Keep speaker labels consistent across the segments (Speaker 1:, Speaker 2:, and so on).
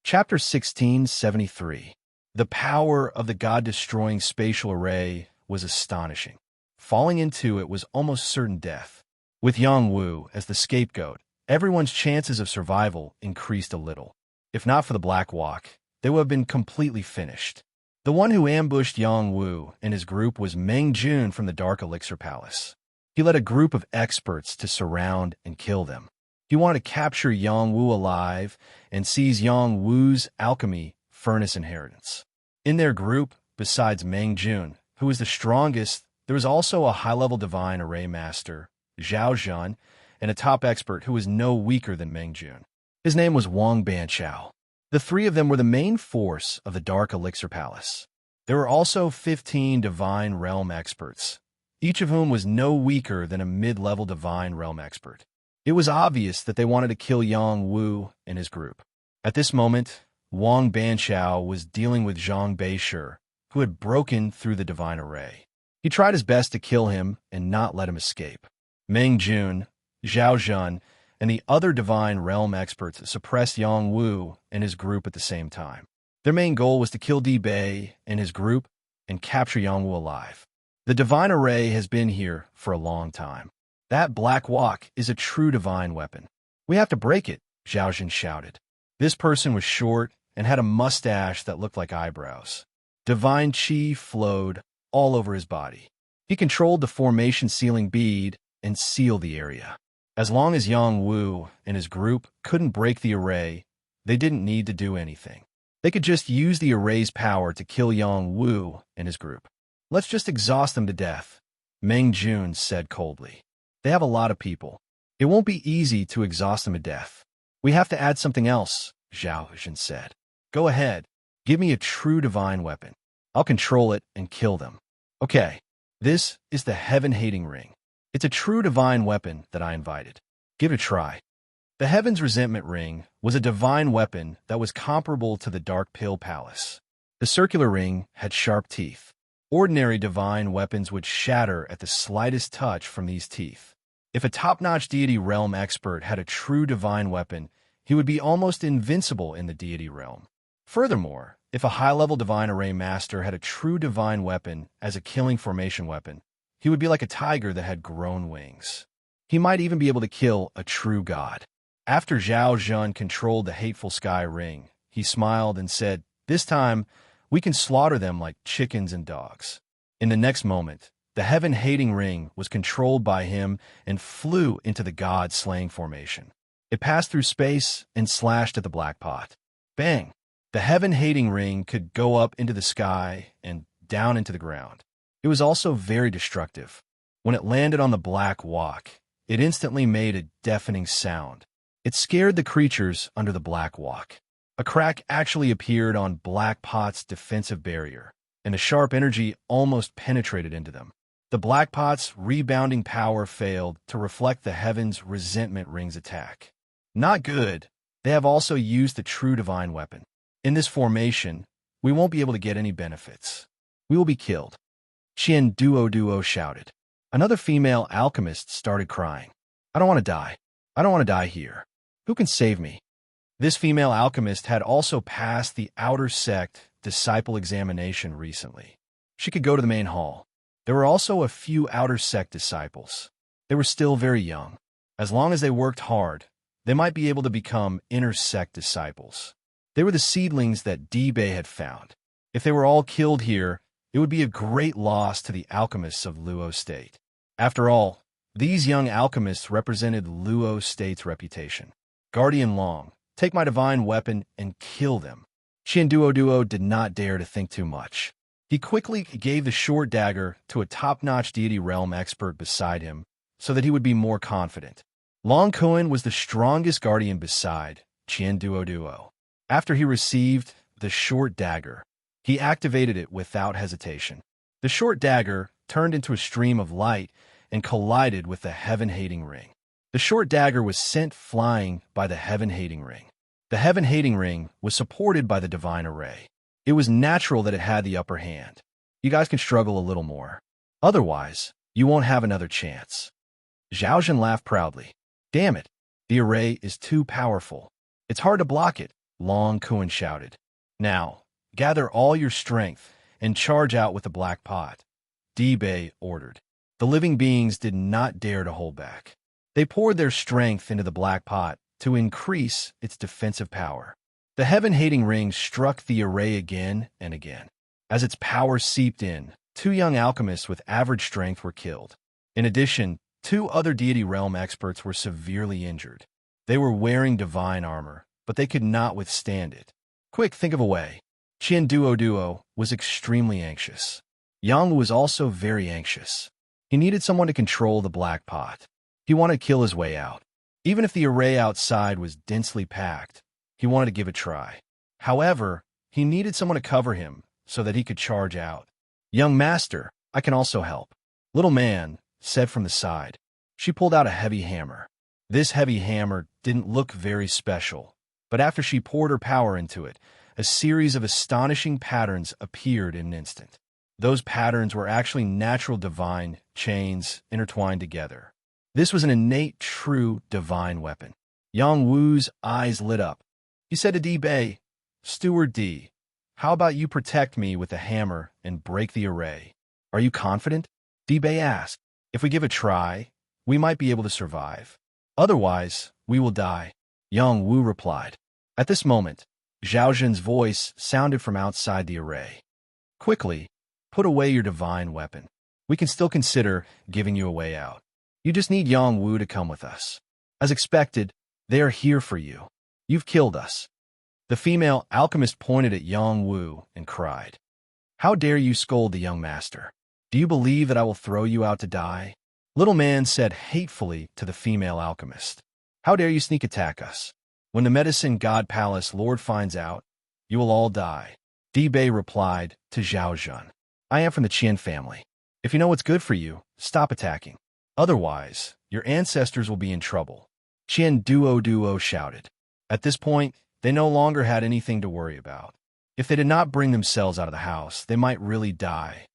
Speaker 1: Chapter 1673. The power of the god-destroying spatial array was astonishing. Falling into it was almost certain death. With Yang Wu as the scapegoat, everyone's chances of survival increased a little. If not for the Black Walk, they would have been completely finished. The one who ambushed Yang Wu and his group was Meng Jun from the Dark Elixir Palace. He led a group of experts to surround and kill them. He wanted to capture Yang Wu alive and seize Yang Wu's alchemy furnace inheritance. In their group, besides Meng Jun, who was the strongest, there was also a high-level divine array master, Zhao Zhan, and a top expert who was no weaker than Meng Jun. His name was Wang Banqiao. The three of them were the main force of the Dark Elixir Palace. There were also 15 divine realm experts, each of whom was no weaker than a mid-level divine realm expert. It was obvious that they wanted to kill Yang Wu and his group. At this moment, Wang Banqiao was dealing with Zhang Beishir, who had broken through the divine array. He tried his best to kill him and not let him escape. Meng Jun, Zhao Zhan, and the other divine realm experts suppressed Yang Wu and his group at the same time. Their main goal was to kill Di Bei and his group and capture Yang Wu alive. The divine array has been here for a long time. That Black Walk is a true divine weapon. We have to break it, Zhao Zhan shouted. This person was short and had a mustache that looked like eyebrows. Divine chi flowed all over his body. He controlled the formation sealing bead and sealed the area. As long as Yang Wu and his group couldn't break the array, they didn't need to do anything. They could just use the array's power to kill Yang Wu and his group. Let's just exhaust them to death, Meng Jun said coldly. They have a lot of people. It won't be easy to exhaust them to death. We have to add something else, Zhao Zhan said. Go ahead. Give me a true divine weapon. I'll control it and kill them. Okay. This is the heaven-hating ring. It's a true divine weapon that I invited. Give it a try. The Heaven's Resentment Ring was a divine weapon that was comparable to the Dark Pill Palace. The circular ring had sharp teeth. Ordinary divine weapons would shatter at the slightest touch from these teeth. If a top-notch deity realm expert had a true divine weapon, he would be almost invincible in the deity realm. Furthermore, if a high-level divine array master had a true divine weapon as a killing formation weapon, he would be like a tiger that had grown wings. He might even be able to kill a true god. After Zhao Zhan controlled the hateful sky ring, he smiled and said, "This time, we can slaughter them like chickens and dogs." In the next moment, the heaven-hating ring was controlled by him and flew into the god-slaying formation. It passed through space and slashed at the black pot. Bang! The heaven-hating ring could go up into the sky and down into the ground. It was also very destructive. When it landed on the Black Walk, it instantly made a deafening sound. It scared the creatures under the Black Walk. A crack actually appeared on Black Pot's defensive barrier, and the sharp energy almost penetrated into them. The Black Pot's rebounding power failed to reflect the Heaven's Resentment Ring's attack. Not good. They have also used the true divine weapon. In this formation, we won't be able to get any benefits. We will be killed. Qian Duo shouted. Another female alchemist started crying. I don't want to die. I don't want to die here. Who can save me? This female alchemist had also passed the Outer Sect disciple examination recently. She could go to the main hall. There were also a few Outer Sect disciples. They were still very young. As long as they worked hard, they might be able to become Inner Sect disciples. They were the seedlings that Di Bei had found. If they were all killed here, it would be a great loss to the alchemists of Luo State. After all, these young alchemists represented Luo State's reputation. Guardian Long, take my divine weapon and kill them. Qian Duo did not dare to think too much. He quickly gave the short dagger to a top-notch deity realm expert beside him so that he would be more confident. Long Kuan was the strongest guardian beside Qian Duo. After he received the short dagger, he activated it without hesitation. The short dagger turned into a stream of light and collided with the heaven-hating ring. The short dagger was sent flying by the heaven-hating ring. The heaven-hating ring was supported by the divine array. It was natural that it had the upper hand. You guys can struggle a little more. Otherwise, you won't have another chance. Zhao Zhan laughed proudly. Damn it, the array is too powerful. It's hard to block it, Long Kuan shouted. Now, gather all your strength and charge out with the black pot, Bei ordered. The living beings did not dare to hold back. They poured their strength into the black pot to increase its defensive power. The heaven-hating ring struck the array again and again. As its power seeped in, 2 young alchemists with average strength were killed. In addition, 2 other deity realm experts were severely injured. They were wearing divine armor, but they could not withstand it. Quick, think of a way. Qian Duo was extremely anxious. Yang was also very anxious. He needed someone to control the black pot. He wanted to kill his way out. Even if the array outside was densely packed, he wanted to give it a try. However, he needed someone to cover him so that he could charge out. Young master, I can also help. Little man said from the side. She pulled out a heavy hammer. This heavy hammer didn't look very special, but after she poured her power into it, a series of astonishing patterns appeared in an instant. Those patterns were actually natural divine chains intertwined together. This was an innate, true divine weapon. Yang Wu's eyes lit up. He said to Bei, Steward D, how about you protect me with a hammer and break the array? Are you confident? Bei asked. If we give a try, we might be able to survive. Otherwise, we will die. Yang Wu replied. At this moment, Zhao Zhen's voice sounded from outside the array. Quickly, put away your divine weapon. We can still consider giving you a way out. You just need Yang Wu to come with us. As expected, they are here for you. You've killed us. The female alchemist pointed at Yang Wu and cried. How dare you scold the young master? Do you believe that I will throw you out to die? Little man said hatefully to the female alchemist. How dare you sneak attack us? When the medicine god palace lord finds out, you will all die. Bei replied to Zhao Zhen. I am from the Qian family. If you know what's good for you, stop attacking. Otherwise, your ancestors will be in trouble. Qian Duo shouted. At this point, they no longer had anything to worry about. If they did not bring themselves out of the house, they might really die.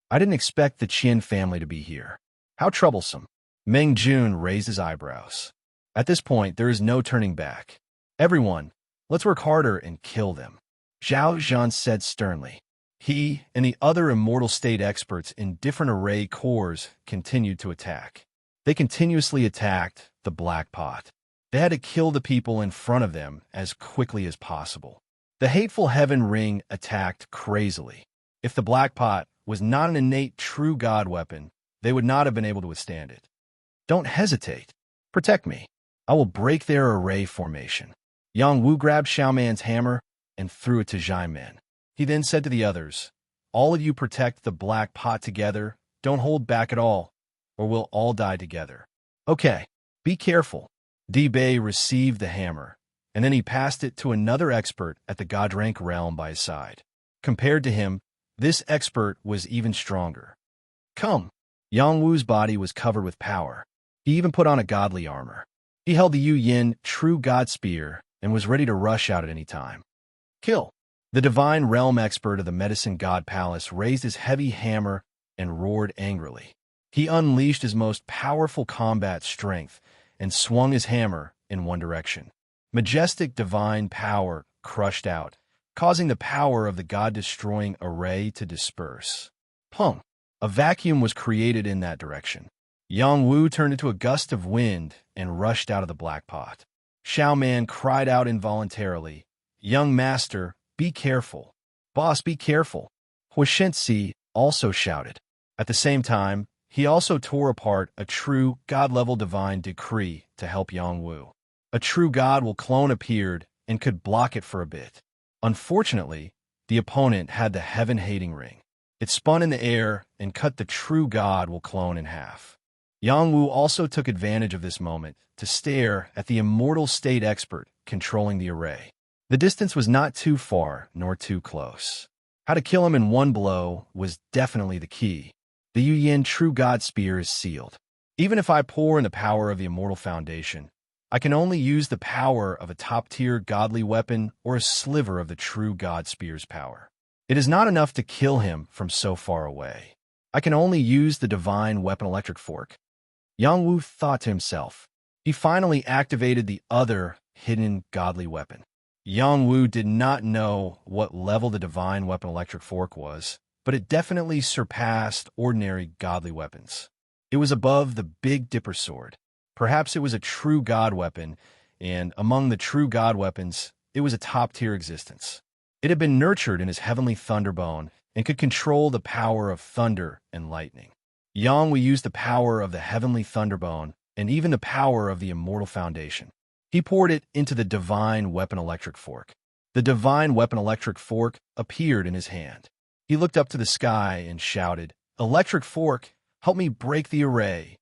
Speaker 1: I didn't expect the Qian family to be here. How troublesome. Meng Jun raised his eyebrows. At this point, there is no turning back. Everyone, let's work harder and kill them. Zhao Zhen said sternly. He and the other immortal state experts in different array cores continued to attack. They continuously attacked the black pot. They had to kill the people in front of them as quickly as possible. The hateful heaven ring attacked crazily. If the black pot was not an innate true god weapon, they would not have been able to withstand it. Don't hesitate. Protect me. I will break their array formation. Yang Wu grabbed Xiaoman's hammer and threw it to Xiaoman. He then said to the others, all of you protect the black pot together. Don't hold back at all, or we'll all die together. Okay, be careful. Bei received the hammer, and then he passed it to another expert at the god rank realm by his side. Compared to him, this expert was even stronger. Come. Yang Wu's body was covered with power. He even put on a godly armor. He held the Yu Yin true god spear and was ready to rush out at any time. Kill. The divine realm expert of the medicine god palace raised his heavy hammer and roared angrily. He unleashed his most powerful combat strength and swung his hammer in one direction. Majestic divine power crushed out, causing the power of the god-destroying array to disperse. Pung! A vacuum was created in that direction. Yang Wu turned into a gust of wind and rushed out of the black pot. Xiaoman cried out involuntarily, Young master, be careful. Boss, be careful. Huishentzi also shouted. At the same time, he also tore apart a true god-level divine decree to help Yang Wu. A true god will clone appeared and could block it for a bit. Unfortunately, the opponent had the heaven-hating ring. It spun in the air and cut the true god will clone in half. Yang Wu also took advantage of this moment to stare at the immortal state expert controlling the array. The distance was not too far nor too close. How to kill him in one blow was definitely the key. The Yu Yin True God Spear is sealed. Even if I pour in the power of the Immortal Foundation, I can only use the power of a top-tier godly weapon or a sliver of the True God Spear's power. It is not enough to kill him from so far away. I can only use the divine weapon electric fork. Yang Wu thought to himself. He finally activated the other hidden godly weapon. Yang Wu did not know what level the divine weapon electric fork was, but it definitely surpassed ordinary godly weapons. It was above the Big Dipper sword. Perhaps it was a true god weapon, and among the true god weapons, it was a top-tier existence. It had been nurtured in his heavenly thunderbone and could control the power of thunder and lightning. Yang Wu used the power of the heavenly thunderbone and even the power of the immortal foundation. He poured it into the divine weapon electric fork. The divine weapon electric fork appeared in his hand. He looked up to the sky and shouted, "Electric fork, help me break the array."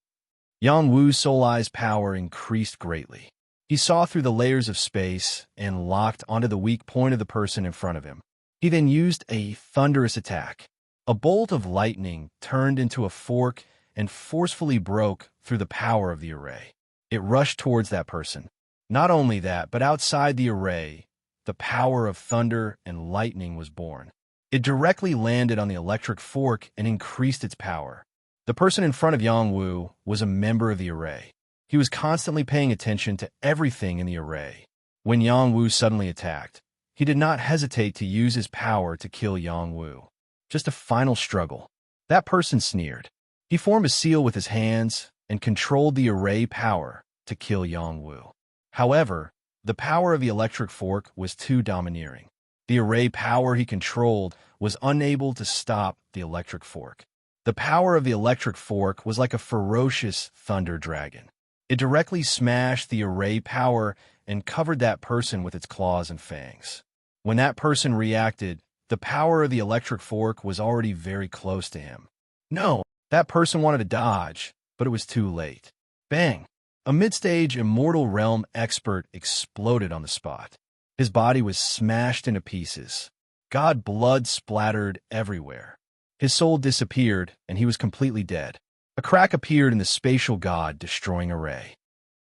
Speaker 1: Yang Wu's soul eye's power increased greatly. He saw through the layers of space and locked onto the weak point of the person in front of him. He then used a thunderous attack. A bolt of lightning turned into a fork and forcefully broke through the power of the array. It rushed towards that person. Not only that, but outside the array, the power of thunder and lightning was born. It directly landed on the electric fork and increased its power. The person in front of Yang Wu was a member of the array. He was constantly paying attention to everything in the array. When Yang Wu suddenly attacked, he did not hesitate to use his power to kill Yang Wu. Just a final struggle. That person sneered. He formed a seal with his hands and controlled the array power to kill Yang Wu. However, the power of the electric fork was too domineering. The array power he controlled was unable to stop the electric fork. The power of the electric fork was like a ferocious thunder dragon. It directly smashed the array power and covered that person with its claws and fangs. When that person reacted, the power of the electric fork was already very close to him. No, that person wanted to dodge, but it was too late. Bang! A mid-stage immortal realm expert exploded on the spot. His body was smashed into pieces. God blood splattered everywhere. His soul disappeared, and he was completely dead. A crack appeared in the spatial god-destroying array.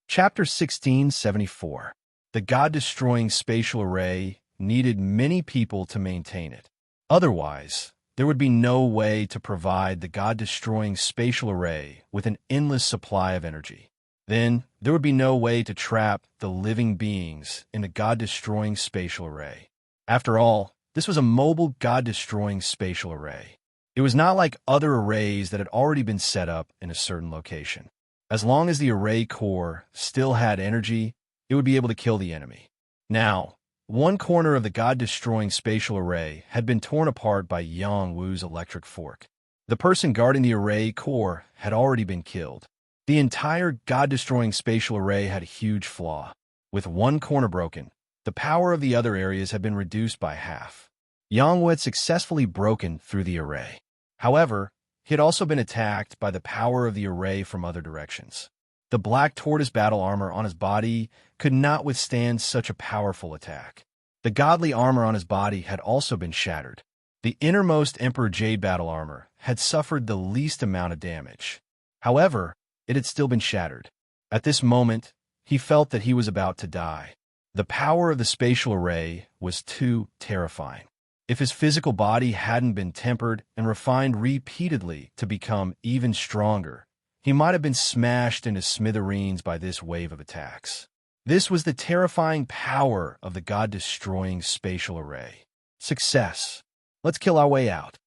Speaker 1: Chapter 1674. The god-destroying spatial array needed many people to maintain it. Otherwise, there would be no way to provide the god-destroying spatial array with an endless supply of energy. Then, there would be no way to trap the living beings in the god-destroying spatial array. After all, this was a mobile god-destroying spatial array. It was not like other arrays that had already been set up in a certain location. As long as the array core still had energy, it would be able to kill the enemy. Now, one corner of the god-destroying spatial array had been torn apart by Yang Wu's electric fork. The person guarding the array core had already been killed. The entire god-destroying spatial array had a huge flaw. With one corner broken, the power of the other areas had been reduced by half. Yang Wu had successfully broken through the array. However, he had also been attacked by the power of the array from other directions. The black tortoise battle armor on his body could not withstand such a powerful attack. The godly armor on his body had also been shattered. The innermost Emperor Jade battle armor had suffered the least amount of damage. However, it had still been shattered. At this moment, he felt that he was about to die. The power of the spatial array was too terrifying. If his physical body hadn't been tempered and refined repeatedly to become even stronger, he might have been smashed into smithereens by this wave of attacks. This was the terrifying power of the god-destroying spatial array. Success. Let's kill our way out.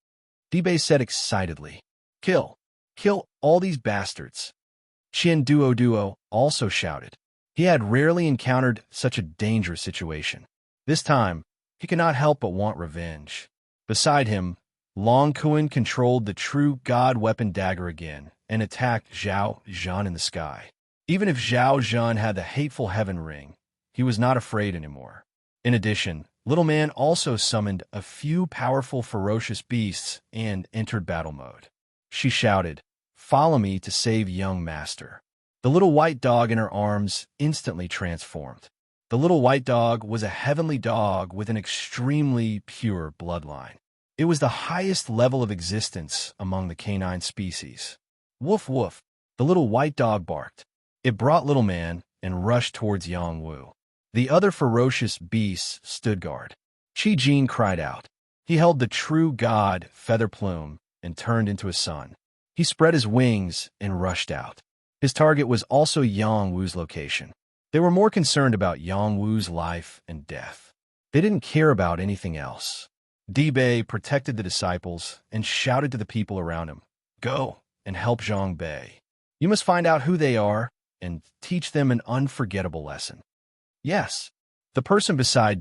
Speaker 1: Dibei said excitedly. Kill. Kill all these bastards. Qian Duo also shouted. He had rarely encountered such a dangerous situation. This time, he could not help but want revenge. Beside him, Long Kuan controlled the true god weapon dagger again and attacked Zhao Zhan in the sky. Even if Zhao Zhan had the hateful heaven ring, he was not afraid anymore. In addition, Little Man also summoned a few powerful ferocious beasts and entered battle mode. She shouted, "Follow me to save young master." The little white dog in her arms instantly transformed. The little white dog was a heavenly dog with an extremely pure bloodline. It was the highest level of existence among the canine species. Woof woof, the little white dog barked. It brought Little Man and rushed towards Yang Wu. The other ferocious beasts stood guard. Qi Jin cried out. He held the true god Feather Plume and turned into a sun. He spread his wings and rushed out. His target was also Yang Wu's location. They were more concerned about Yang Wu's life and death. They didn't care about anything else. Bei protected the disciples and shouted to the people around him, "Go and help Zhang Bei. You must find out who they are and teach them an unforgettable lesson." "Yes." The person beside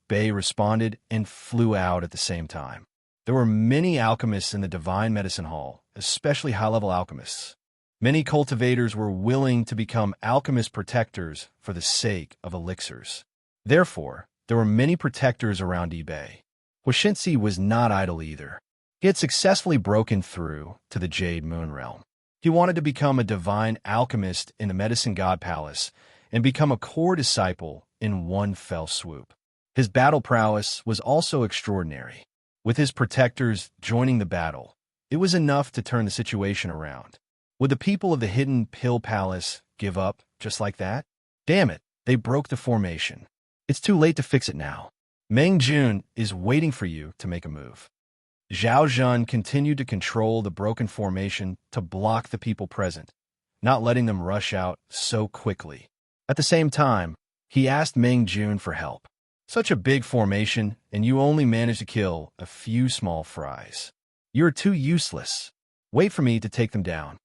Speaker 1: Bei responded and flew out at the same time. There were many alchemists in the Divine Medicine Hall, especially high-level alchemists. Many cultivators were willing to become alchemist protectors for the sake of elixirs. Therefore, there were many protectors around Bei. Huixinzi was not idle either. He had successfully broken through to the Jade Moon Realm. He wanted to become a divine alchemist in the Medicine God Palace and become a core disciple in one fell swoop. His battle prowess was also extraordinary. With his protectors joining the battle, it was enough to turn the situation around. Would the people of the Hidden Pill Palace give up just like that? Damn it, they broke the formation. It's too late to fix it now. Meng Jun is waiting for you to make a move. Zhao Zhan continued to control the broken formation to block the people present, not letting them rush out so quickly. At the same time, he asked Meng Jun for help. Such a big formation, and you only managed to kill a few small fries. You're too useless. Wait for me to take them down.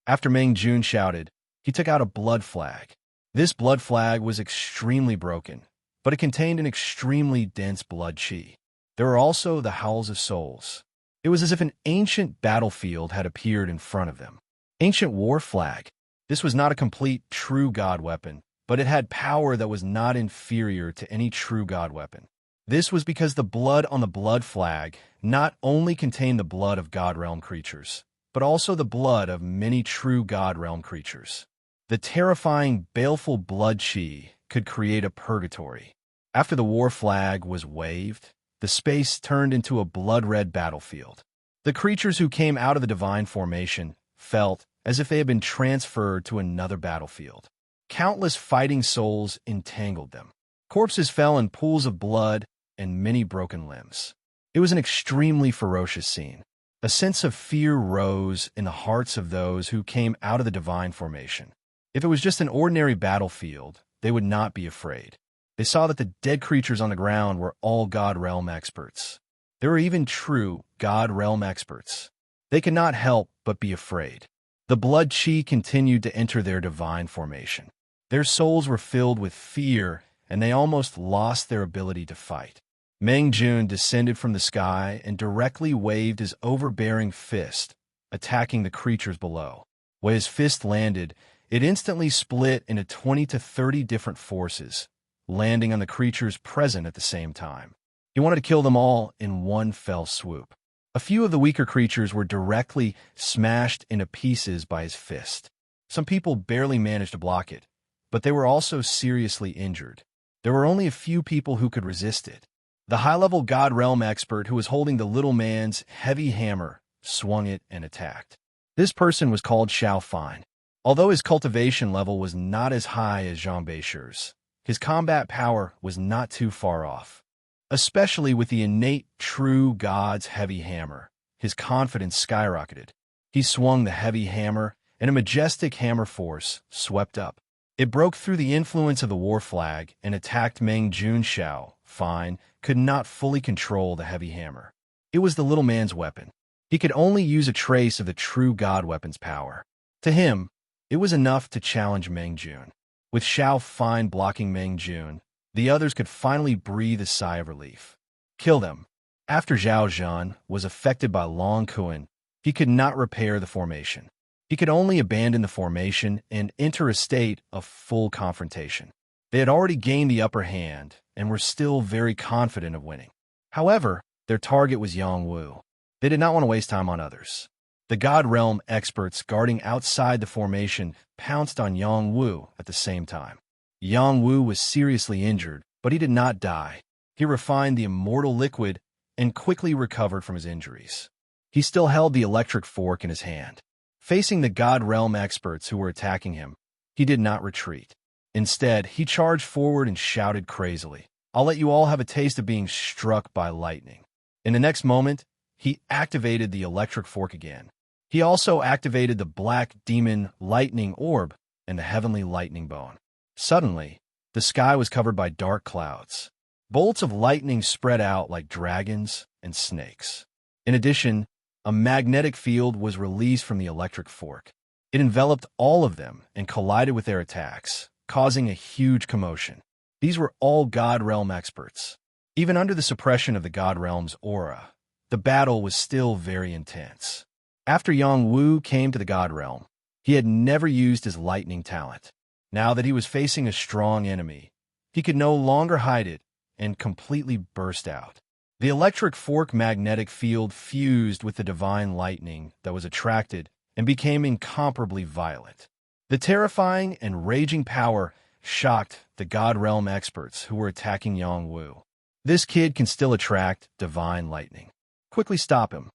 Speaker 1: After Meng Jun shouted, he took out a blood flag. This blood flag was extremely broken, but it contained an extremely dense blood chi. There were also the howls of souls. It was as if an ancient battlefield had appeared in front of them. Ancient war flag. This was not a complete true god weapon, but it had power that was not inferior to any true god weapon. This was because the blood on the blood flag not only contained the blood of God Realm creatures, but also the blood of many true God Realm creatures. The terrifying, baleful blood chi could create a purgatory. After the war flag was waved, the space turned into a blood-red battlefield. The creatures who came out of the divine formation felt as if they had been transferred to another battlefield. Countless fighting souls entangled them. Corpses fell in pools of blood and many broken limbs. It was an extremely ferocious scene. A sense of fear rose in the hearts of those who came out of the divine formation. If it was just an ordinary battlefield, they would not be afraid. They saw that the dead creatures on the ground were all God Realm experts. There were even true God Realm experts. They could not help but be afraid. The blood chi continued to enter their divine formation. Their souls were filled with fear, and they almost lost their ability to fight. Meng Jun descended from the sky and directly waved his overbearing fist, attacking the creatures below. When his fist landed, it instantly split into 20 to 30 different forces, landing on the creatures present at the same time. He wanted to kill them all in one fell swoop. A few of the weaker creatures were directly smashed into pieces by his fist. Some people barely managed to block it, but they were also seriously injured. There were only a few people who could resist it. The high-level God Realm expert who was holding the little man's heavy hammer swung it and attacked. This person was called Xiao Fine. Although his cultivation level was not as high as Zhang Beishir's, his combat power was not too far off. Especially with the innate true God's heavy hammer, his confidence skyrocketed. He swung the heavy hammer, and a majestic hammer force swept up. It broke through the influence of the war flag and attacked Meng Jun. Xiao Fine could not fully control the heavy hammer. It was the little man's weapon. He could only use a trace of the true God weapon's power. To him, it was enough to challenge Meng Jun. With Xiao Fine blocking Meng Jun, the others could finally breathe a sigh of relief. Kill them. After Zhao Zhan was affected by Long Kuan, he could not repair the formation. He could only abandon the formation and enter a state of full confrontation. They had already gained the upper hand and were still very confident of winning. However, their target was Yang Wu. They did not want to waste time on others. The God Realm experts guarding outside the formation pounced on Yang Wu at the same time. Yang Wu was seriously injured, but he did not die. He refined the immortal liquid and quickly recovered from his injuries. He still held the electric fork in his hand. Facing the God Realm experts who were attacking him, he did not retreat. Instead, he charged forward and shouted crazily, "I'll let you all have a taste of being struck by lightning." In the next moment, he activated the electric fork again. He also activated the black demon lightning orb and the heavenly lightning bone. Suddenly, the sky was covered by dark clouds. Bolts of lightning spread out like dragons and snakes. In addition, a magnetic field was released from the electric fork. It enveloped all of them and collided with their attacks, causing a huge commotion. These were all God Realm experts. Even under the suppression of the God Realm's aura, the battle was still very intense. After Yang Wu came to the God Realm, he had never used his lightning talent. Now that he was facing a strong enemy, he could no longer hide it and completely burst out. The electric fork magnetic field fused with the divine lightning that was attracted and became incomparably violent. The terrifying and raging power shocked the God Realm experts who were attacking Yang Wu. This kid can still attract divine lightning. Quickly stop him.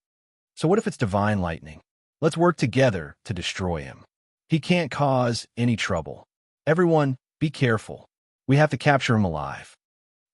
Speaker 1: So what if it's divine lightning? Let's work together to destroy him. He can't cause any trouble. Everyone, be careful. We have to capture him alive.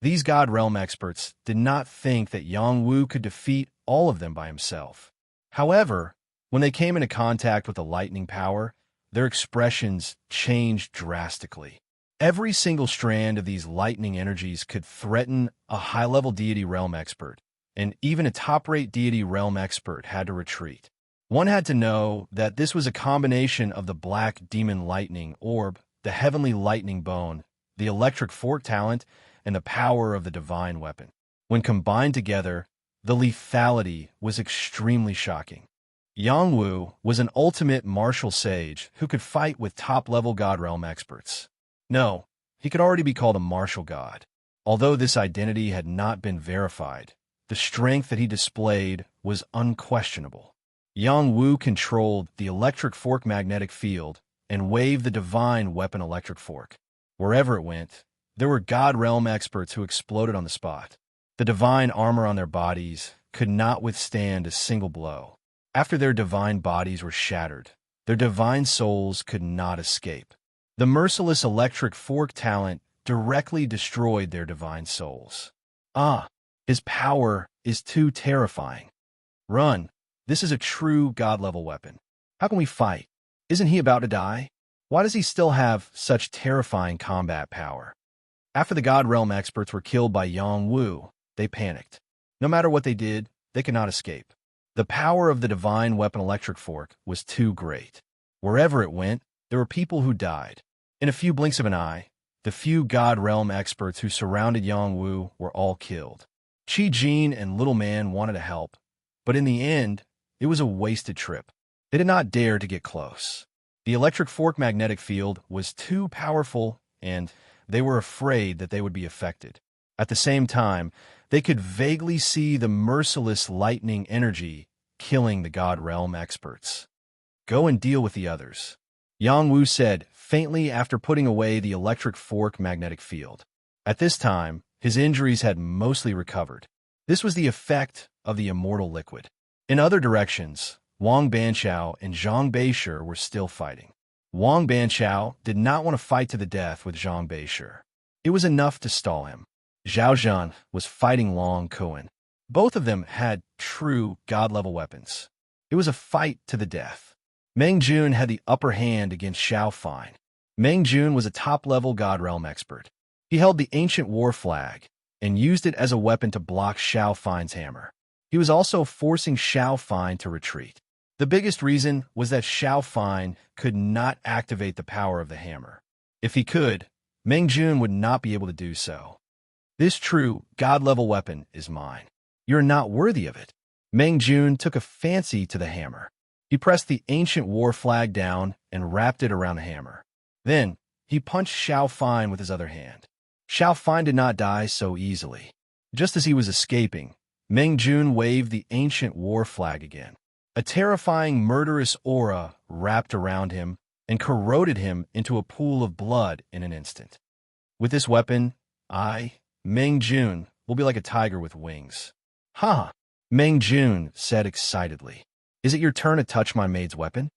Speaker 1: These God Realm experts did not think that Yang Wu could defeat all of them by himself. However, when they came into contact with the lightning power, their expressions changed drastically. Every single strand of these lightning energies could threaten a high-level deity realm expert, and even a top-rate deity realm expert had to retreat. One had to know that this was a combination of the black demon lightning orb, the heavenly lightning bone, the electric fork talent, and the power of the divine weapon. When combined together, the lethality was extremely shocking. Yang Wu was an ultimate martial sage who could fight with top-level God Realm experts. No, he could already be called a martial god. Although this identity had not been verified, the strength that he displayed was unquestionable. Yang Wu controlled the electric fork magnetic field and waved the divine weapon electric fork. Wherever it went, there were God Realm experts who exploded on the spot. The divine armor on their bodies could not withstand a single blow. After their divine bodies were shattered, their divine souls could not escape. The merciless electric fork talent directly destroyed their divine souls. His power is too terrifying. Run. This is a true God-level weapon. How can we fight? Isn't he about to die? Why does he still have such terrifying combat power? After the God Realm experts were killed by Yang Wu, they panicked. No matter what they did, they could not escape. The power of the divine weapon electric fork was too great. Wherever it went, there were people who died. In a few blinks of an eye, the few God Realm experts who surrounded Yang Wu were all killed. Qi Jin and Little Man wanted to help, but in the end, it was a wasted trip. They did not dare to get close. The electric fork magnetic field was too powerful, and they were afraid that they would be affected. At the same time, they could vaguely see the merciless lightning energy killing the God Realm experts. Go and deal with the others, Yang Wu said faintly after putting away the electric fork magnetic field. At this time, his injuries had mostly recovered. This was the effect of the immortal liquid. In other directions, Wang Banqiao and Zhang Beishi were still fighting. Wang Banqiao did not want to fight to the death with Zhang Beishi. It was enough to stall him. Zhao Zhan was fighting Long Kuan. Both of them had true God-level weapons. It was a fight to the death. Meng Jun had the upper hand against Xiao Fine. Meng Jun was a top-level God Realm expert. He held the ancient war flag and used it as a weapon to block Xiao Fine's hammer. He was also forcing Xiao Fine to retreat. The biggest reason was that Xiao Fine could not activate the power of the hammer. If he could, Meng Jun would not be able to do so. This true God-level weapon is mine. You're not worthy of it. Meng Jun took a fancy to the hammer. He pressed the ancient war flag down and wrapped it around the hammer. Then, he punched Xiao Fine with his other hand. Xiao Fine did not die so easily. Just as he was escaping, Meng Jun waved the ancient war flag again. A terrifying murderous aura wrapped around him and corroded him into a pool of blood in an instant. With this weapon, Meng Jun, will be like a tiger with wings. Ha! Meng Jun said excitedly. Is it your turn to touch my maid's weapon?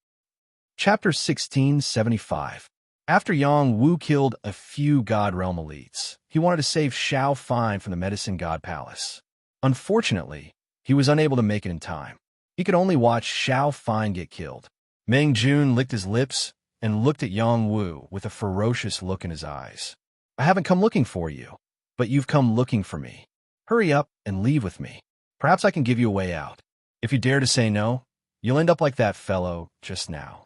Speaker 1: Chapter 1675. After Yang Wu killed a few God Realm elites, he wanted to save Xiao Fine from the Medicine God Palace. Unfortunately, he was unable to make it in time. He could only watch Xiao Fine get killed. Meng Jun licked his lips and looked at Yang Wu with a ferocious look in his eyes. I haven't come looking for you. but you've come looking for me. Hurry up and leave with me. Perhaps I can give you a way out. If you dare to say no, you'll end up like that fellow just now."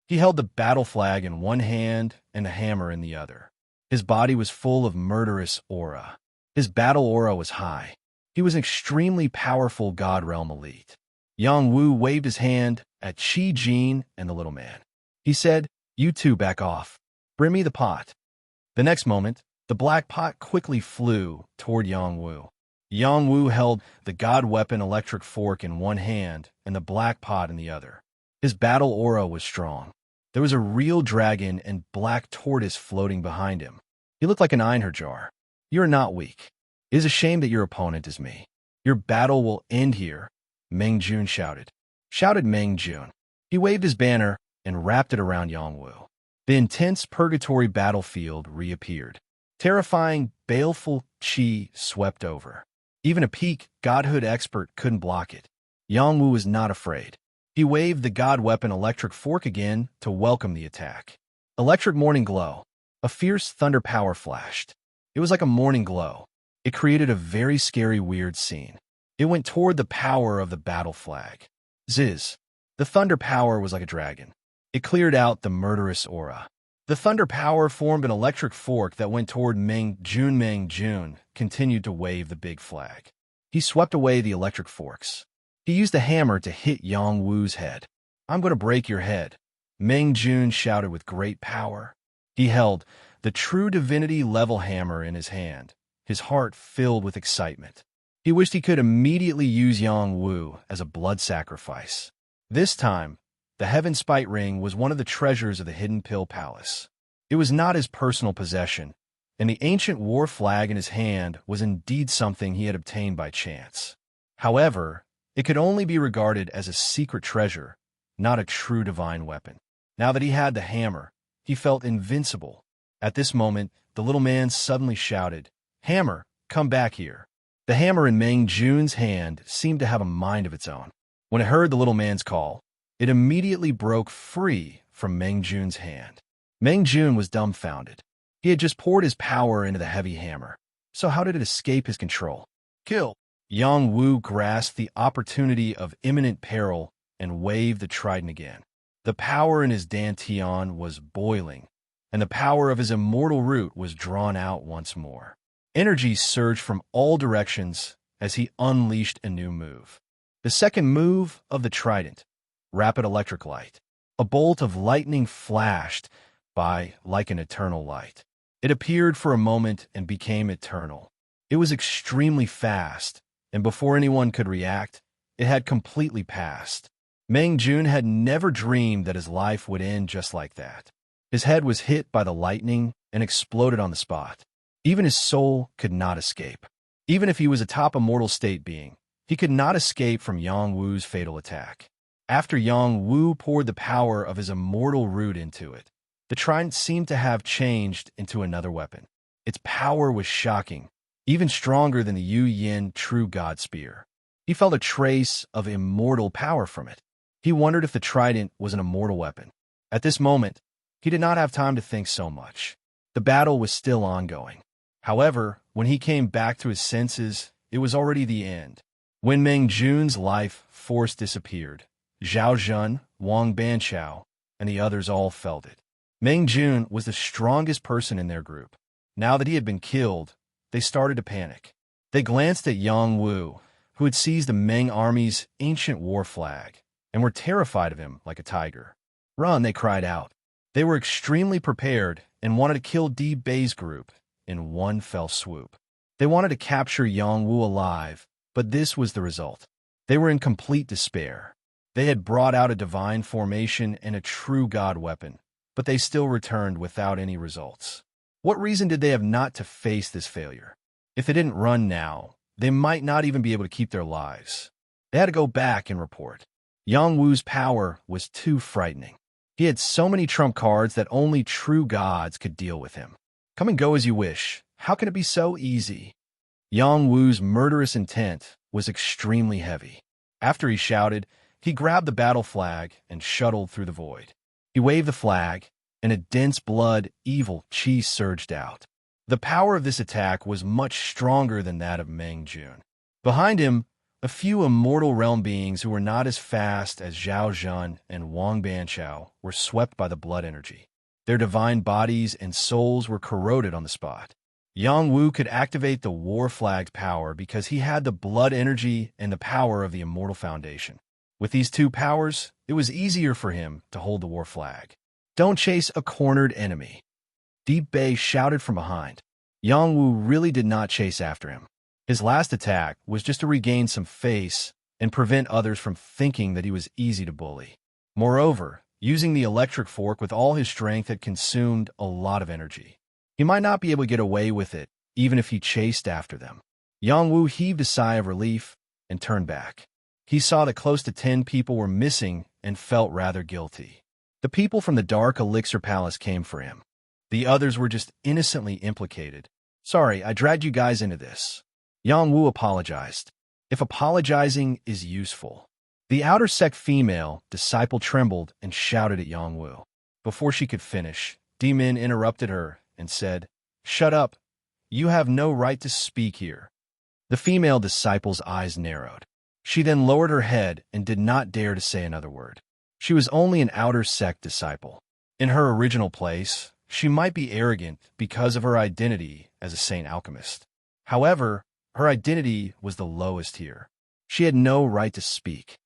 Speaker 1: He held the battle flag in one hand and a hammer in the other. His body was full of murderous aura. His battle aura was high. He was an extremely powerful God Realm elite. Yang Wu waved his hand at Qi Jin and the little man. He said, "You two back off. Bring me the pot." The next moment, the black pot quickly flew toward Yang Wu. Yang Wu held the god weapon electric fork in one hand and the black pot in the other. His battle aura was strong. There was a real dragon and black tortoise floating behind him. He looked like an Einherjar. "You are not weak. It is a shame that your opponent is me. Your battle will end here," Meng Jun shouted Meng Jun. He waved his banner and wrapped it around Yang Wu. The intense purgatory battlefield reappeared. Terrifying, baleful qi swept over. Even a peak godhood expert couldn't block it. Yang Wu was not afraid. He waved the god weapon electric fork again to welcome the attack. Electric morning glow. A fierce thunder power flashed. It was like a morning glow. It created a very scary, weird scene. It went toward the power of the battle flag. Ziz. The thunder power was like a dragon. It cleared out the murderous aura. The thunder power formed an electric fork that went toward Meng Jun. Meng Jun continued to wave the big flag. He swept away the electric forks. He used a hammer to hit Yang Wu's head. "I'm going to break your head," Meng Jun shouted with great power. He held the true divinity level hammer in his hand, his heart filled with excitement. He wished he could immediately use Yang Wu as a blood sacrifice. This time, the Heaven Spite Ring was one of the treasures of the Hidden Pill Palace. It was not his personal possession, and the ancient war flag in his hand was indeed something he had obtained by chance. However, it could only be regarded as a secret treasure, not a true divine weapon. Now that he had the hammer, he felt invincible. At this moment, the little man suddenly shouted, "Hammer, come back here." The hammer in Meng Jun's hand seemed to have a mind of its own. When it heard the little man's call, it immediately broke free from Meng Jun's hand. Meng Jun was dumbfounded. He had just poured his power into the heavy hammer. So how did it escape his control? "Kill!" Yang Wu grasped the opportunity of imminent peril and waved the trident again. The power in his dantian was boiling, and the power of his immortal root was drawn out once more. Energy surged from all directions as he unleashed a new move. The second move of the trident, rapid electric light. A bolt of lightning flashed by like an eternal light. It appeared for a moment and became eternal. It was extremely fast, and before anyone could react, it had completely passed. Meng Jun had never dreamed that his life would end just like that. His head was hit by the lightning and exploded on the spot. Even his soul could not escape. Even if he was a top immortal state being, he could not escape from Yang Wu's fatal attack. After Yang Wu poured the power of his immortal root into it, the trident seemed to have changed into another weapon. Its power was shocking, even stronger than the Yu Yin True God Spear. He felt a trace of immortal power from it. He wondered if the trident was an immortal weapon. At this moment, he did not have time to think so much. The battle was still ongoing. However, when he came back to his senses, it was already the end. When Meng Jun's life force disappeared, Zhao Zhun, Wang Banqiao, and the others all felt it. Meng Jun was the strongest person in their group. Now that he had been killed, they started to panic. They glanced at Yang Wu, who had seized the Meng army's ancient war flag, and were terrified of him like a tiger. "Run," they cried out. They were extremely prepared and wanted to kill Di Bei's group in one fell swoop. They wanted to capture Yang Wu alive, but this was the result. They were in complete despair. They had brought out a divine formation and a true god weapon, but they still returned without any results. What reason did they have not to face this failure? If they didn't run now, they might not even be able to keep their lives. They had to go back and report. Yang Wu's power was too frightening. He had so many trump cards that only true gods could deal with him. Come and go as you wish. How can it be so easy? Yang Wu's murderous intent was extremely heavy. After he shouted, he grabbed the battle flag and shuttled through the void. He waved the flag, and a dense blood, evil qi surged out. The power of this attack was much stronger than that of Meng Jun. Behind him, a few immortal realm beings who were not as fast as Zhao Zhan and Wang Banqiao were swept by the blood energy. Their divine bodies and souls were corroded on the spot. Yang Wu could activate the War Flag's power because he had the blood energy and the power of the Immortal Foundation. With these two powers, it was easier for him to hold the War Flag. "Don't chase a cornered enemy," Deep Bay shouted from behind. Yang Wu really did not chase after him. His last attack was just to regain some face and prevent others from thinking that he was easy to bully. Moreover, using the electric fork with all his strength had consumed a lot of energy. He might not be able to get away with it, even if he chased after them. Yang Wu heaved a sigh of relief and turned back. He saw that close to 10 people were missing and felt rather guilty. The people from the Dark Elixir Palace came for him. The others were just innocently implicated. "Sorry, I dragged you guys into this." Yang Wu apologized. If apologizing is useful. The outer sect female disciple trembled and shouted at Yang Wu. Before she could finish, Di-Min interrupted her and said, "Shut up. You have no right to speak here." The female disciple's eyes narrowed. She then lowered her head and did not dare to say another word. She was only an outer sect disciple. In her original place, she might be arrogant because of her identity as a saint alchemist. However, her identity was the lowest here. She had no right to speak.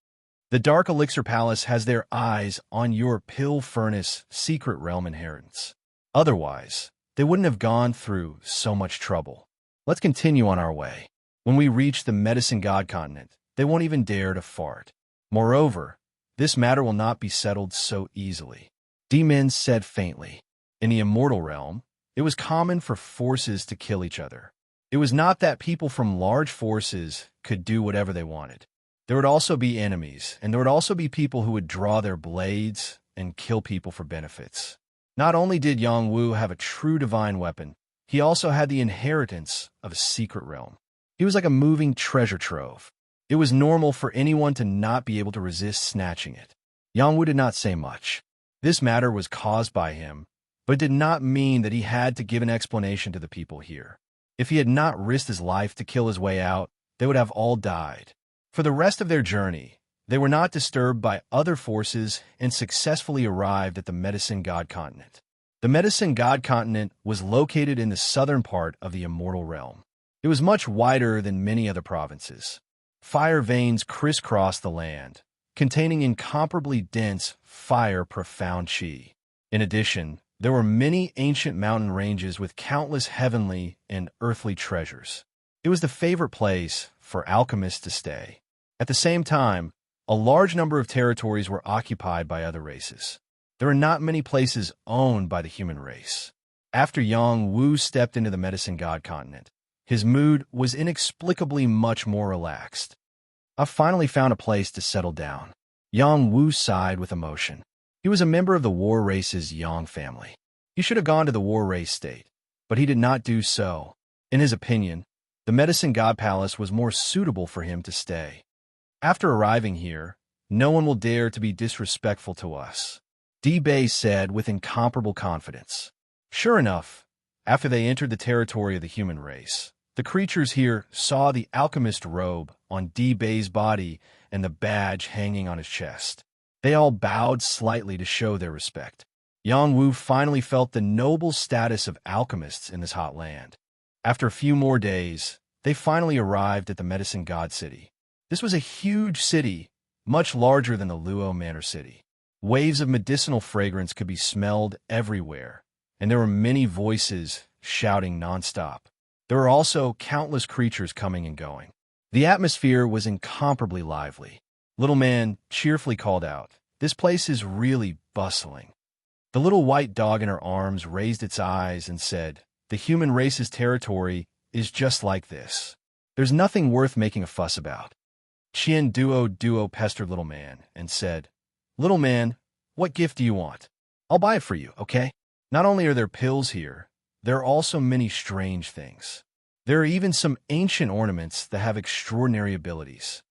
Speaker 1: The Dark Elixir Palace has their eyes on your pill furnace secret realm inheritance. Otherwise, they wouldn't have gone through so much trouble. Let's continue on our way. When we reach the Medicine God continent, they won't even dare to fart. Moreover, this matter will not be settled so easily. Di-Min said faintly. In the immortal realm, it was common for forces to kill each other. It was not that people from large forces could do whatever they wanted. There would also be enemies, and there would also be people who would draw their blades and kill people for benefits. Not only did Yang Wu have a true divine weapon, he also had the inheritance of a secret realm. He was like a moving treasure trove. It was normal for anyone to not be able to resist snatching it. Yang Wu did not say much. This matter was caused by him, but it did not mean that he had to give an explanation to the people here. If he had not risked his life to kill his way out, they would have all died. For the rest of their journey, they were not disturbed by other forces and successfully arrived at the Medicine God continent. The Medicine God continent was located in the southern part of the immortal realm. It was much wider than many other provinces. Fire veins crisscrossed the land, containing incomparably dense, fire-profound chi. In addition, there were many ancient mountain ranges with countless heavenly and earthly treasures. It was the favorite place for alchemists to stay. At the same time, a large number of territories were occupied by other races. There are not many places owned by the human race. After Yang Wu stepped into the Medicine God continent, his mood was inexplicably much more relaxed. "I finally found a place to settle down." Yang Wu sighed with emotion. He was a member of the War Race's Yang family. He should have gone to the War Race state, but he did not do so. In his opinion, the Medicine God Palace was more suitable for him to stay. "After arriving here, no one will dare to be disrespectful to us," Di-Bei said with incomparable confidence. Sure enough, after they entered the territory of the human race, the creatures here saw the alchemist robe on Di-Bei's body and the badge hanging on his chest. They all bowed slightly to show their respect. Yang Wu finally felt the noble status of alchemists in this hot land. After a few more days, they finally arrived at the Medicine God City. This was a huge city, much larger than the Luo Manor City. Waves of medicinal fragrance could be smelled everywhere, and there were many voices shouting nonstop. There were also countless creatures coming and going. The atmosphere was incomparably lively. Little Man cheerfully called out, "This place is really bustling." The little white dog in her arms raised its eyes and said, "The human race's territory is just like this. There's nothing worth making a fuss about." Qian Duo pestered Little Man and said, "Little Man, what gift do you want? I'll buy it for you, okay?" Not only are there pills here, there are also many strange things. There are even some ancient ornaments that have extraordinary abilities.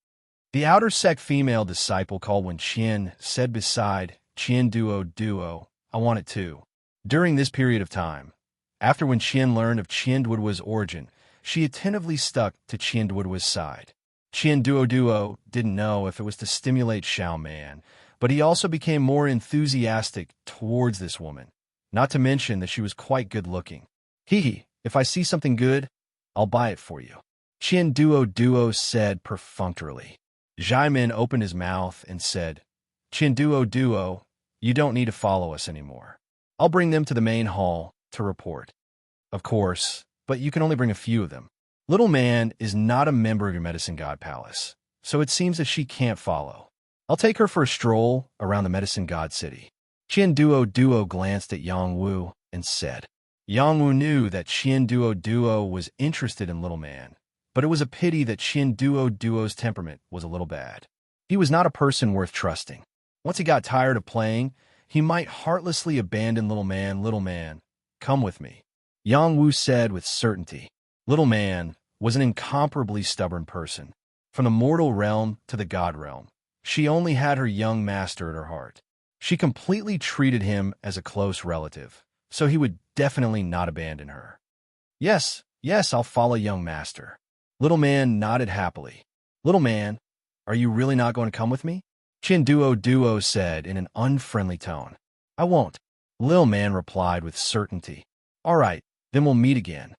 Speaker 1: The outer sect female disciple called when Qian said beside Qian Duo, "I want it too." During this period of time, After when Qian learned of Qian Duoduo's origin, she attentively stuck to Qian Duoduo's side. Qian Duoduo didn't know if it was to stimulate Xiao Man, but he also became more enthusiastic towards this woman, not to mention that she was quite good-looking. Hee, if I see something good, I'll buy it for you, Qian Duoduo said perfunctorily. Jaimin opened his mouth and said, Qian Duoduo, you don't need to follow us anymore. I'll bring them to the main hall to report. Of course, but you can only bring a few of them. Little Man is not a member of your Medicine God Palace, so it seems that she can't follow. I'll take her for a stroll around the Medicine God City. Qian Duoduo glanced at Yang Wu and said. Yang Wu knew that Qian Duoduo was interested in Little Man, but it was a pity that Qian Duoduo's temperament was a little bad. He was not a person worth trusting. Once he got tired of playing, he might heartlessly abandon Little Man, come with me, Yang Wu said with certainty. Little Man was an incomparably stubborn person. From the mortal realm to the god realm, she only had her young master at her heart. She completely treated him as a close relative, so he would definitely not abandon her. Yes, I'll follow young master. Little Man nodded happily. Little Man, are you really not going to come with me? Qian Duoduo said in an unfriendly tone. I won't, Lil Man replied with certainty. All right, then we'll meet again.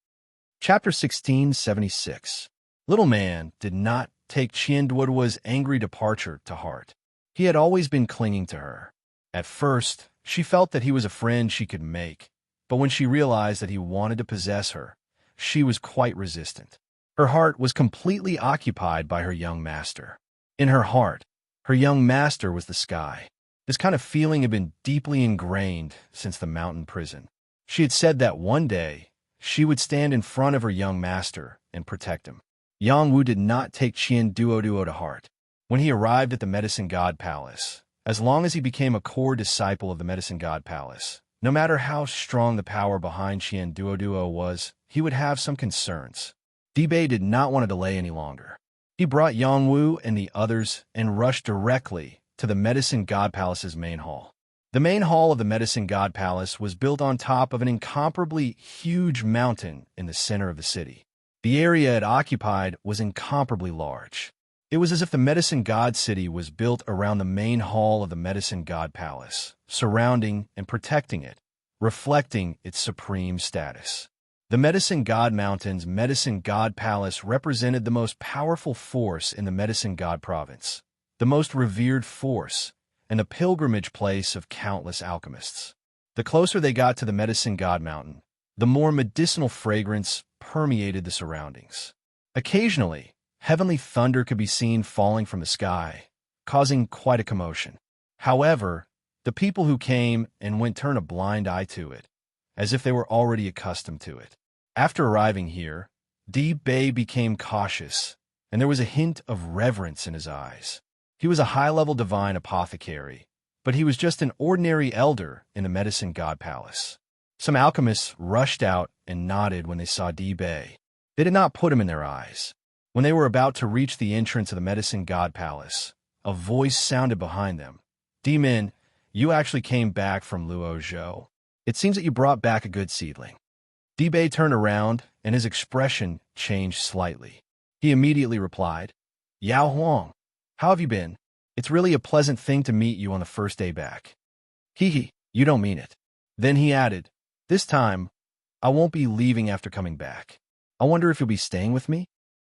Speaker 1: Chapter 1676. Little Man did not take Qian Duoduo's angry departure to heart. He had always been clinging to her. At first, she felt that he was a friend she could make, but when she realized that he wanted to possess her, she was quite resistant. Her heart was completely occupied by her young master. In her heart, her young master was the sky. This kind of feeling had been deeply ingrained since the mountain prison. She had said that one day, she would stand in front of her young master and protect him. Yang Wu did not take Qian Duoduo to heart. When he arrived at the Medicine God Palace, as long as he became a core disciple of the Medicine God Palace, no matter how strong the power behind Qian Duoduo was, he would have some concerns. Dibei did not want to delay any longer. He brought Yang Wu and the others and rushed directly to the Medicine God Palace's main hall. The main hall of the Medicine God Palace was built on top of an incomparably huge mountain in the center of the city. The area it occupied was incomparably large. It was as if the Medicine God City was built around the main hall of the Medicine God Palace, surrounding and protecting it, reflecting its supreme status. The Medicine God Mountain's Medicine God Palace represented the most powerful force in the Medicine God Province, the most revered force, and a pilgrimage place of countless alchemists. The closer they got to the Medicine God Mountain, the more medicinal fragrance permeated the surroundings. Occasionally, heavenly thunder could be seen falling from the sky, causing quite a commotion. However, the people who came and went turned a blind eye to it, as if they were already accustomed to it. After arriving here, Dibei became cautious, and there was a hint of reverence in his eyes. He was a high-level divine apothecary, but he was just an ordinary elder in the Medicine God Palace. Some alchemists rushed out and nodded when they saw Dibei. They did not put him in their eyes. When they were about to reach the entrance of the Medicine God Palace, a voice sounded behind them. Demon, you actually came back from Luozhou. It seems that you brought back a good seedling. Dibei turned around, and his expression changed slightly. He immediately replied, Yao Huang, how have you been? It's really a pleasant thing to meet you on the first day back. Hee, you don't mean it. Then he added, this time, I won't be leaving after coming back. I wonder if you'll be staying with me?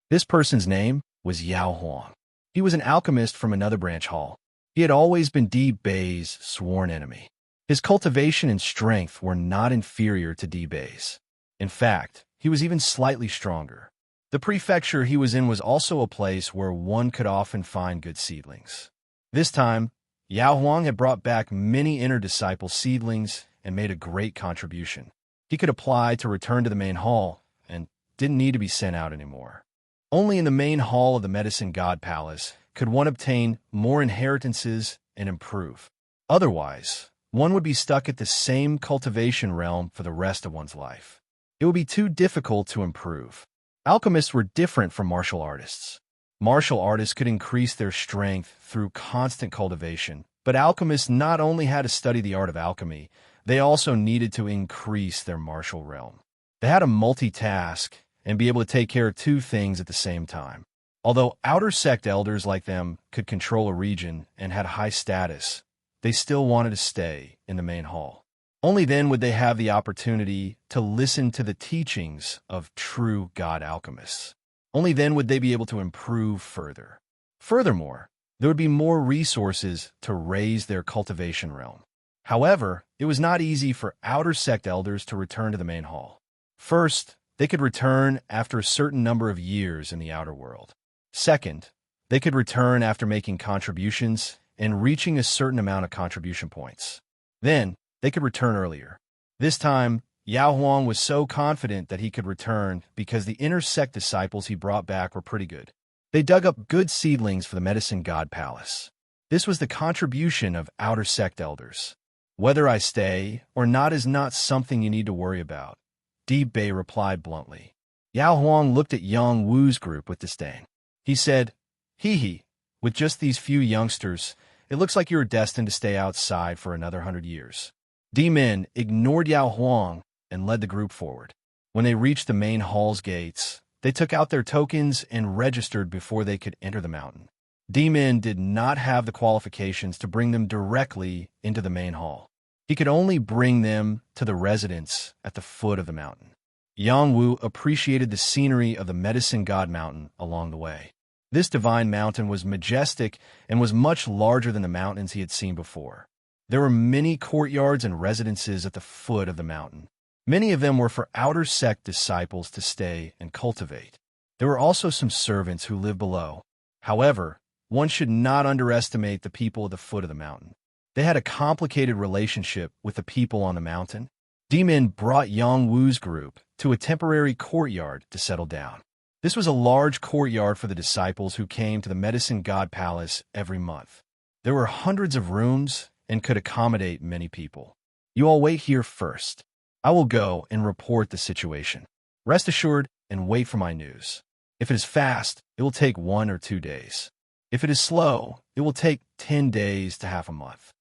Speaker 1: This person's name was Yao Huang. He was an alchemist from another branch hall. He had always been Dibei's sworn enemy. His cultivation and strength were not inferior to Dibei's. In fact, he was even slightly stronger. The prefecture he was in was also a place where one could often find good seedlings. This time, Yao Huang had brought back many inner disciple seedlings and made a great contribution. He could apply to return to the main hall and didn't need to be sent out anymore. Only in the main hall of the Medicine God Palace could one obtain more inheritances and improve. Otherwise, one would be stuck at the same cultivation realm for the rest of one's life. It would be too difficult to improve. Alchemists were different from martial artists. Martial artists could increase their strength through constant cultivation, but alchemists not only had to study the art of alchemy, they also needed to increase their martial realm. They had to multitask and be able to take care of two things at the same time. Although outer sect elders like them could control a region and had high status, they still wanted to stay in the main hall. Only then would they have the opportunity to listen to the teachings of true god alchemists. Only then would they be able to improve further. Furthermore, there would be more resources to raise their cultivation realm. However, it was not easy for outer sect elders to return to the main hall. First, they could return after a certain number of years in the outer world. Second, they could return after making contributions and reaching a certain amount of contribution points. Then, they could return earlier. This time, Yao Huang was so confident that he could return because the inner sect disciples he brought back were pretty good. They dug up good seedlings for the Medicine God Palace. This was the contribution of outer sect elders. Whether I stay or not is not something you need to worry about, Di Bei replied bluntly. Yao Huang looked at Yang Wu's group with disdain. He said, "Hee, with just these few youngsters, it looks like you are destined to stay outside for another 100 years. Di Min ignored Yao Huang and led the group forward. When they reached the main hall's gates, they took out their tokens and registered before they could enter the mountain. Di Min did not have the qualifications to bring them directly into the main hall. He could only bring them to the residence at the foot of the mountain. Yang Wu appreciated the scenery of the Medicine God Mountain along the way. This divine mountain was majestic and was much larger than the mountains he had seen before. There were many courtyards and residences at the foot of the mountain. Many of them were for outer sect disciples to stay and cultivate. There were also some servants who lived below. However, one should not underestimate the people at the foot of the mountain. They had a complicated relationship with the people on the mountain. Di Min brought Yang Wu's group to a temporary courtyard to settle down. This was a large courtyard for the disciples who came to the Medicine God Palace every month. There were hundreds of rooms and could accommodate many people. You all wait here first. I will go and report the situation. Rest assured and wait for my news. If it is fast, it will take 1 or 2 days. If it is slow, it will take 10 days to half a month.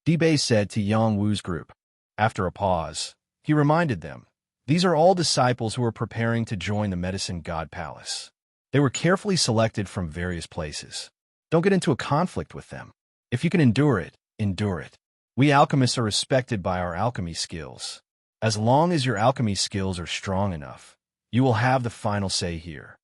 Speaker 1: Di Bei said to Yang Wu's group. After a pause, he reminded them, these are all disciples who are preparing to join the Medicine God Palace. They were carefully selected from various places. Don't get into a conflict with them. If you can endure it, endure it. We alchemists are respected by our alchemy skills. As long as your alchemy skills are strong enough, you will have the final say here.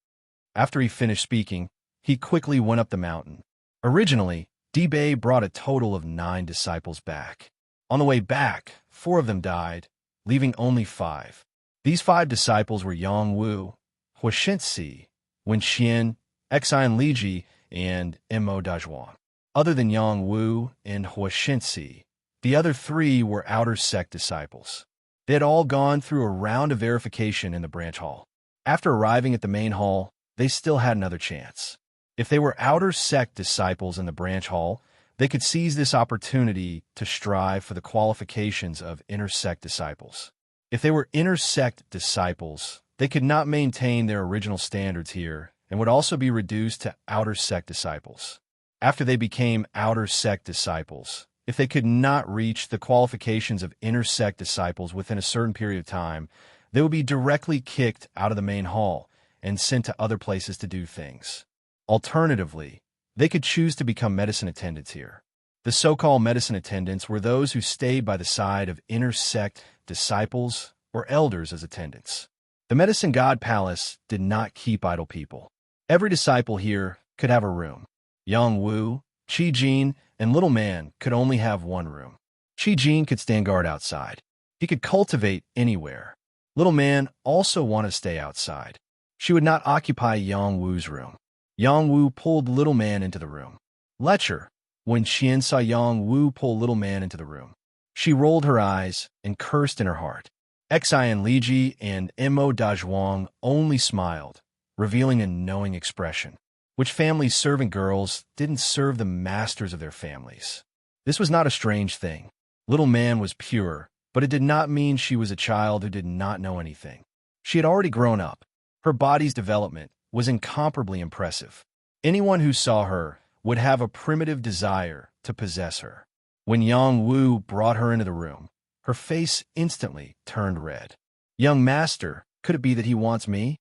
Speaker 1: After he finished speaking, he quickly went up the mountain. Originally, Di Bei brought a total of 9 disciples back. On the way back, 4 of them died, leaving only 5. These 5 disciples were Yang Wu, Hua Shensi, Wen Xian, Xian Liji, and Mo Dazhuang. Other than Yang Wu and Hua Shensi, the other 3 were outer sect disciples. They had all gone through a round of verification in the branch hall. After arriving at the main hall, they still had another chance. If they were outer sect disciples in the branch hall, they could seize this opportunity to strive for the qualifications of inner sect disciples. If they were inner sect disciples, they could not maintain their original standards here and would also be reduced to outer sect disciples. After they became outer sect disciples, if they could not reach the qualifications of inner sect disciples within a certain period of time, they would be directly kicked out of the main hall and sent to other places to do things. Alternatively, they could choose to become medicine attendants here. The so-called medicine attendants were those who stayed by the side of inner sect disciples or elders as attendants. The Medicine God Palace did not keep idle people. Every disciple here could have a room. Yang Wu, Qi Jin, and Little Man could only have one room. Qi Jin could stand guard outside. He could cultivate anywhere. Little Man also wanted to stay outside. She would not occupy Yang Wu's room. Yang Wu pulled Little Man into the room. Lecture. When Xian saw Yang Wu pull Little Man into the room, she rolled her eyes and cursed in her heart. Xian Liji and Mo Dazhuang only smiled, revealing a knowing expression. Which family's servant girls didn't serve the masters of their families? This was not a strange thing. Little Man was pure, but it did not mean she was a child who did not know anything. She had already grown up. Her body's development was incomparably impressive. Anyone who saw her would have a primitive desire to possess her. When Yang Wu brought her into the room, Her face instantly turned red. Young master, could it be that he wants me?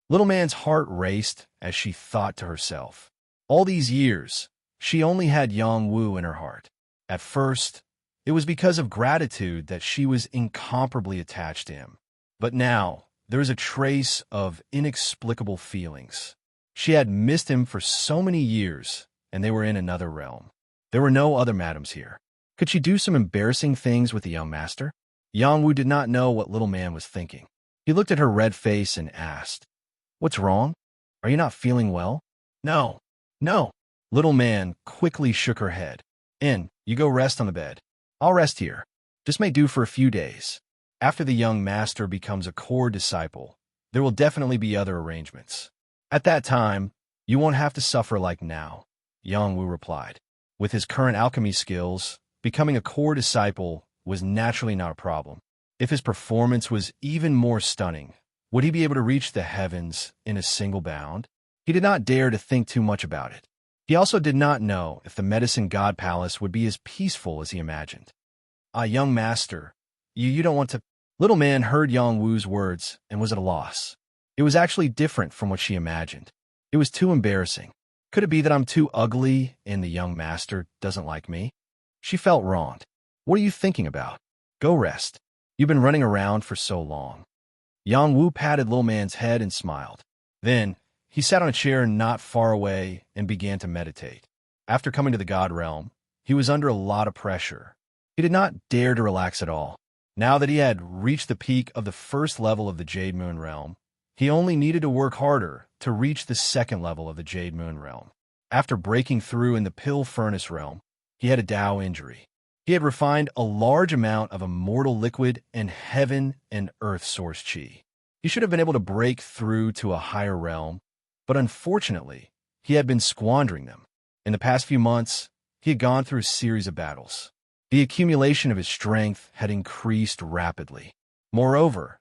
Speaker 1: Little man's heart raced as she thought to herself. All these years, she only had Yang Wu in her heart. At first, it was because of gratitude that she was incomparably attached to him. But now, there was a trace of inexplicable feelings. She had missed him for so many years, and they were in another realm. There were no other madams here. Could she do some embarrassing things with the young master? Yang Wu did not know what little man was thinking. He looked at her red face and asked, "What's wrong? Are you not feeling well?" "No, no." Little man quickly shook her head. You go rest on the bed. I'll rest here. This may do for a few days. After the young master becomes a core disciple, there will definitely be other arrangements. At that time, you won't have to suffer like now, Yang Wu replied. With his current alchemy skills, becoming a core disciple was naturally not a problem. If his performance was even more stunning, would he be able to reach the heavens in a single bound? He did not dare to think too much about it. He also did not know if the Medicine God Palace would be as peaceful as he imagined. Young master, you don't want to... Little man heard Yang Wu's words and was at a loss. It was actually different from what she imagined. It was too embarrassing. Could it be that I'm too ugly and the young master doesn't like me? She felt wronged. What are you thinking about? Go rest. You've been running around for so long. Yang Wu patted little man's head and smiled. Then, he sat on a chair not far away and began to meditate. After coming to the God realm, he was under a lot of pressure. He did not dare to relax at all. Now that he had reached the peak of the first level of the Jade Moon realm, he only needed to work harder to reach the second level of the Jade Moon realm. After breaking through in the Pill Furnace realm, he had a Tao injury. He had refined a large amount of immortal liquid and heaven and earth source chi. He should have been able to break through to a higher realm, but unfortunately, he had been squandering them. In the past few months, he had gone through a series of battles. The accumulation of his strength had increased rapidly. Moreover,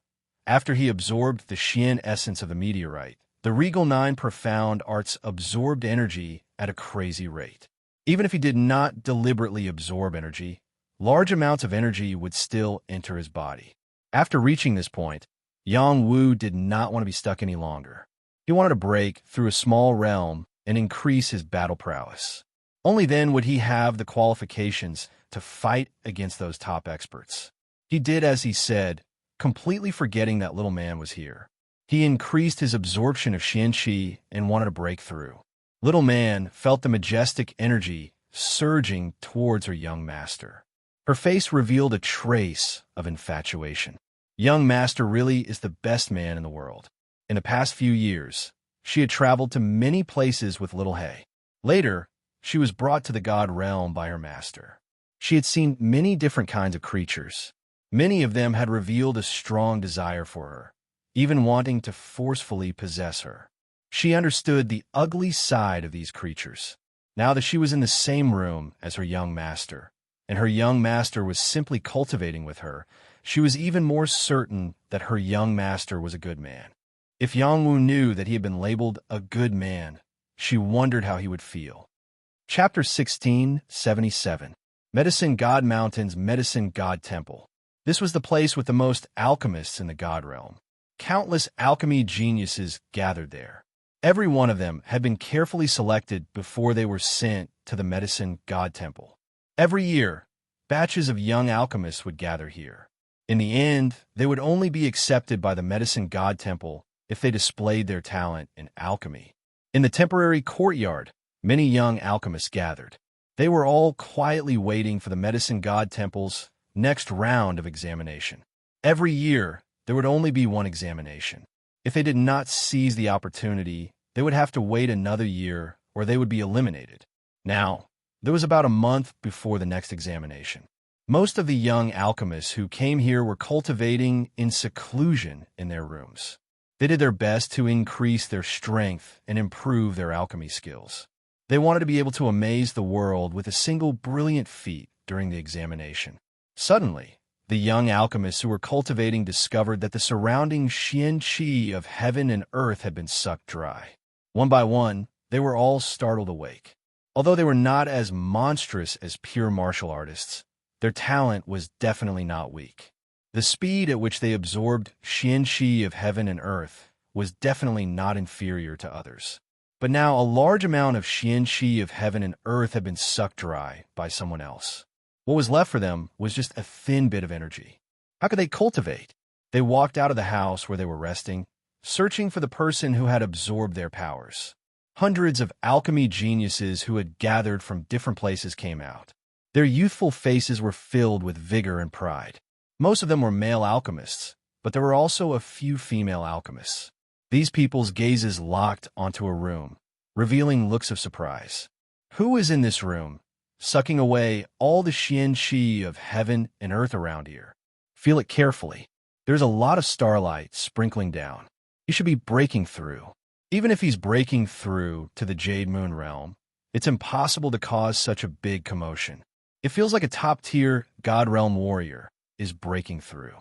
Speaker 1: after he absorbed the Xian essence of the meteorite, the Regal Nine profound arts absorbed energy at a crazy rate. Even if he did not deliberately absorb energy, large amounts of energy would still enter his body. After reaching this point, Yang Wu did not want to be stuck any longer. He wanted to break through a small realm and increase his battle prowess. Only then would he have the qualifications to fight against those top experts. He did as he said, completely forgetting that little man was here. He increased his absorption of Xian Qi and wanted to break through. Little man felt the majestic energy surging towards her young master. Her face revealed a trace of infatuation. Young master really is the best man in the world. In the past few years, she had traveled to many places with little He. Later, she was brought to the God realm by her master. She had seen many different kinds of creatures. Many of them had revealed a strong desire for her, even wanting to forcefully possess her. She understood the ugly side of these creatures. Now that she was in the same room as her young master, and her young master was simply cultivating with her, she was even more certain that her young master was a good man. If Yang Wu knew that he had been labeled a good man, she wondered how he would feel. Chapter 1677. Medicine God Mountain's Medicine God Temple. This was the place with the most alchemists in the God realm. Countless alchemy geniuses gathered there. Every one of them had been carefully selected before they were sent to the Medicine God Temple. Every year, batches of young alchemists would gather here. In the end, they would only be accepted by the Medicine God Temple if they displayed their talent in alchemy. In the temporary courtyard, many young alchemists gathered. They were all quietly waiting for the Medicine God Temple's next round of examination. Every year, there would only be one examination. If they did not seize the opportunity, they would have to wait another year or they would be eliminated. Now, there was about a month before the next examination. Most of the young alchemists who came here were cultivating in seclusion in their rooms. They did their best to increase their strength and improve their alchemy skills. They wanted to be able to amaze the world with a single brilliant feat during the examination. Suddenly, the young alchemists who were cultivating discovered that the surrounding Xian Qi of heaven and earth had been sucked dry. One by one, they were all startled awake. Although they were not as monstrous as pure martial artists, Their talent was definitely not weak. The speed at which they absorbed qian of heaven and earth was definitely not inferior to others. But now a large amount of qian of heaven and earth had been sucked dry by someone else. What was left for them was just a thin bit of energy. How could they cultivate? They walked out of the house where they were resting, searching for the person who had absorbed their powers. Hundreds of alchemy geniuses who had gathered from different places came out. Their youthful faces were filled with vigor and pride. Most of them were male alchemists, but there were also a few female alchemists. These people's gazes locked onto a room, revealing looks of surprise. Who is in this room, sucking away all the qian of heaven and earth around here? Feel it carefully. There's a lot of starlight sprinkling down. He should be breaking through. Even if he's breaking through to the Jade Moon realm, it's impossible to cause such a big commotion. It feels like a top-tier God Realm warrior is breaking through.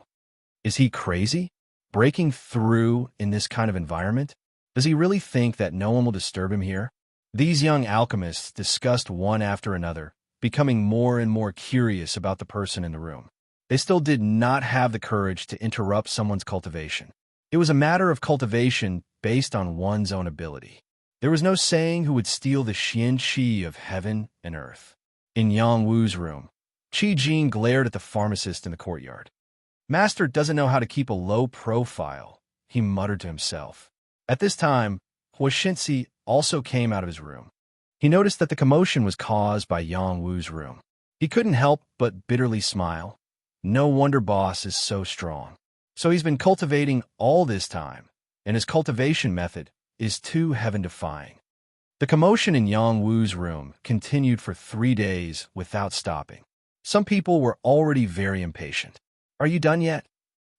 Speaker 1: Is he crazy? Breaking through in this kind of environment? Does he really think that no one will disturb him here? These young alchemists discussed one after another, becoming more and more curious about the person in the room. They still did not have the courage to interrupt someone's cultivation. It was a matter of cultivation based on one's own ability. There was no saying who would steal the qian of heaven and earth. In Yang Wu's room, Qi Jin glared at the pharmacist in the courtyard. Master doesn't know how to keep a low profile, he muttered to himself. At this time, Huoxinci also came out of his room. He noticed that the commotion was caused by Yang Wu's room. He couldn't help but bitterly smile. No wonder boss is so strong. So he's been cultivating all this time, and his cultivation method is too heaven-defying. The commotion in Yang Wu's room continued for 3 days without stopping. Some people were already very impatient. Are you done yet?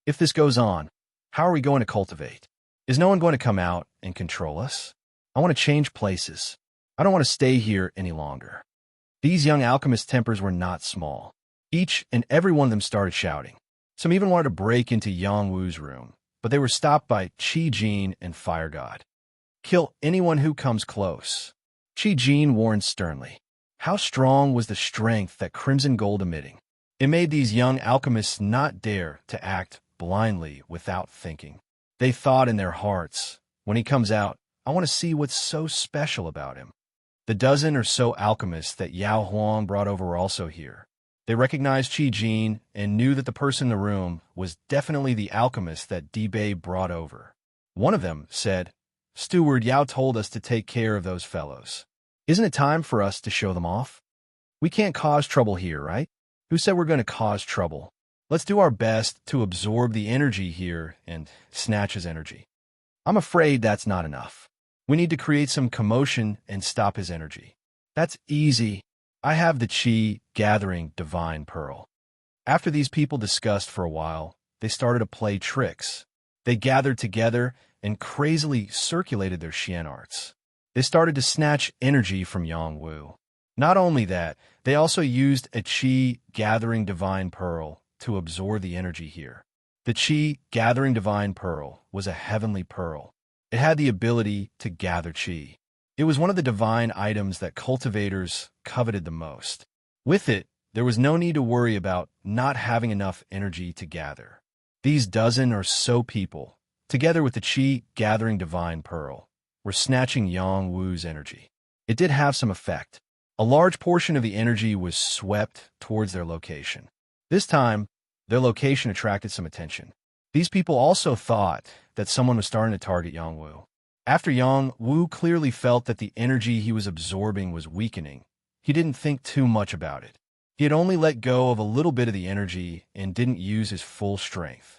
Speaker 1: If this goes on, how are we going to cultivate? Is no one going to come out and control us? I want to change places. I don't want to stay here any longer. These young alchemist tempers were not small. Each and every one of them started shouting. Some even wanted to break into Yang Wu's room, but they were stopped by Qi Jin and Fire God. Kill anyone who comes close. Qi Jin warned sternly. How strong was the strength that crimson gold emitting? It made these young alchemists not dare to act blindly without thinking. They thought in their hearts, when he comes out, I want to see what's so special about him. The dozen or so alchemists that Yao Huang brought over were also here. They recognized Qi Jin and knew that the person in the room was definitely the alchemist that Bei brought over. One of them said, Steward Yao told us to take care of those fellows. Isn't it time for us to show them off? We can't cause trouble here, right? Who said we're going to cause trouble? Let's do our best to absorb the energy here and snatch his energy. I'm afraid that's not enough. We need to create some commotion and stop his energy. That's easy. I have the Qi gathering divine pearl. After these people discussed for a while, they started to play tricks. They gathered together and crazily circulated their Xian arts. They started to snatch energy from Yang Wu. Not only that, they also used a Qi gathering divine pearl to absorb the energy here. The Qi gathering divine pearl was a heavenly pearl. It had the ability to gather Qi. It was one of the divine items that cultivators coveted the most. With it, there was no need to worry about not having enough energy to gather. These dozen or so people, together with the Qi gathering divine pearl, were snatching Yang Wu's energy. It did have some effect. A large portion of the energy was swept towards their location. This time, their location attracted some attention. These people also thought that someone was starting to target Yang Wu. After Yang Wu clearly felt that the energy he was absorbing was weakening, he didn't think too much about it. He had only let go of a little bit of the energy and didn't use his full strength.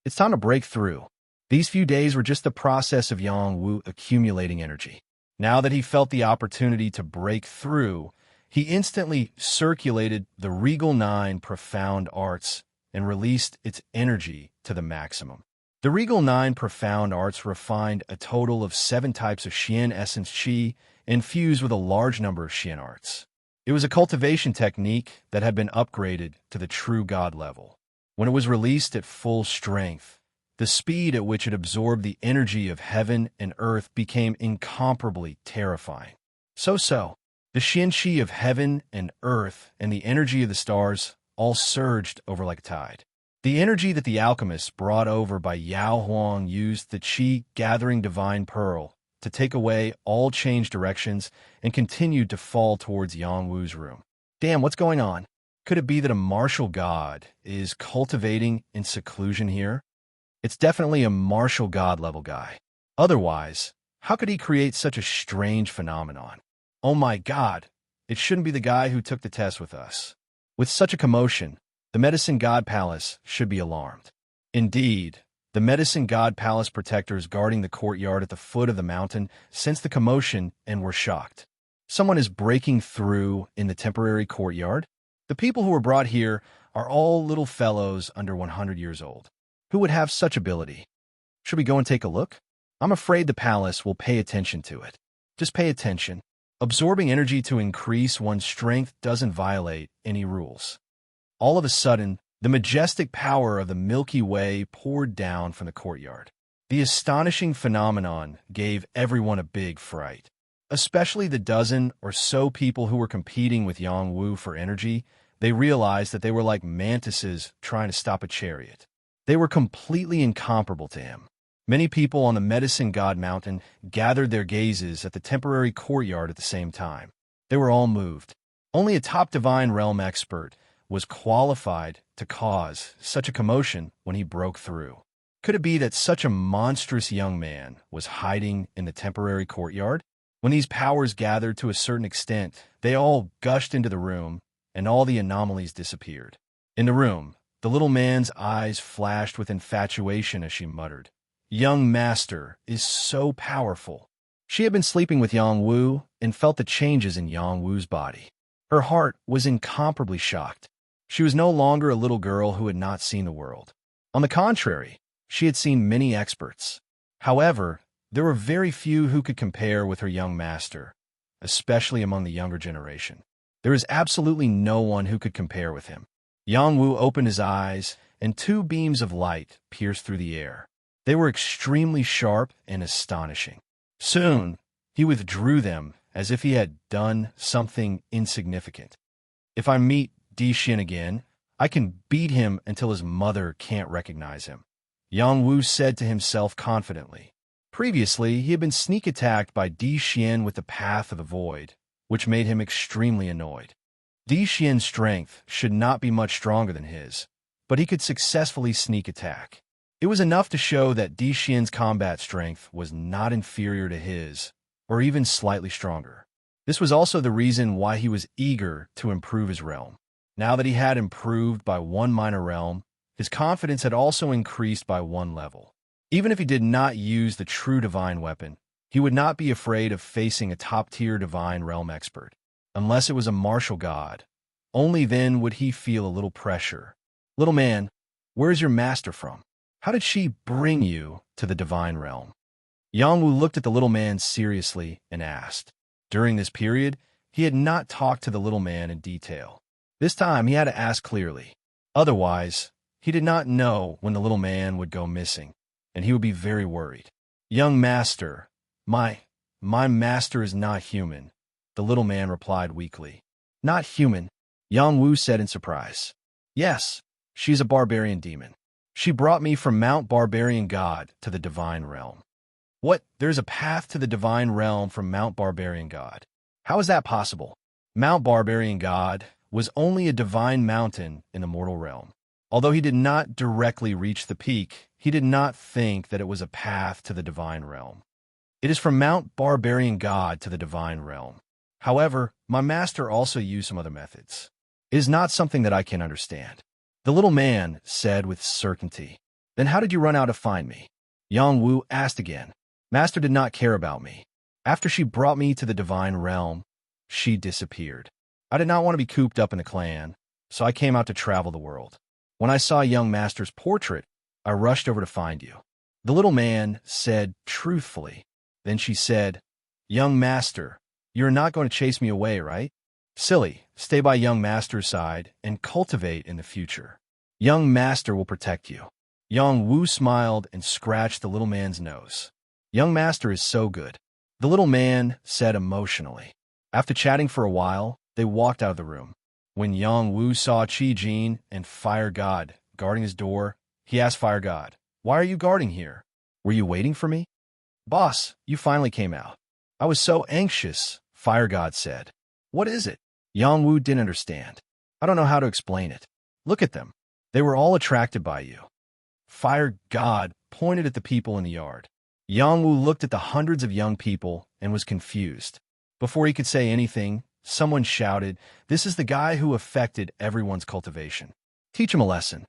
Speaker 1: It's time to break through. These few days were just the process of Yang Wu accumulating energy. Now that he felt the opportunity to break through, he instantly circulated the Regal 9 profound arts and released its energy to the maximum. The Regal 9 profound arts refined a total of 7 types of Xian essence Qi infused with a large number of Xian arts. It was a cultivation technique that had been upgraded to the true God level. When it was released at full strength, the speed at which it absorbed the energy of heaven and earth became incomparably terrifying. The Xian Qi of heaven and earth and the energy of the stars all surged over like a tide. The energy that the alchemist brought over by Yao Huang used the qi-gathering divine pearl to take away all change directions and continued to fall towards Yang Wu's room. Damn, what's going on? Could it be that a martial god is cultivating in seclusion here? It's definitely a martial god level guy. Otherwise, how could he create such a strange phenomenon? Oh my god, it shouldn't be the guy who took the test with us. With such a commotion, the Medicine God Palace should be alarmed. Indeed, the Medicine God Palace protectors guarding the courtyard at the foot of the mountain sensed the commotion and were shocked. Someone is breaking through in the temporary courtyard? The people who were brought here are all little fellows under 100 years old. Who would have such ability? Should we go and take a look? I'm afraid the palace will pay attention to it. Just pay attention. Absorbing energy to increase one's strength doesn't violate any rules. All of a sudden, the majestic power of the Milky Way poured down from the courtyard. The astonishing phenomenon gave everyone a big fright, especially the dozen or so people who were competing with Yang Wu for energy. They realized that they were like mantises trying to stop a chariot. They were completely incomparable to him. Many people on the Medicine God Mountain gathered their gazes at the temporary courtyard at the same time. They were all moved. Only a top divine realm expert was qualified to cause such a commotion when he broke through. Could it be that such a monstrous young man was hiding in the temporary courtyard? When these powers gathered to a certain extent, they all gushed into the room, and all the anomalies disappeared. In the room, the little man's eyes flashed with infatuation as she muttered, "Young master is so powerful." She had been sleeping with Yang Wu and felt the changes in Yang Wu's body. Her heart was incomparably shocked. She was no longer a little girl who had not seen the world. On the contrary, she had seen many experts. However, there were very few who could compare with her young master, especially among the younger generation. There is absolutely no one who could compare with him. Yang Wu opened his eyes, and two beams of light pierced through the air. They were extremely sharp and astonishing. Soon, he withdrew them as if he had done something insignificant. If I meet Di Xin again, I can beat him until his mother can't recognize him, Yang Wu said to himself confidently. Previously, he had been sneak attacked by Di Xian with the Path of the Void, which made him extremely annoyed. Di Xian's strength should not be much stronger than his, but he could successfully sneak attack. It was enough to show that Di Xian's combat strength was not inferior to his, or even slightly stronger. This was also the reason why he was eager to improve his realm. Now that he had improved by one minor realm, his confidence had also increased by one level. Even if he did not use the true divine weapon, he would not be afraid of facing a top-tier divine realm expert. Unless it was a martial god, only then would he feel a little pressure. Little man, where is your master from? How did she bring you to the divine realm? Yang Wu looked at the little man seriously and asked. During this period, he had not talked to the little man in detail. This time he had to ask clearly. Otherwise, he did not know when the little man would go missing, and he would be very worried. Young master, my master is not human, the little man replied weakly. Not human, Yang Wu said in surprise. Yes, she's a barbarian demon. She brought me from Mount Barbarian God to the divine realm. What? There's a path to the divine realm from Mount Barbarian God. How is that possible? Mount Barbarian God was only a divine mountain in the mortal realm. Although he did not directly reach the peak, he did not think that it was a path to the divine realm. It is from Mount Barbarian God to the divine realm. However, my master also used some other methods. It is not something that I can understand. The little man said with certainty. Then how did you run out to find me? Yang Wu asked again. Master did not care about me. After she brought me to the divine realm, she disappeared. I did not want to be cooped up in the clan, so I came out to travel the world. When I saw young master's portrait, I rushed over to find you. The little man said truthfully. Then she said, Young master, you're not going to chase me away, right? Silly, stay by young master's side and cultivate in the future. Young master will protect you. Yang Wu smiled and scratched the little man's nose. Young master is so good, the little man said emotionally. After chatting for a while, they walked out of the room. When Yang Wu saw Qi Jin and Fire God guarding his door, he asked Fire God, "Why are you guarding here? Were you waiting for me?" "Boss, you finally came out." "I was so anxious," Fire God said. "What is it?" Yang Wu didn't understand. "I don't know how to explain it. Look at them. They were all attracted by you." Fire God pointed at the people in the yard. Yang Wu looked at the hundreds of young people and was confused. Before he could say anything, someone shouted, "This is the guy who affected everyone's cultivation. Teach him a lesson."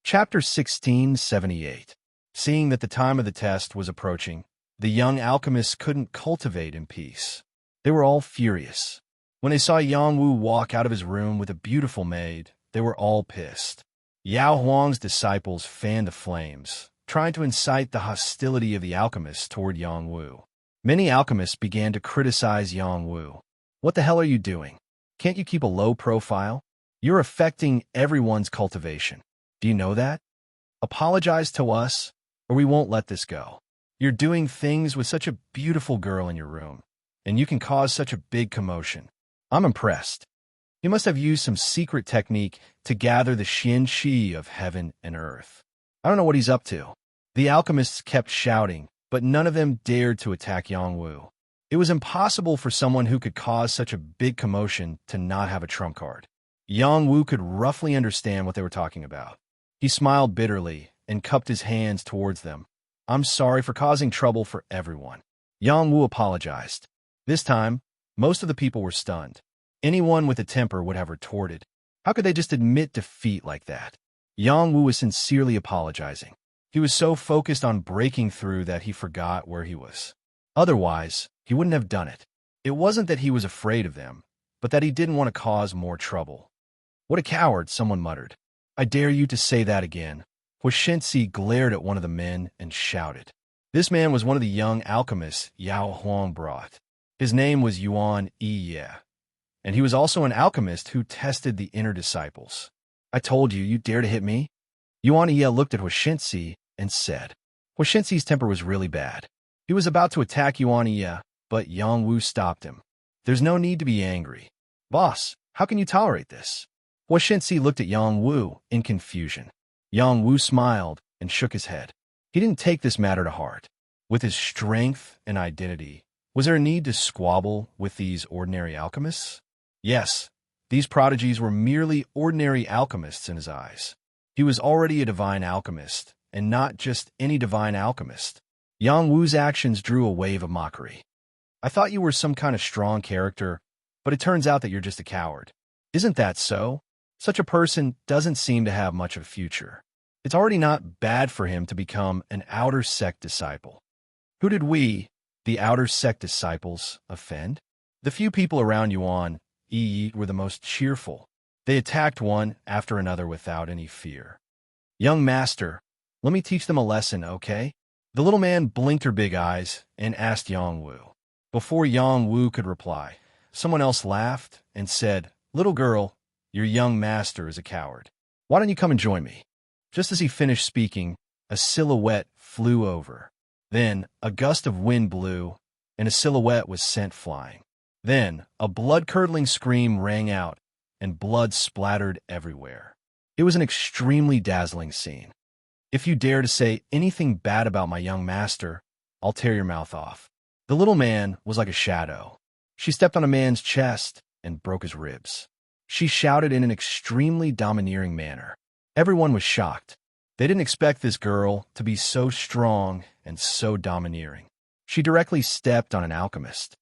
Speaker 1: Chapter 1678. Seeing that the time of the test was approaching, the young alchemists couldn't cultivate in peace. They were all furious. When they saw Yang Wu walk out of his room with a beautiful maid, they were all pissed. Yao Huang's disciples fanned the flames, trying to incite the hostility of the alchemists toward Yang Wu. Many alchemists began to criticize Yang Wu. "What the hell are you doing? Can't you keep a low profile? You're affecting everyone's cultivation. Do you know that? Apologize to us, or we won't let this go. You're doing things with such a beautiful girl in your room, and you can cause such a big commotion. I'm impressed. You must have used some secret technique to gather the Xian Qi of heaven and earth. I don't know what he's up to." The alchemists kept shouting, but none of them dared to attack Yang Wu. It was impossible for someone who could cause such a big commotion to not have a trump card. Yang Wu could roughly understand what they were talking about. He smiled bitterly and cupped his hands towards them. "I'm sorry for causing trouble for everyone." Yang Wu apologized. This time, most of the people were stunned. Anyone with a temper would have retorted, "How could they just admit defeat like that?" Yang Wu was sincerely apologizing. He was so focused on breaking through that he forgot where he was. Otherwise, he wouldn't have done it. It wasn't that he was afraid of them, but that he didn't want to cause more trouble. "What a coward," someone muttered. "I dare you to say that again." Huashensi glared at one of the men and shouted. This man was one of the young alchemists Yao Huang brought. His name was Yuan Yi, and he was also an alchemist who tested the inner disciples. "I told you, you dare to hit me?" Yuan Yi looked at Huashensi and said. Huashensi's temper was really bad. He was about to attack Yuan Yi, but Yang Wu stopped him. "There's no need to be angry. Boss, how can you tolerate this?" Huashensi looked at Yang Wu in confusion. Yang Wu smiled and shook his head. He didn't take this matter to heart. With his strength and identity, was there a need to squabble with these ordinary alchemists? Yes, these prodigies were merely ordinary alchemists in his eyes. He was already a divine alchemist, and not just any divine alchemist. Yang Wu's actions drew a wave of mockery. "I thought you were some kind of strong character, but it turns out that you're just a coward. Isn't that so? Such a person doesn't seem to have much of a future. It's already not bad for him to become an outer sect disciple." Who did we, the outer sect disciples, offend? The few people around Yuan Yi were the most cheerful. They attacked one after another without any fear. "Young master, let me teach them a lesson, okay?" The little man blinked her big eyes and asked Yang Wu. Before Yang Wu could reply, someone else laughed and said, "Little girl, your young master is a coward. Why don't you come and join me?" Just as he finished speaking, a silhouette flew over. Then a gust of wind blew, and a silhouette was sent flying. Then a blood-curdling scream rang out, and blood splattered everywhere. It was an extremely dazzling scene. "If you dare to say anything bad about my young master, I'll tear your mouth off." The little man was like a shadow. She stepped on a man's chest and broke his ribs. She shouted in an extremely domineering manner. Everyone was shocked. They didn't expect this girl to be so strong and so domineering. She directly stepped on an alchemist.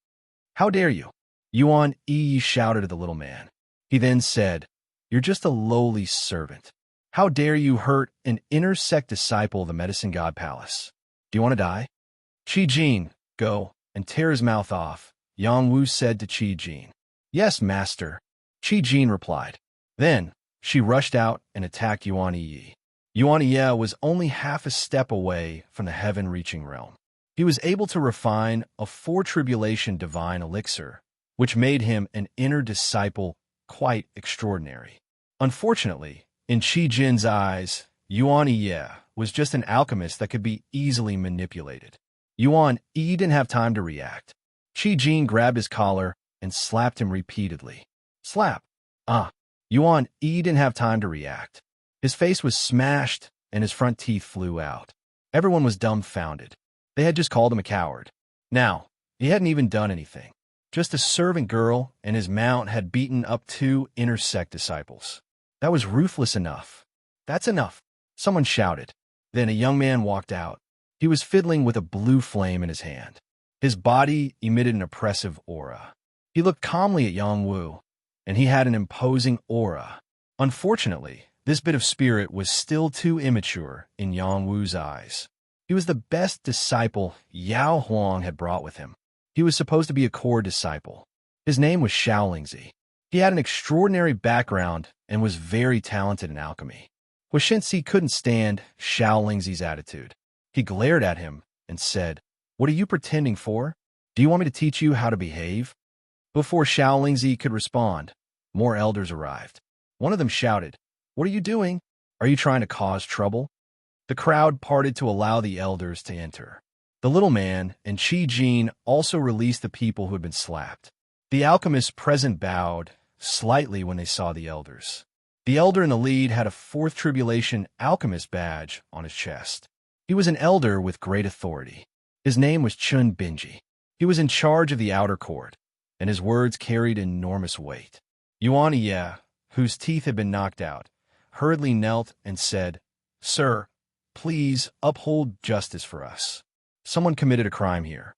Speaker 1: "How dare you?" Yuan Yi shouted at the little man. He then said, "You're just a lowly servant. How dare you hurt an inner sect disciple of the Medicine God Palace? Do you want to die?" "Qi Jin, go and tear his mouth off," Yang Wu said to Qi Jin. "Yes, master," Qi Jin replied. Then she rushed out and attacked Yuan Yi. Yuan Yi was only half a step away from the heaven-reaching realm. He was able to refine a four-tribulation divine elixir, which made him an inner disciple quite extraordinary. Unfortunately, in Qi Jin's eyes, Yuan Yi was just an alchemist that could be easily manipulated. Yuan Yi didn't have time to react. Qi Jin grabbed his collar and slapped him repeatedly. Slap! Ah! Yuan Yi didn't have time to react. His face was smashed and his front teeth flew out. Everyone was dumbfounded. They had just called him a coward. Now, he hadn't even done anything. Just a servant girl and his mount had beaten up 2 inner sect disciples. That was ruthless enough. That's enough, someone shouted. Then a young man walked out. He was fiddling with a blue flame in his hand. His body emitted an oppressive aura. He looked calmly at Yang Wu, and he had an imposing aura. Unfortunately, this bit of spirit was still too immature in Yang Wu's eyes. He was the best disciple Yao Huang had brought with him. He was supposed to be a core disciple. His name was Xiaolingzi. He had an extraordinary background and was very talented in alchemy. Huixinci couldn't stand Xiaolingzi's attitude. He glared at him and said, "What are you pretending for? Do you want me to teach you how to behave?" Before Xiaolingzi could respond, more elders arrived. One of them shouted, "What are you doing? Are you trying to cause trouble?" The crowd parted to allow the elders to enter. The little man and Qi Jin also released the people who had been slapped. The alchemists present bowed slightly when they saw the elders. The elder in the lead had a 4th Tribulation alchemist badge on his chest. He was an elder with great authority. His name was Chun Binji. He was in charge of the outer court, and his words carried enormous weight. Yuan Ye, whose teeth had been knocked out, hurriedly knelt and said, "Sir, please uphold justice for us. Someone committed a crime here."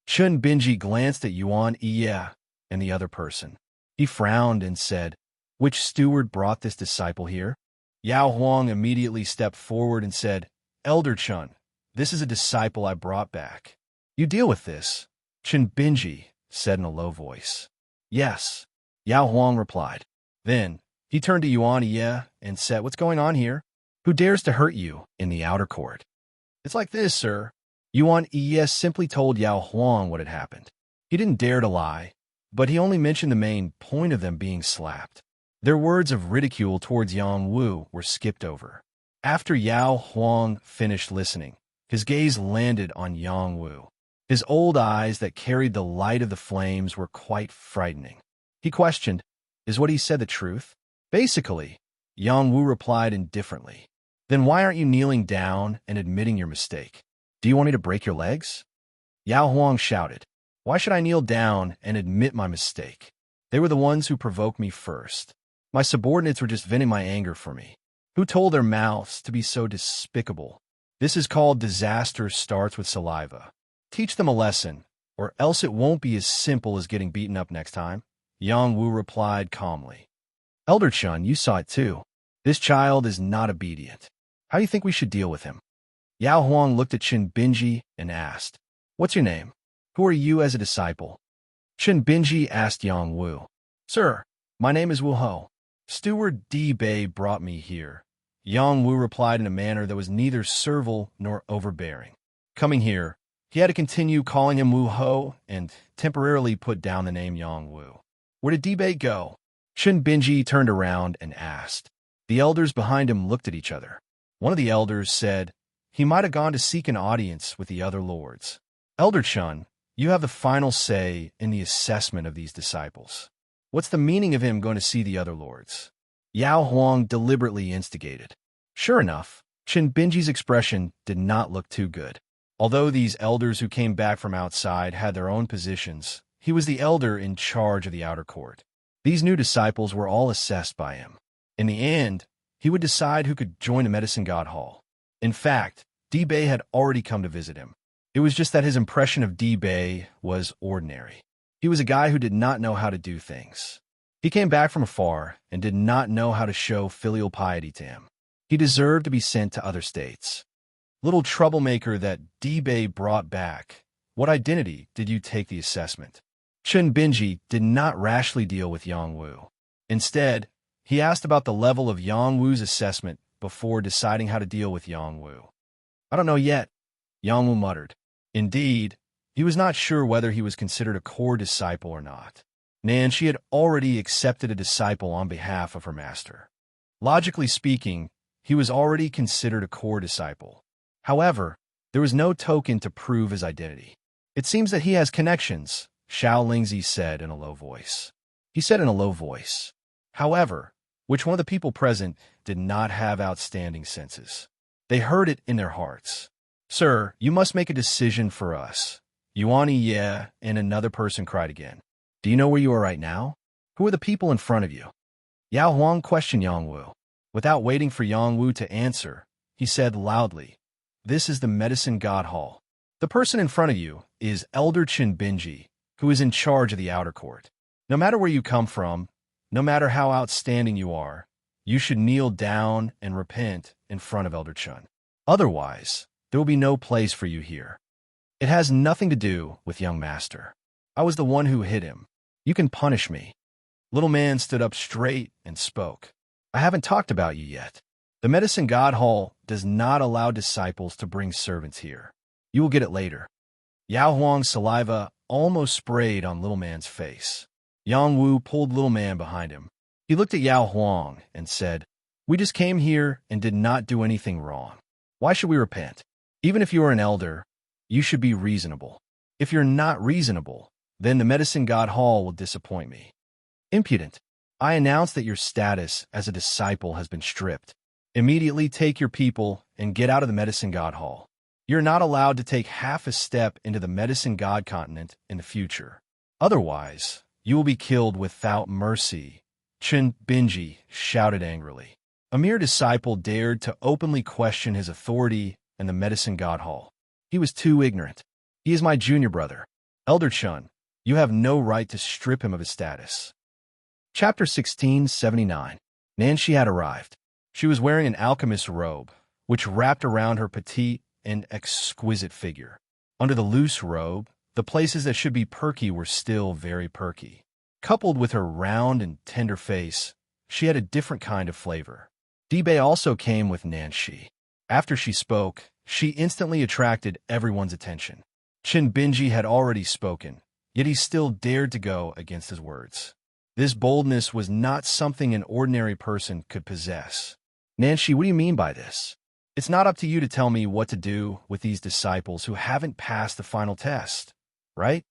Speaker 1: Chun Binji glanced at Yuan Ye and the other person. He frowned and said, "Which steward brought this disciple here?" Yao Huang immediately stepped forward and said, "Elder Chun, this is a disciple I brought back. You deal with this," Chun Binji said in a low voice. "Yes," Yao Huang replied. Then he turned to Yuan Ye and said, "What's going on here? Who dares to hurt you in the outer court?" "It's like this, sir." Yuan Ye simply told Yao Huang what had happened. He didn't dare to lie, but he only mentioned the main point of them being slapped. Their words of ridicule towards Yang Wu were skipped over. After Yao Huang finished listening, his gaze landed on Yang Wu. His old eyes that carried the light of the flames were quite frightening. He questioned, "Is what he said the truth?" "Basically," Yang Wu replied indifferently. "Then why aren't you kneeling down and admitting your mistake? Do you want me to break your legs?" Yao Huang shouted, "Why should I kneel down and admit my mistake? They were the ones who provoked me first. My subordinates were just venting my anger for me. Who told their mouths to be so despicable? This is called disaster starts with saliva. Teach them a lesson, or else it won't be as simple as getting beaten up next time." Yang Wu replied calmly. "Elder Chun, you saw it too. This child is not obedient. How do you think we should deal with him?" Yao Huang looked at Chun Binji and asked, "What's your name? Who are you as a disciple?" Chun Binji asked Yang Wu, "Sir, my name is Wu Ho. Steward Di Bei brought me here." Yang Wu replied in a manner that was neither servile nor overbearing. Coming here, he had to continue calling him Wu Ho and temporarily put down the name Yang Wu. "Where did Di Bei go?" Chun Binji turned around and asked. The elders behind him looked at each other. One of the elders said, "He might have gone to seek an audience with the other lords." "Elder Chun, you have the final say in the assessment of these disciples. What's the meaning of him going to see the other lords?" Yao Huang deliberately instigated. Sure enough, Chun Binji's expression did not look too good. Although these elders who came back from outside had their own positions, he was the elder in charge of the outer court. These new disciples were all assessed by him. In the end, he would decide who could join the Medicine God Hall. In fact, Di Bei had already come to visit him. It was just that his impression of Di Bei was ordinary. He was a guy who did not know how to do things. He came back from afar and did not know how to show filial piety to him. He deserved to be sent to other states. Little troublemaker that Di Bei brought back, what identity did you take the assessment? Chun Binji did not rashly deal with Yang Wu. Instead, he asked about the level of Yang Wu's assessment before deciding how to deal with Yang Wu. "I don't know yet," Yang Wu muttered. Indeed, he was not sure whether he was considered a core disciple or not. Nan, she had already accepted a disciple on behalf of her master. Logically speaking, he was already considered a core disciple. However, there was no token to prove his identity. "It seems that he has connections," Xiaolingzi said in a low voice. He said in a low voice. However, which one of the people present did not have outstanding senses. They heard it in their hearts. "Sir, you must make a decision for us." Yuani, yeah, and another person cried again. "Do you know where you are right now? Who are the people in front of you?" Yao Huang questioned Yang Wu. Without waiting for Yang Wu to answer, he said loudly, "This is the Medicine God Hall. The person in front of you is Elder Qin Binji, who is in charge of the outer court. No matter where you come from, no matter how outstanding you are, you should kneel down and repent in front of Elder Chun. Otherwise, there will be no place for you here. It has nothing to do with young master. I was the one who hit him. You can punish me." Little man stood up straight and spoke. "I haven't talked about you yet. The Medicine God Hall does not allow disciples to bring servants here. You will get it later." Yao Huang's saliva almost sprayed on little man's face. Yang Wu pulled little man behind him. He looked at Yao Huang and said, "We just came here and did not do anything wrong. Why should we repent? Even if you are an elder, you should be reasonable. If you're not reasonable, then the Medicine God Hall will disappoint me. Impudent. I announce that your status as a disciple has been stripped. Immediately take your people and get out of the Medicine God Hall. You're not allowed to take half a step into the Medicine God continent in the future. Otherwise, you will be killed without mercy." Qin Binji shouted angrily. A mere disciple dared to openly question his authority in the Medicine God Hall. He was too ignorant. "He is my junior brother. Elder Chun, you have no right to strip him of his status." Chapter 1679. Nanshi had arrived. She was wearing an alchemist's robe, which wrapped around her petite and exquisite figure. Under the loose robe, the places that should be perky were still very perky. Coupled with her round and tender face, she had a different kind of flavor. Dibei also came with Nanshi. After she spoke, she instantly attracted everyone's attention. Qin Binji had already spoken, yet he still dared to go against his words. This boldness was not something an ordinary person could possess. "Nanshi, what do you mean by this? It's not up to you to tell me what to do with these disciples who haven't passed the final test, right?"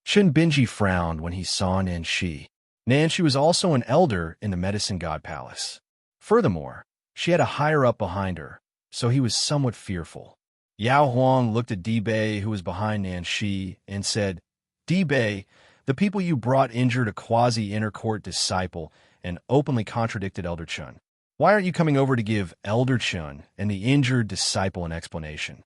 Speaker 1: Qin Binji frowned when he saw Nanshi. Nanshi was also an elder in the Medicine God Palace. Furthermore, she had a higher-up behind her, so he was somewhat fearful. Yao Huang looked at Dibei, who was behind Nanshi, and said, "Dibei, the people you brought injured a quasi-inner court disciple and openly contradicted Elder Chun. Why aren't you coming over to give Elder Chun and the injured disciple an explanation?"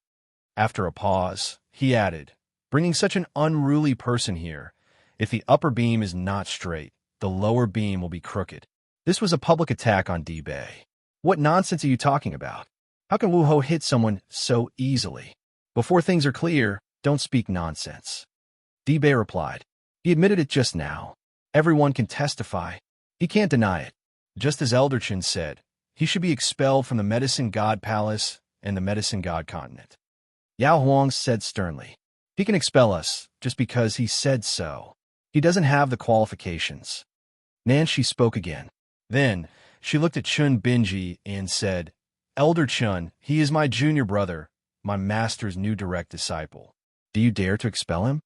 Speaker 1: After a pause, he added, "Bringing such an unruly person here, if the upper beam is not straight, the lower beam will be crooked." This was a public attack on Dibei. "What nonsense are you talking about? How can Wu Ho hit someone so easily? Before things are clear, don't speak nonsense." Dibei replied. "He admitted it just now. Everyone can testify. He can't deny it. Just as Elder Chin said, he should be expelled from the Medicine God Palace and the Medicine God Continent." Yao Huang said sternly, "He can expel us just because he said so. He doesn't have the qualifications." Nanshi spoke again. Then she looked at Chun Binji and said, "Elder Chun, he is my junior brother, my master's new direct disciple. Do you dare to expel him?"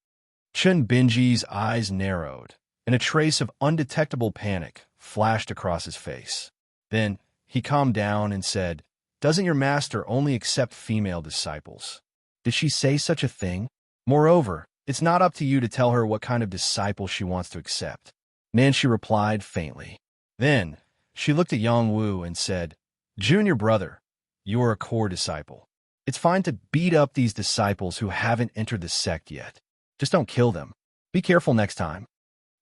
Speaker 1: Chun Binji's eyes narrowed, and a trace of undetectable panic flashed across his face. Then he calmed down and said, "Doesn't your master only accept female disciples? Did she say such a thing? Moreover, it's not up to you to tell her what kind of disciple she wants to accept." Nanshi replied faintly. Then she looked at Yang Wu and said, "Junior brother, you are a core disciple. It's fine to beat up these disciples who haven't entered the sect yet. Just don't kill them. Be careful next time."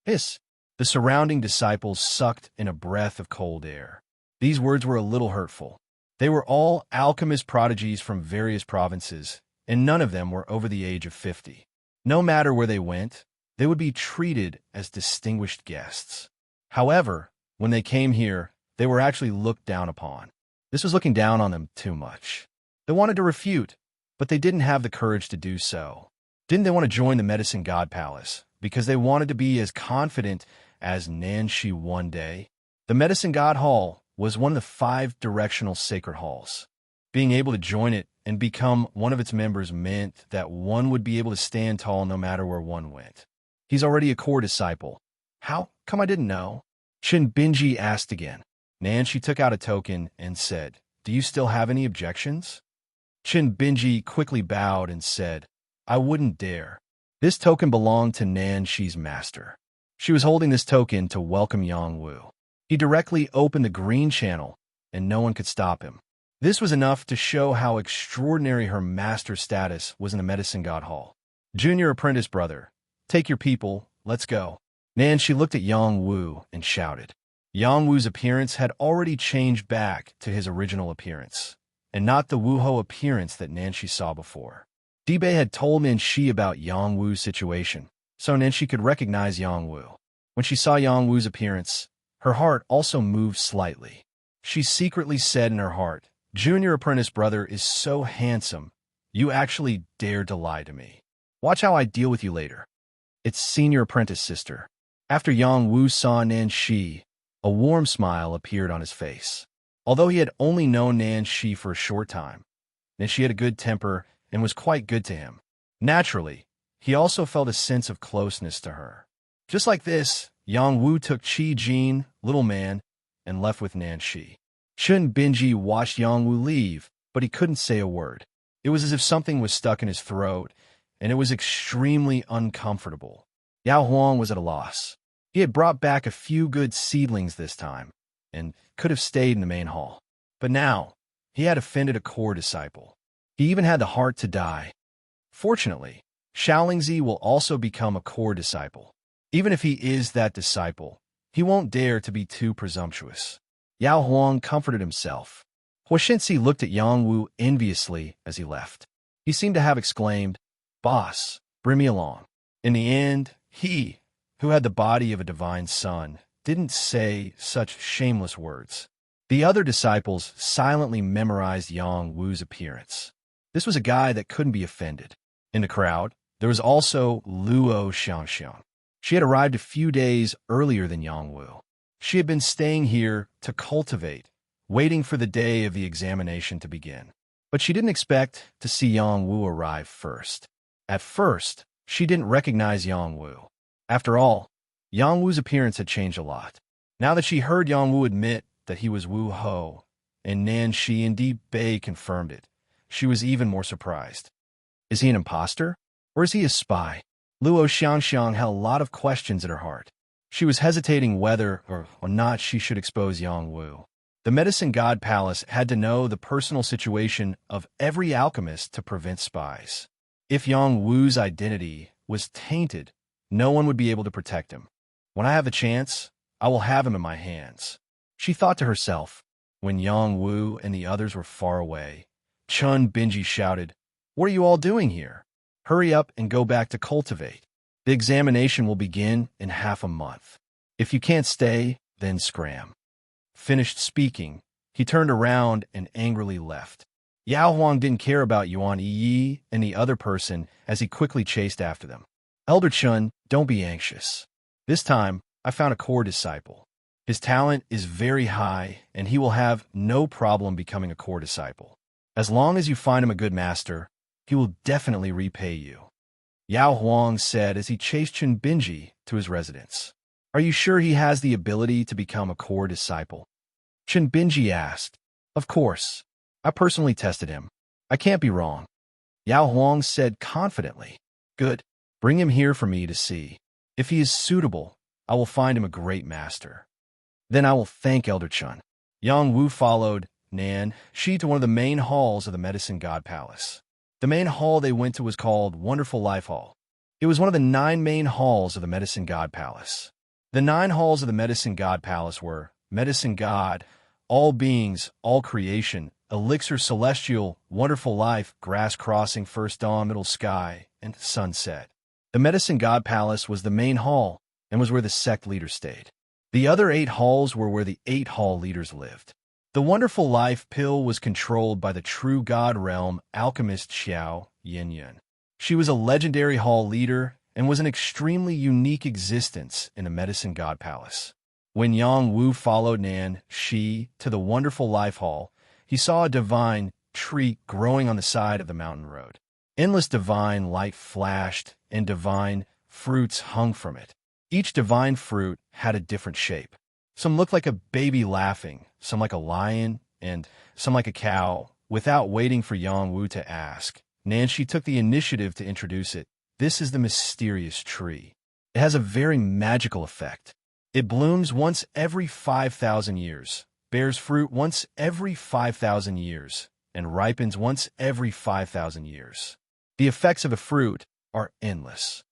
Speaker 1: Hiss. The surrounding disciples sucked in a breath of cold air. These words were a little hurtful. They were all alchemist prodigies from various provinces, and none of them were over the age of 50. No matter where they went, they would be treated as distinguished guests. However, when they came here, they were actually looked down upon. This was looking down on them too much. They wanted to refute, but they didn't have the courage to do so. Didn't they want to join the Medicine God Palace because they wanted to be as confident as Nanshi one day? The Medicine God Hall was one of the 5 directional sacred halls. Being able to join it and become one of its members meant that one would be able to stand tall no matter where one went. He's already a core disciple. How come I didn't know? Qin Binji asked again. Nanshi took out a token and said, "Do you still have any objections?" Binji quickly bowed and said, "I wouldn't dare." This token belonged to Nanshi's master. She was holding this token to welcome Yangwu. He directly opened the green channel, and no one could stop him. This was enough to show how extraordinary her master status was in the Medicine God Hall. "Junior apprentice brother, take your people, let's go." Nanshi looked at Yangwu and shouted. Yangwu's appearance had already changed back to his original appearance, and not the Wuho appearance that Nanshi saw before. Dibei had told Nanshi about Yangwu's situation, so Nanshi could recognize Yangwu. When she saw Yangwu's appearance, her heart also moved slightly. She secretly said in her heart, "Junior apprentice brother is so handsome, you actually dared to lie to me. Watch how I deal with you later." It's senior apprentice sister. After Yangwu saw Nanshi, a warm smile appeared on his face. Although he had only known Nanshi for a short time, Nanshi had a good temper and was quite good to him. Naturally, he also felt a sense of closeness to her. Just like this, Yangwu took Qi Jin, little man, and left with Nanshi. Binji watched Yangwu leave, but he couldn't say a word. It was as if something was stuck in his throat, and it was extremely uncomfortable. Yao Huang was at a loss. He had brought back a few good seedlings this time, and could have stayed in the main hall. But now, he had offended a core disciple. He even had the heart to die. Fortunately, Xiaolingzi will also become a core disciple. Even if he is that disciple, he won't dare to be too presumptuous. Yao Huang comforted himself. Huoshengzi looked at Yangwu enviously as he left. He seemed to have exclaimed, "Boss, bring me along." In the end, he, who had the body of a divine son, didn't say such shameless words. The other disciples silently memorized Yangwu's appearance. This was a guy that couldn't be offended. In the crowd, there was also Luo Xiangxiang. She had arrived a few days earlier than Yangwu. She had been staying here to cultivate, waiting for the day of the examination to begin. But she didn't expect to see Yangwu arrive first. At first, she didn't recognize Yangwu. After all, Yangwu's appearance had changed a lot. Now that she heard Yangwu admit that he was Wu Ho, and Nanshi and Dibei confirmed it, she was even more surprised. Is he an imposter? Or is he a spy? Luo Xiangxiang had a lot of questions in her heart. She was hesitating whether or not she should expose Yangwu. The Medicine God Palace had to know the personal situation of every alchemist to prevent spies. If Yangwu's identity was tainted, no one would be able to protect him. When I have the chance, I will have him in my hands. She thought to herself. When Yangwu and the others were far away, Binji shouted, "What are you all doing here? Hurry up and go back to cultivate. The examination will begin in half a month. If you can't stay, then scram." Finished speaking, he turned around and angrily left. Yao Huang didn't care about Yuan Yi and the other person as he quickly chased after them. "Elder Chun, don't be anxious. This time, I found a core disciple. His talent is very high, and he will have no problem becoming a core disciple. As long as you find him a good master, he will definitely repay you," Yao Huang said as he chased Binji to his residence. "Are you sure he has the ability to become a core disciple?" Binji asked. "Of course. I personally tested him. I can't be wrong," Yao Huang said confidently. "Good. Bring him here for me to see. If he is suitable, I will find him a great master. Then I will thank Elder Chun." Yangwu followed Nanshi to one of the main halls of the Medicine God Palace. The main hall they went to was called Wonderful Life Hall. It was one of the 9 main halls of the Medicine God Palace. The 9 halls of the Medicine God Palace were Medicine God, All Beings, All Creation, Elixir Celestial, Wonderful Life, Grass Crossing, First Dawn, Middle Sky, and Sunset. The Medicine God Palace was the main hall and was where the sect leaders stayed. The other 8 halls were where the 8 hall leaders lived. The Wonderful Life pill was controlled by the true God realm alchemist Xiao Yinyan. She was a legendary hall leader and was an extremely unique existence in the Medicine God Palace. When Yangwu followed Nanshi to the Wonderful Life Hall, he saw a divine tree growing on the side of the mountain road. Endless divine light flashed, and divine fruits hung from it. Each divine fruit had a different shape. Some looked like a baby laughing, some like a lion, and some like a cow. Without waiting for Yang Wu to ask, Nancy took the initiative to introduce it. This is the mysterious tree. It has a very magical effect. It blooms once every 5,000 years, bears fruit once every 5,000 years, and ripens once every 5,000 years. The effects of the fruit are endless.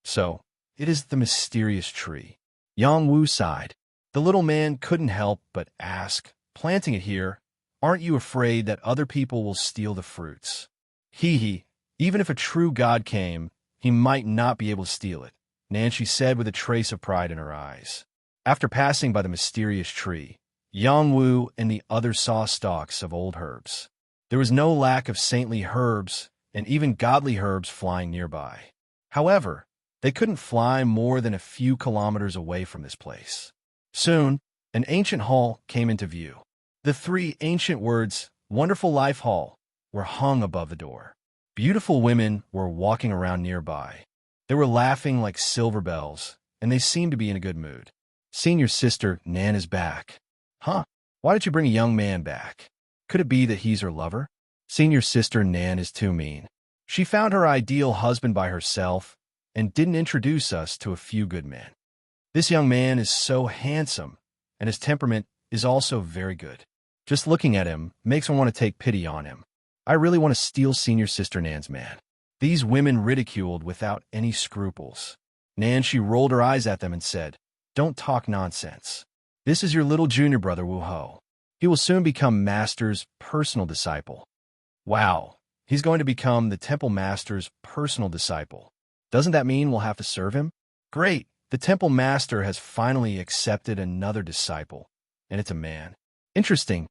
Speaker 1: So, it is the mysterious tree. Yang Wu sighed. The little man couldn't help but ask, planting it here, aren't you afraid that other people will steal the fruits? Hee, even if a true god came, he might not be able to steal it, Nancy said with a trace of pride in her eyes. After passing by the mysterious tree, Yang Wu and the others saw stalks of old herbs. There was no lack of saintly herbs and even godly herbs flying nearby. However, they couldn't fly more than a few kilometers away from this place. Soon, an ancient hall came into view. The three ancient words, "Wonderful Life Hall," were hung above the door. Beautiful women were walking around nearby. They were laughing like silver bells, and they seemed to be in a good mood. Senior sister Nan is back. Huh? Why did you bring a young man back? Could it be that he's her lover? Senior sister Nan is too mean. She found her ideal husband by herself and didn't introduce us to a few good men. This young man is so handsome, and his temperament is also very good. Just looking at him makes me want to take pity on him. I really want to steal Senior Sister Nan's man. These women ridiculed without any scruples. She rolled her eyes at them and said, "Don't talk nonsense. This is your little junior brother Wu Ho. He will soon become Master's personal disciple." Wow, he's going to become the Temple Master's personal disciple. Doesn't that mean we'll have to serve him? Great, the Temple Master has finally accepted another disciple, and it's a man. Interesting.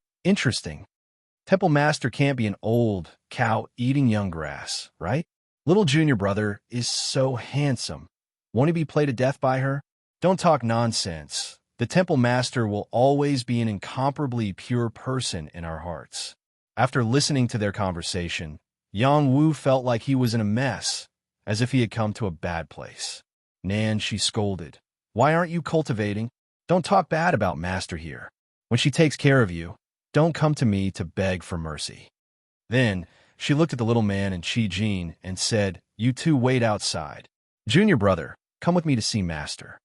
Speaker 1: Temple Master can't be an old cow eating young grass, right? Little junior brother is so handsome. Won't he be played to death by her? Don't talk nonsense. The Temple Master will always be an incomparably pure person in our hearts. After listening to their conversation, Yang Wu felt like he was in a mess, as if he had come to a bad place. Nan, she scolded. Why aren't you cultivating? Don't talk bad about Master here. When she takes care of you, don't come to me to beg for mercy. Then, she looked at the little man and Chi Jin and said, You two wait outside. Junior brother, come with me to see Master.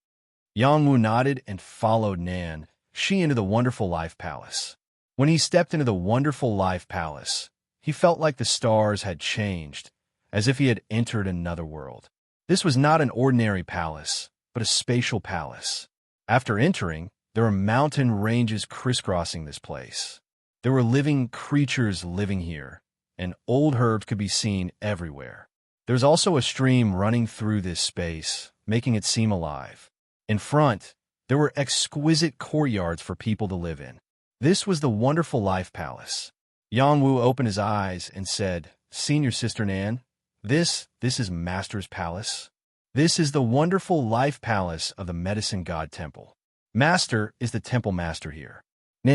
Speaker 1: Yang Wu nodded and followed Nan, she into the Wonderful Life Palace. When he stepped into the Wonderful Life Palace, he felt like the stars had changed, as if he had entered another world. This was not an ordinary palace, but a spatial palace. After entering, there were mountain ranges crisscrossing this place. There were living creatures living here, and old herbs could be seen everywhere. There was also a stream running through this space, making it seem alive. In front, there were exquisite courtyards for people to live in. This was the Wonderful Life Palace. Yang Wu opened his eyes and said, Senior Sister Nan, this is Master's palace. This is the Wonderful Life Palace of the Medicine God Temple. Master is the Temple Master here.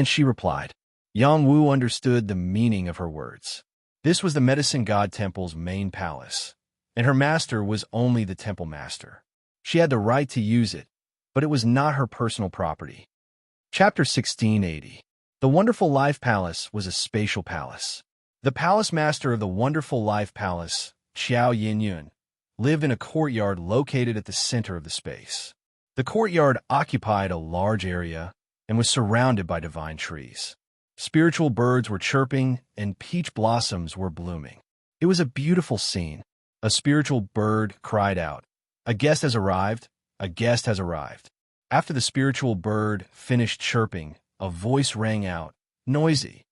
Speaker 1: She replied. Yang Wu understood the meaning of her words. This was the Medicine God Temple's main palace, and her master was only the Temple Master. She had the right to use it, but it was not her personal property. Chapter 1680. The Wonderful Life Palace was a spatial palace. The palace master of the Wonderful Life Palace, Xiao Yinyun, lived in a courtyard located at the center of the space. The courtyard occupied a large area and was surrounded by divine trees. Spiritual birds were chirping and peach blossoms were blooming. It was a beautiful scene. A spiritual bird cried out, A guest has arrived, a guest has arrived. After the spiritual bird finished chirping, a voice rang out, Noisy.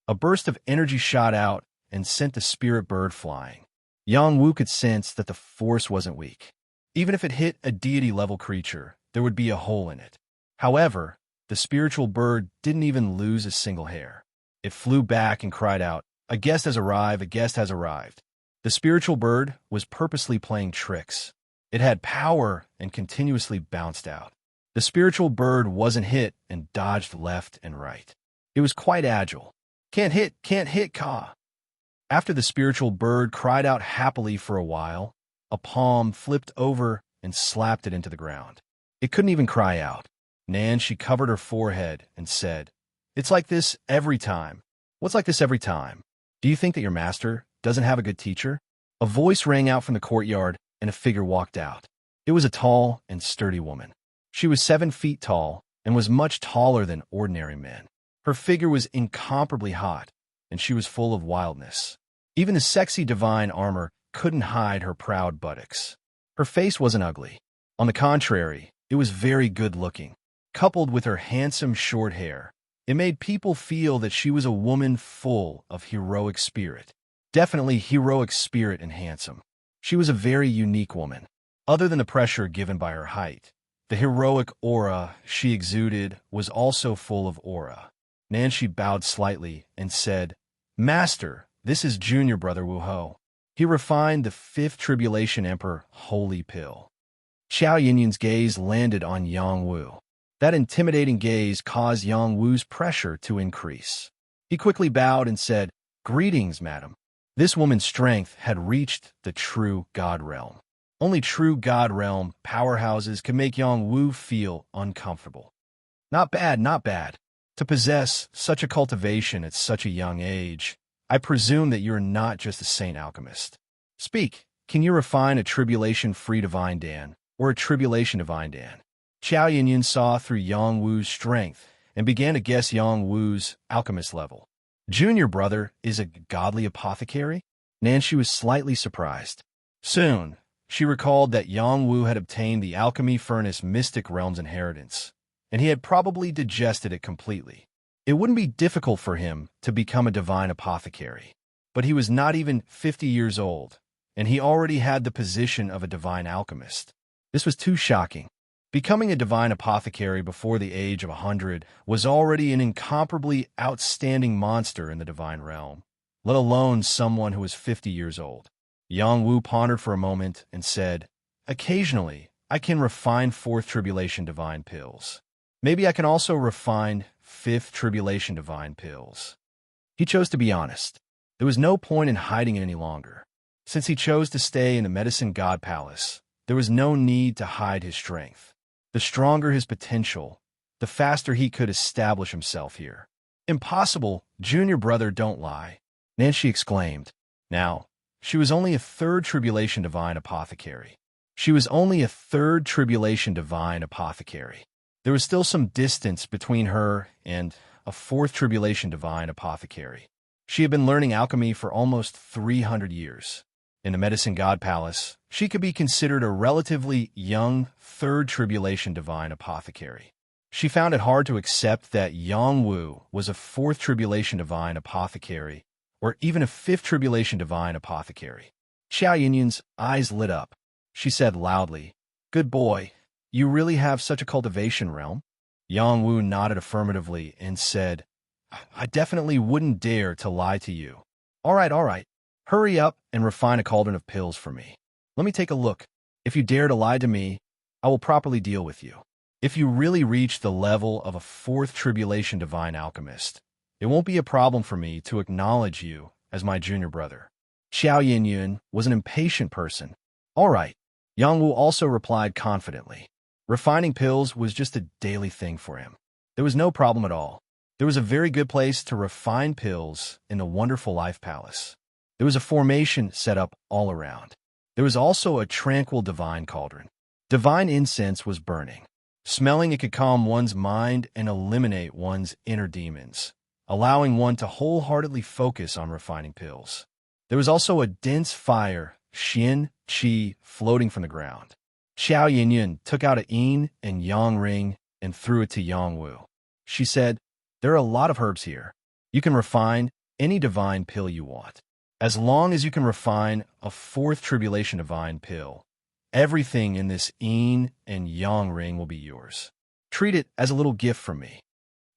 Speaker 1: A burst of energy shot out and sent the spirit bird flying. Yang Wu could sense that the force wasn't weak. Even if it hit a deity-level creature, there would be a hole in it. However, the spiritual bird didn't even lose a single hair. It flew back and cried out, A guest has arrived, a guest has arrived. The spiritual bird was purposely playing tricks. It had power and continuously bounced out. The spiritual bird wasn't hit and dodged left and right. It was quite agile. Can't hit, Ka. After the spiritual bird cried out happily for a while, a palm flipped over and slapped it into the ground. It couldn't even cry out. Nan, she covered her forehead and said, "It's like this every time." "What's like this every time? Do you think that your master doesn't have a good teacher?" A voice rang out from the courtyard, and a figure walked out. It was a tall and sturdy woman. She was 7 feet tall and was much taller than ordinary men. Her figure was incomparably hot, and she was full of wildness. Even the sexy divine armor couldn't hide her proud buttocks. Her face wasn't ugly. On the contrary, it was very good-looking. Coupled with her handsome short hair, it made people feel that she was a woman full of heroic spirit. Definitely heroic spirit and handsome. She was a very unique woman. Other than the pressure given by her height, the heroic aura she exuded was also full of aura. Nancy bowed slightly and said, "Master, this is Junior Brother Wu-Ho. He refined the Fifth Tribulation Emperor Holy Pill." Xiao Yinyun's gaze landed on Yang Wu. That intimidating gaze caused Yang Wu's pressure to increase. He quickly bowed and said, "Greetings, madam." This woman's strength had reached the true God realm. Only true God realm powerhouses can make Yang Wu feel uncomfortable. Not bad, not bad. To possess such a cultivation at such a young age, I presume that you're not just a saint alchemist. Speak, can you refine a tribulation-free divine Dan, or a tribulation divine Dan? Xiao Yinyun saw through Yang Wu's strength and began to guess Yang Wu's alchemist level. Junior Brother is a godly apothecary? Nancy was slightly surprised. Soon, she recalled that Yang Wu had obtained the alchemy furnace mystic realm's inheritance, and he had probably digested it completely. It wouldn't be difficult for him to become a divine apothecary, but he was not even 50 years old, and he already had the position of a divine alchemist. This was too shocking. Becoming a divine apothecary before the age of 100 was already an incomparably outstanding monster in the divine realm, let alone someone who was 50 years old. Yang Wu pondered for a moment and said, "Occasionally, I can refine Fourth Tribulation divine pills. Maybe I can also refine Fifth Tribulation divine pills." He chose to be honest. There was no point in hiding it any longer. Since he chose to stay in the Medicine God Palace, there was no need to hide his strength. The stronger his potential, the faster he could establish himself here. "Impossible, Junior Brother, don't lie," Nancy exclaimed. Now, she was only a Third Tribulation divine apothecary. She was only a Third Tribulation divine apothecary. There was still some distance between her and a Fourth Tribulation divine apothecary. She had been learning alchemy for almost 300 years. In the Medicine God Palace, she could be considered a relatively young Third Tribulation divine apothecary. She found it hard to accept that Yang Wu was a Fourth Tribulation divine apothecary, or even a Fifth Tribulation divine apothecary. Xiao Yinyun's eyes lit up. She said loudly, "Good boy, you really have such a cultivation realm?" Yang Wu nodded affirmatively and said, "I definitely wouldn't dare to lie to you." All right. Hurry up and refine a cauldron of pills for me. Let me take a look. If you dare to lie to me, I will properly deal with you. If you really reach the level of a Fourth Tribulation divine alchemist, it won't be a problem for me to acknowledge you as my junior brother." Xiao Yinyun was an impatient person. All right. Yang Wu also replied confidently. Refining pills was just a daily thing for him. There was no problem at all. There was a very good place to refine pills in the Wonderful Life Palace. There was a formation set up all around. There was also a tranquil divine cauldron. Divine incense was burning. Smelling it could calm one's mind and eliminate one's inner demons, allowing one to wholeheartedly focus on refining pills. There was also a dense fire, Xin, Qi, floating from the ground. Xiao Yinyun took out a yin and yang ring and threw it to Yang Wu. She said, "There are a lot of herbs here. You can refine any divine pill you want. As long as you can refine a Fourth Tribulation divine pill, everything in this yin and yang ring will be yours. Treat it as a little gift from me."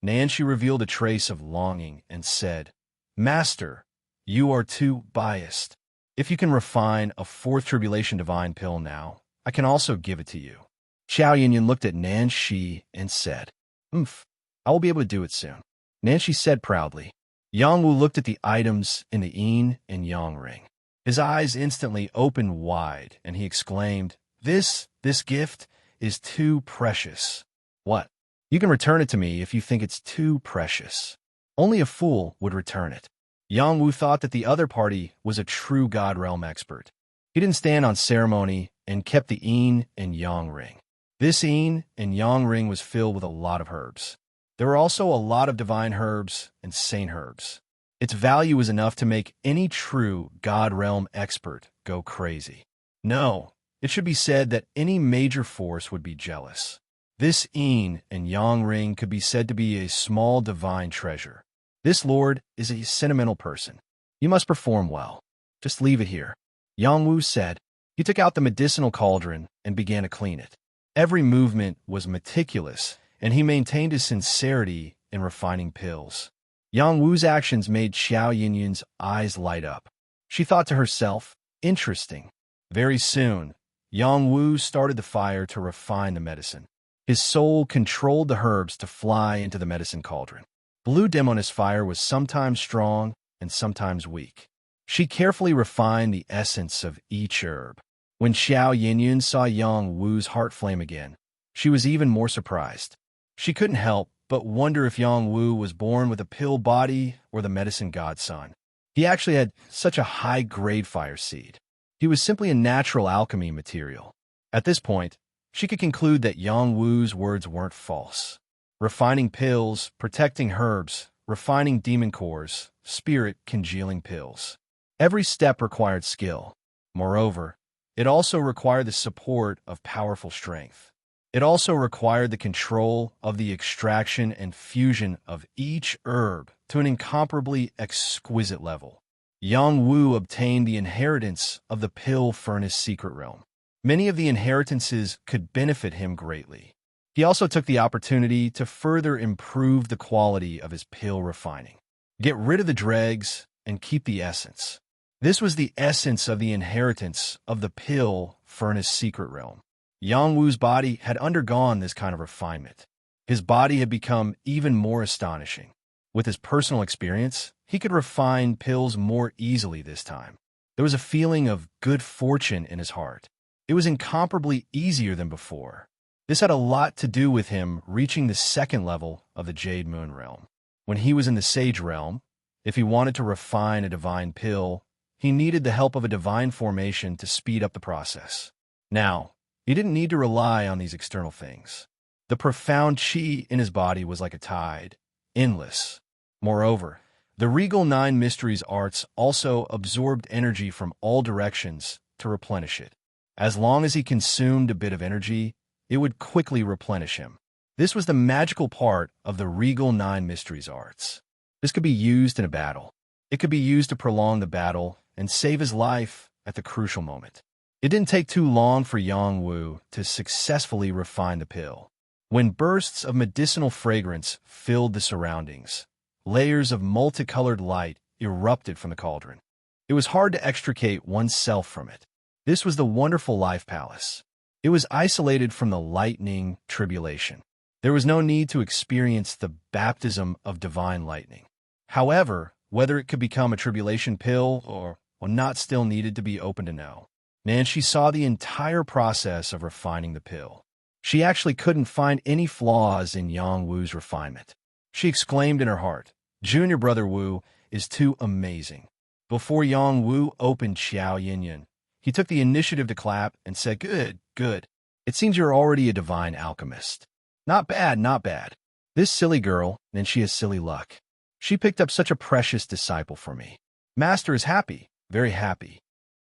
Speaker 1: Nancy revealed a trace of longing and said, "Master, you are too biased. If you can refine a Fourth Tribulation divine pill now, I can also give it to you." Xiao Yinyun looked at Nancy and said, I will be able to do it soon." Nancy said proudly. Yang Wu looked at the items in the yin and yang ring. His eyes instantly opened wide, and he exclaimed, This gift is too precious." "What? You can return it to me if you think it's too precious. Only a fool would return it. Yang Wu thought that the other party was a true God realm expert. He didn't stand on ceremony and kept the yin and yang ring. This yin and yang ring was filled with a lot of herbs. There were also a lot of divine herbs and saint herbs. Its value was enough to make any true God realm expert go crazy. No, it should be said that any major force would be jealous. This yin and yang ring could be said to be a small divine treasure. This lord is a sentimental person. You must perform well. Just leave it here. Yang Wu said. He took out the medicinal cauldron and began to clean it. Every movement was meticulous, and he maintained his sincerity in refining pills. Yang Wu's actions made Xiao Yinyin's eyes light up. She thought to herself, interesting. Very soon, Yang Wu started the fire to refine the medicine. His soul controlled the herbs to fly into the medicine cauldron. Blue Demoness fire was sometimes strong and sometimes weak. She carefully refined the essence of each herb. When Xiao Yinyin saw Yang Wu's heart flame again, she was even more surprised. She couldn't help but wonder if Yang Wu was born with a pill body or the medicine god's son. He actually had such a high-grade fire seed. He was simply a natural alchemy material. At this point, she could conclude that Yang Wu's words weren't false. Refining pills, protecting herbs, refining demon cores, spirit congealing pills. Every step required skill. Moreover, it also required the support of powerful strength. It also required the control of the extraction and fusion of each herb to an incomparably exquisite level. Yang Wu obtained the inheritance of the pill furnace secret realm. Many of the inheritances could benefit him greatly. He also took the opportunity to further improve the quality of his pill refining. Get rid of the dregs and keep the essence. This was the essence of the inheritance of the pill furnace secret realm. Yang Wu's body had undergone this kind of refinement. His body had become even more astonishing. With his personal experience, he could refine pills more easily this time. There was a feeling of good fortune in his heart. It was incomparably easier than before. This had a lot to do with him reaching the second level of the Jade Moon realm. When he was in the Sage realm, if he wanted to refine a divine pill, he needed the help of a divine formation to speed up the process. Now, he didn't need to rely on these external things. The profound qi in his body was like a tide, endless. Moreover, the Regal Nine Mysteries arts also absorbed energy from all directions to replenish it. As long as he consumed a bit of energy, it would quickly replenish him. This was the magical part of the Regal Nine Mysteries arts. This could be used in a battle. It could be used to prolong the battle and save his life at the crucial moment. It didn't take too long for Yang Wu to successfully refine the pill. When bursts of medicinal fragrance filled the surroundings, layers of multicolored light erupted from the cauldron. It was hard to extricate oneself from it. This was the wonderful life palace. It was isolated from the lightning tribulation. There was no need to experience the baptism of divine lightning. However, whether it could become a tribulation pill or not still needed to be open to know. Nancy saw the entire process of refining the pill. She actually couldn't find any flaws in Yang Wu's refinement. She exclaimed in her heart, Junior Brother Wu is too amazing. Before Yang Wu opened Xiao Yinyin, he took the initiative to clap and said, Good, good. It seems you're already a divine alchemist. Not bad, not bad. This silly girl, and she has silly luck. She picked up such a precious disciple for me. Master is happy, very happy.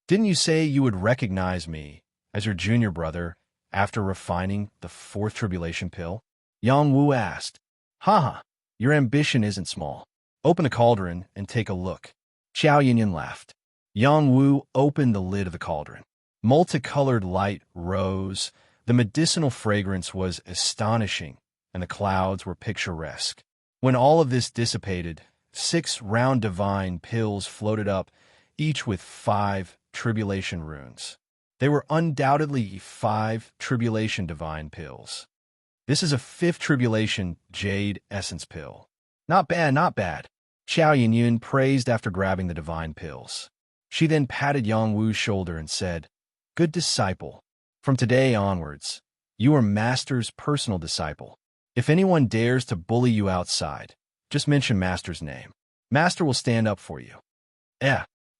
Speaker 1: Didn't you say you would recognize me as your junior brother after refining the fourth tribulation pill? Yang Wu asked. Haha, your ambition isn't small. Open the cauldron and take a look. Xiao Yinyin laughed. Yang Wu opened the lid of the cauldron. Multicolored light rose. The medicinal fragrance was astonishing, and the clouds were picturesque. When all of this dissipated, 6 round divine pills floated up, each with 5 tribulation runes. They were undoubtedly 5 tribulation divine pills. This is a 5th tribulation jade essence pill. Not bad, not bad. Xiao Yinyun praised after grabbing the divine pills. She then patted Yang Wu's shoulder and said, Good disciple. From today onwards, you are Master's personal disciple. If anyone dares to bully you outside, just mention Master's name. Master will stand up for you.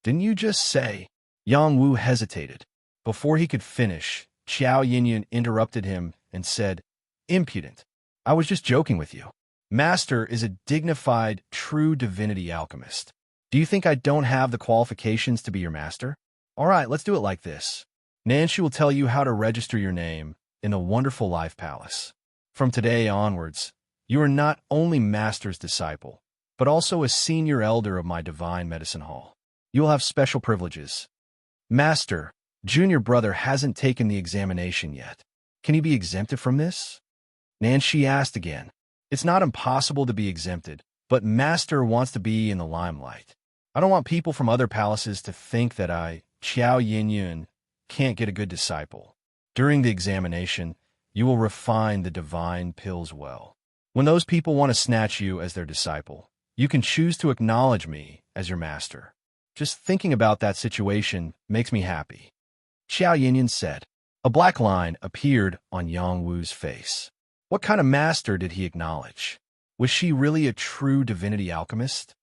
Speaker 1: Didn't you just say? Yang Wu hesitated. Before he could finish, Qiao Yinyun interrupted him and said, Impudent. I was just joking with you. Master is a dignified, true divinity alchemist. Do you think I don't have the qualifications to be your master? All right, let's do it like this. Nancy will tell you how to register your name in the Wonderful Life Palace. From today onwards, you are not only Master's disciple, but also a senior elder of my Divine Medicine Hall. You will have special privileges. Master, junior brother hasn't taken the examination yet. Can he be exempted from this? Nancy asked again. It's not impossible to be exempted, but Master wants to be in the limelight. I don't want people from other palaces to think that I, Qiao Yinyun, can't get a good disciple. During the examination, you will refine the divine pills well. When those people want to snatch you as their disciple, you can choose to acknowledge me as your master. Just thinking about that situation makes me happy. Qiao Yinyun said. A black line appeared on Yang Wu's face. What kind of master did he acknowledge? Was she really a true divinity alchemist?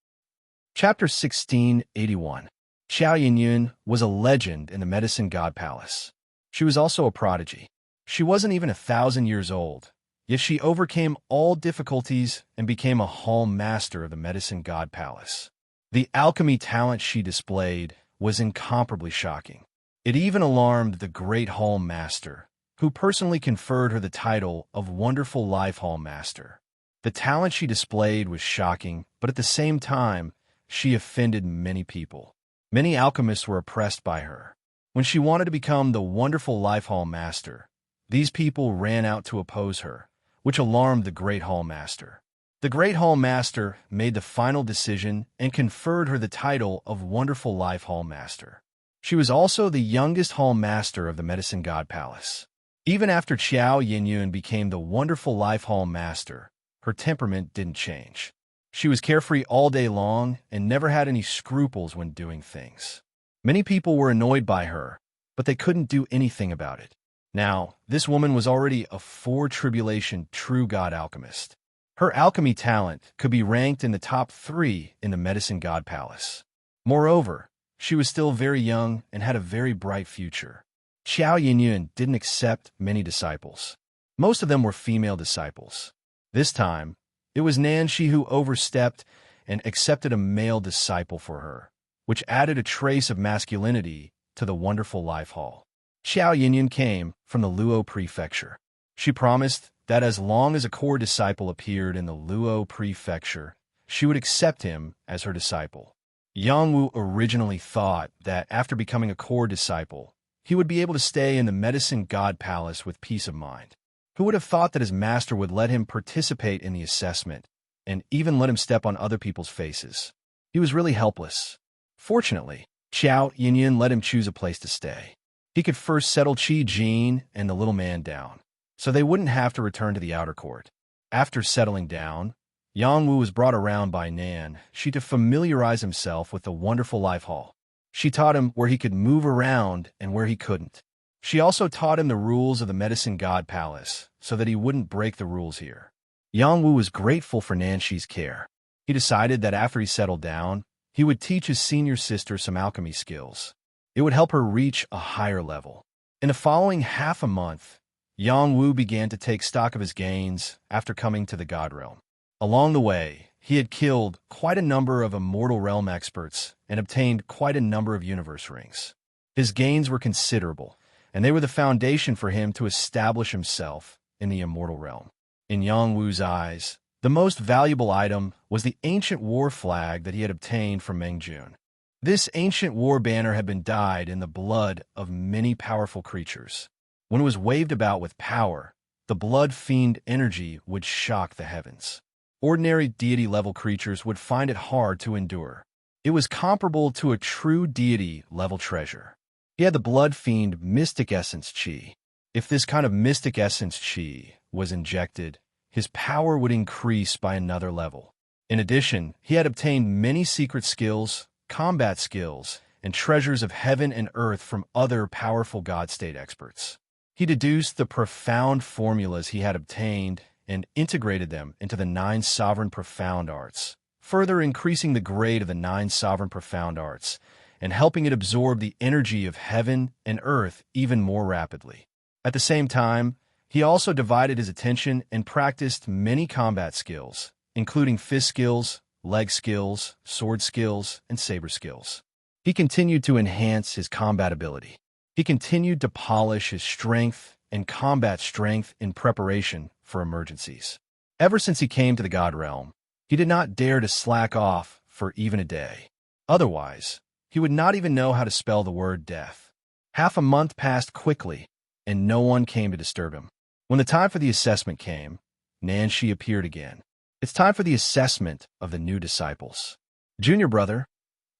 Speaker 1: Chapter 1681. Qiao Yinyun was a legend in the Medicine God Palace. She was also a prodigy. She wasn't even 1,000 years old, yet she overcame all difficulties and became a hall master of the Medicine God Palace. The alchemy talent she displayed was incomparably shocking. It even alarmed the great hall master, who personally conferred her the title of Wonderful Life Hall Master. The talent she displayed was shocking, but at the same time, she offended many people. Many alchemists were oppressed by her. When she wanted to become the Wonderful Life Hall Master, these people ran out to oppose her, which alarmed the Great Hall Master. The Great Hall Master made the final decision and conferred her the title of Wonderful Life Hall Master. She was also the youngest Hall Master of the Medicine God Palace. Even after Qiao Yinyun became the Wonderful Life Hall Master, her temperament didn't change. She was carefree all day long and never had any scruples when doing things. Many people were annoyed by her, but they couldn't do anything about it. Now, this woman was already a four-tribulation true god alchemist. Her alchemy talent could be ranked in the top 3 in the Medicine God Palace. Moreover, she was still very young and had a very bright future. Qiao Yinyun didn't accept many disciples. Most of them were female disciples. This time, it was Nancy who overstepped and accepted a male disciple for her, which added a trace of masculinity to the Wonderful Life Hall. Qiao Yinyun came from the Luo Prefecture. She promised that as long as a core disciple appeared in the Luo Prefecture, she would accept him as her disciple. Yang Wu originally thought that after becoming a core disciple, he would be able to stay in the Medicine God Palace with peace of mind. Who would have thought that his master would let him participate in the assessment and even let him step on other people's faces? He was really helpless. Fortunately, Qiao Yinyun let him choose a place to stay. He could first settle Qi Jin and the little man down, so they wouldn't have to return to the outer court. After settling down, Yang Wu was brought around by Nan Shi to familiarize himself with the Wonderful Life Hall. She taught him where he could move around and where he couldn't. She also taught him the rules of the Medicine God Palace so that he wouldn't break the rules here. Yang Wu was grateful for Nanshi's care. He decided that after he settled down, he would teach his senior sister some alchemy skills. It would help her reach a higher level. In the following half a month, Yang Wu began to take stock of his gains after coming to the God Realm. Along the way, he had killed quite a number of Immortal Realm experts and obtained quite a number of universe rings. His gains were considerable, and they were the foundation for him to establish himself in the Immortal Realm. In Yang Wu's eyes, the most valuable item was the ancient war flag that he had obtained from Meng Jun. This ancient war banner had been dyed in the blood of many powerful creatures. When it was waved about with power, the blood fiend energy would shock the heavens. Ordinary deity-level creatures would find it hard to endure. It was comparable to a true deity-level treasure. He had the blood fiend mystic essence chi. If this kind of mystic essence chi was injected, his power would increase by another level. In addition, he had obtained many secret skills, combat skills, and treasures of heaven and earth from other powerful God state experts. He deduced the profound formulas he had obtained and integrated them into the 9 sovereign profound arts, further increasing the grade of the 9 sovereign profound arts and helping it absorb the energy of heaven and earth even more rapidly. At the same time, he also divided his attention and practiced many combat skills, including fist skills, leg skills, sword skills, and saber skills. He continued to enhance his combat ability. He continued to polish his strength and combat strength in preparation for emergencies. Ever since he came to the God Realm, he did not dare to slack off for even a day. Otherwise, he would not even know how to spell the word death. Half a month passed quickly, and no one came to disturb him. When the time for the assessment came, Nanshi appeared again. It's time for the assessment of the new disciples. Junior brother,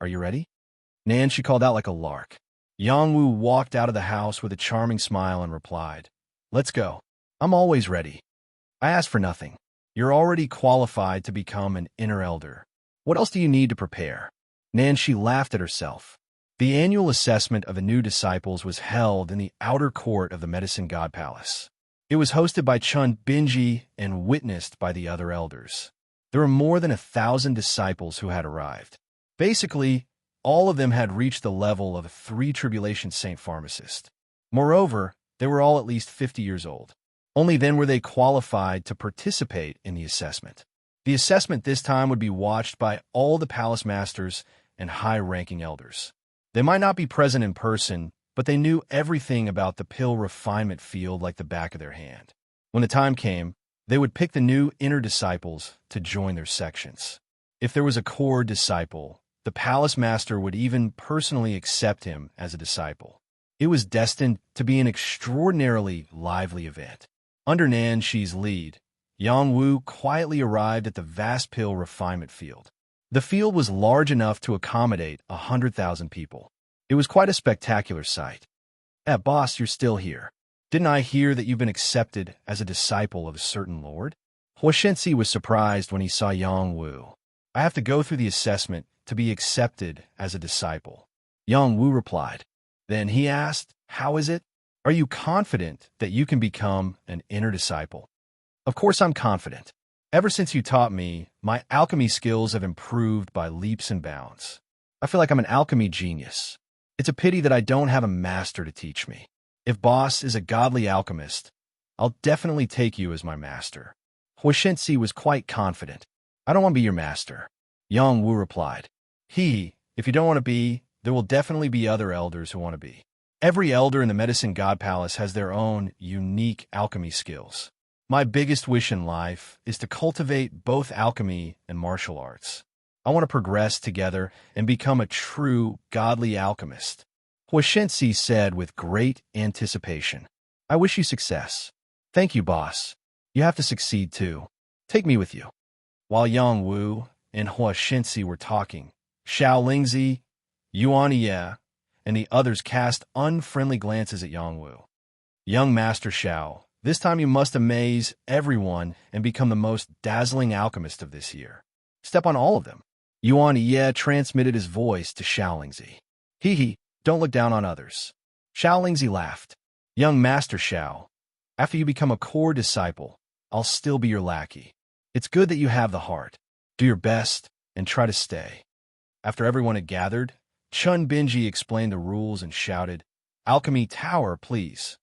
Speaker 1: are you ready? Nanshi called out like a lark. Yangwu walked out of the house with a charming smile and replied, "Let's go. I'm always ready. I ask for nothing. You're already qualified to become an inner elder. What else do you need to prepare?" Nanshi laughed at herself. The annual assessment of the new disciples was held in the outer court of the Medicine God Palace. It was hosted by Chun Binji and witnessed by the other elders. There were more than 1,000 disciples who had arrived. Basically, all of them had reached the level of a 3 Tribulation Saint pharmacist. Moreover, they were all at least 50 years old. Only then were they qualified to participate in the assessment. The assessment this time would be watched by all the palace masters and high-ranking elders. They might not be present in person, but they knew everything about the pill refinement field like the back of their hand. When the time came, they would pick the new inner disciples to join their sections. If there was a core disciple, the palace master would even personally accept him as a disciple. It was destined to be an extraordinarily lively event. Under Nanshi's lead, Yang Wu quietly arrived at the vast pill refinement field. The field was large enough to accommodate 100,000 people. It was quite a spectacular sight. Boss, you're still here. Didn't I hear that you've been accepted as a disciple of a certain lord?" Huashensi was surprised when he saw Yang Wu. "I have to go through the assessment to be accepted as a disciple." Yang Wu replied. Then he asked, "How is it? Are you confident that you can become an inner disciple?" "Of course I'm confident. Ever since you taught me, my alchemy skills have improved by leaps and bounds. I feel like I'm an alchemy genius. It's a pity that I don't have a master to teach me. If boss is a godly alchemist, I'll definitely take you as my master." Huashensi was quite confident. "I don't want to be your master." Yang Wu replied. If you don't want to be, there will definitely be other elders who want to be. Every elder in the Medicine God Palace has their own unique alchemy skills. My biggest wish in life is to cultivate both alchemy and martial arts. I want to progress together and become a true godly alchemist," Huashensi said with great anticipation. "I wish you success." "Thank you, boss. You have to succeed too. Take me with you." While Yang Wu and Huashensi were talking, Xiao Lingzi, Yuan Ye, and the others cast unfriendly glances at Yang Wu. "Young Master Xiao, this time you must amaze everyone and become the most dazzling alchemist of this year. Step on all of them." Yuan Ye transmitted his voice to Xiao Lingzi. Don't look down on others." Xiao Lingzi laughed. "Young Master Xiao, after you become a core disciple, I'll still be your lackey. It's good that you have the heart. Do your best and try to stay." After everyone had gathered, Chun Binji explained the rules and shouted, "Alchemy Tower, please."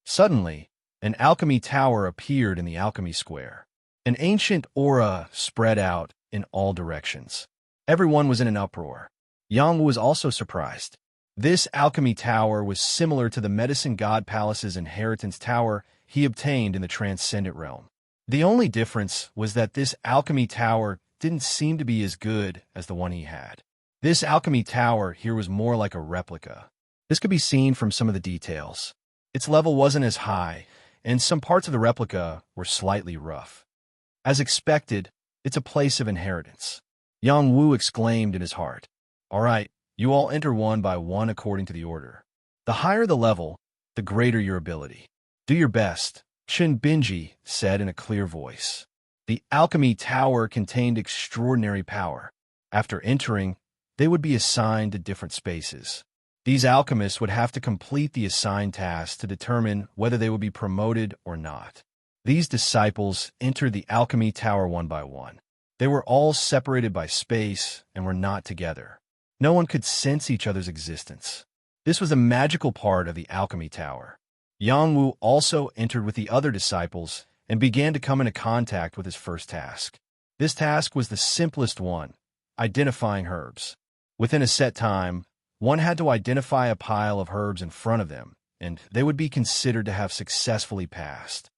Speaker 1: Suddenly, an alchemy tower appeared in the alchemy square. An ancient aura spread out in all directions. Everyone was in an uproar. Yang was also surprised. This alchemy tower was similar to the Medicine God Palace's inheritance tower he obtained in the Transcendent Realm. The only difference was that this alchemy tower didn't seem to be as good as the one he had. This alchemy tower here was more like a replica. This could be seen from some of the details. Its level wasn't as high, and some parts of the replica were slightly rough. As expected, it's a place of inheritance. Yang Wu exclaimed in his heart. "All right, you all enter one by one according to the order. The higher the level, the greater your ability. Do your best," Chun Binji said in a clear voice. The alchemy tower contained extraordinary power. After entering, they would be assigned to different spaces. These alchemists would have to complete the assigned tasks to determine whether they would be promoted or not. These disciples entered the alchemy tower one by one. They were all separated by space and were not together. No one could sense each other's existence. This was a magical part of the alchemy tower. Yang Wu also entered with the other disciples and began to come into contact with his first task. This task was the simplest one, identifying herbs. Within a set time, one had to identify a pile of herbs in front of them, and they would be considered to have successfully passed.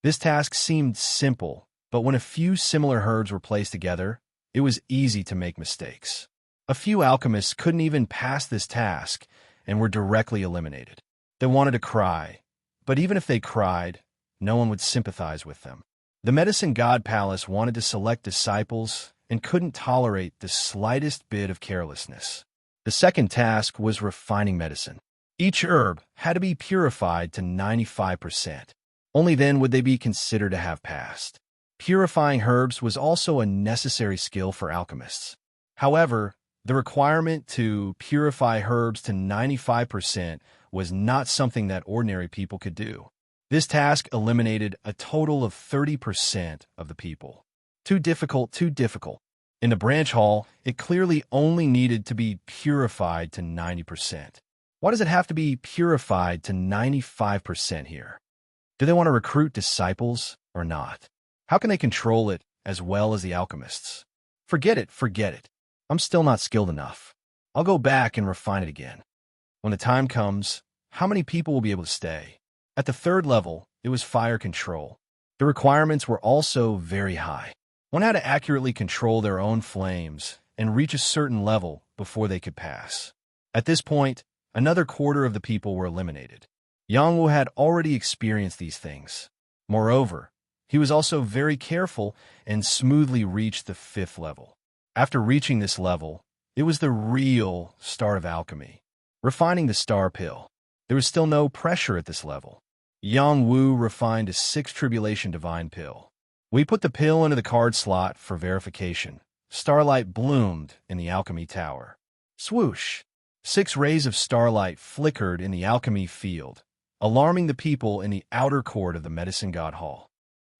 Speaker 1: This task seemed simple, but when a few similar herbs were placed together, it was easy to make mistakes. A few alchemists couldn't even pass this task and were directly eliminated. They wanted to cry, but even if they cried, no one would sympathize with them. The Medicine God Palace wanted to select disciples and couldn't tolerate the slightest bit of carelessness. The second task was refining medicine. Each herb had to be purified to 95%. Only then would they be considered to have passed. Purifying herbs was also a necessary skill for alchemists. However, the requirement to purify herbs to 95% was not something that ordinary people could do. This task eliminated a total of 30% of the people. Too difficult, too difficult. In the branch hall, it clearly only needed to be purified to 90%. Why does it have to be purified to 95% here? Do they want to recruit disciples or not? How can they control it as well as the alchemists? Forget it, forget it. I'm still not skilled enough. I'll go back and refine it again. When the time comes, how many people will be able to stay? At the third level, it was fire control. The requirements were also very high. One had to accurately control their own flames and reach a certain level before they could pass. At this point, another quarter of the people were eliminated. Yang Wu had already experienced these things. Moreover, he was also very careful and smoothly reached the fifth level. After reaching this level, it was the real start of alchemy. Refining the star pill. There was still no pressure at this level. Yang Wu refined a 6 tribulation divine pill. We put the pill into the card slot for verification. Starlight bloomed in the alchemy tower. Swoosh! 6 rays of starlight flickered in the alchemy field, alarming the people in the outer court of the Medicine God Hall.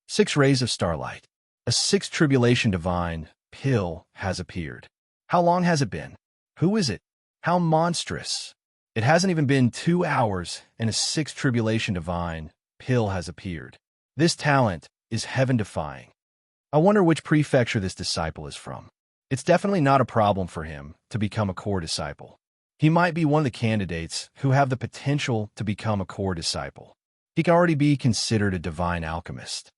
Speaker 1: 6 rays of starlight. A 6 tribulation divine pill has appeared. How long has it been? Who is it? How monstrous! It hasn't even been 2 hours, and a 6 tribulation divine pill has appeared. This talent is heaven-defying. I wonder which prefecture this disciple is from. It's definitely not a problem for him to become a core disciple. He might be one of the candidates who have the potential to become a core disciple. He can already be considered a divine alchemist.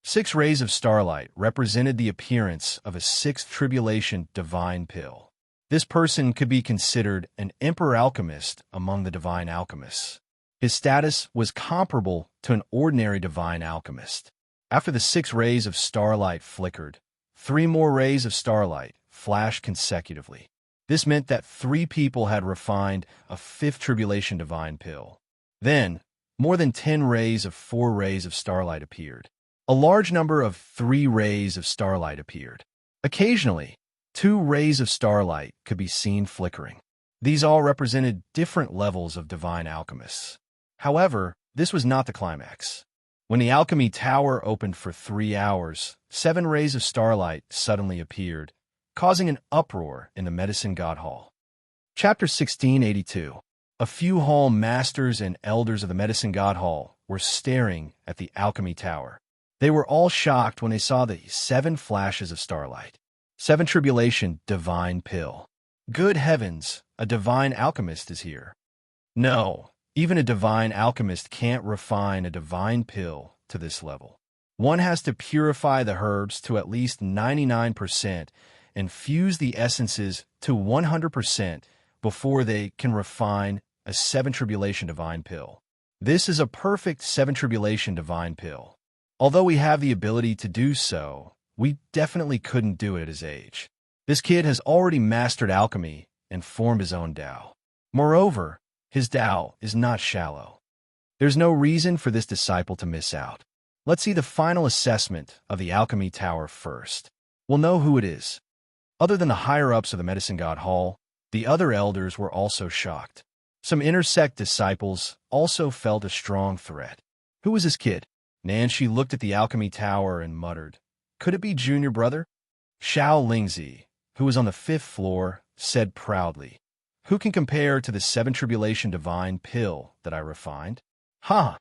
Speaker 1: 6 rays of starlight represented the appearance of a 6th tribulation divine pill. This person could be considered an emperor alchemist among the divine alchemists. His status was comparable to an ordinary divine alchemist. After the 6 rays of starlight flickered, 3 more rays of starlight flashed consecutively. This meant that 3 people had refined a 5th tribulation divine pill. Then, more than 10 rays of 4 rays of starlight appeared. A large number of 3 rays of starlight appeared. Occasionally, 2 rays of starlight could be seen flickering. These all represented different levels of divine alchemists. However, this was not the climax. When the alchemy tower opened for 3 hours, 7 rays of starlight suddenly appeared, causing an uproar in the Medicine God Hall. Chapter 1682. A few hall masters and elders of the Medicine God Hall were staring at the alchemy tower. They were all shocked when they saw the 7 flashes of starlight. 7 tribulation divine pill. Good heavens, a divine alchemist is here. No, even a divine alchemist can't refine a divine pill to this level. One has to purify the herbs to at least 99% and fuse the essences to 100% before they can refine a 7 tribulation divine pill. This is a perfect 7 tribulation divine pill. Although we have the ability to do so, we definitely couldn't do it at his age. This kid has already mastered alchemy and formed his own Tao. Moreover, his Tao is not shallow. There's no reason for this disciple to miss out. Let's see the final assessment of the alchemy tower first. We'll know who it is. Other than the higher-ups of the Medicine God Hall, the other elders were also shocked. Some intersect disciples also felt a strong threat. Who was this kid? Nancy looked at the alchemy tower and muttered, "Could it be junior brother?" Xiao Lingzi, who was on the 5th floor, said proudly, "Who can compare to the 7 Tribulation Divine pill that I refined?" Huh!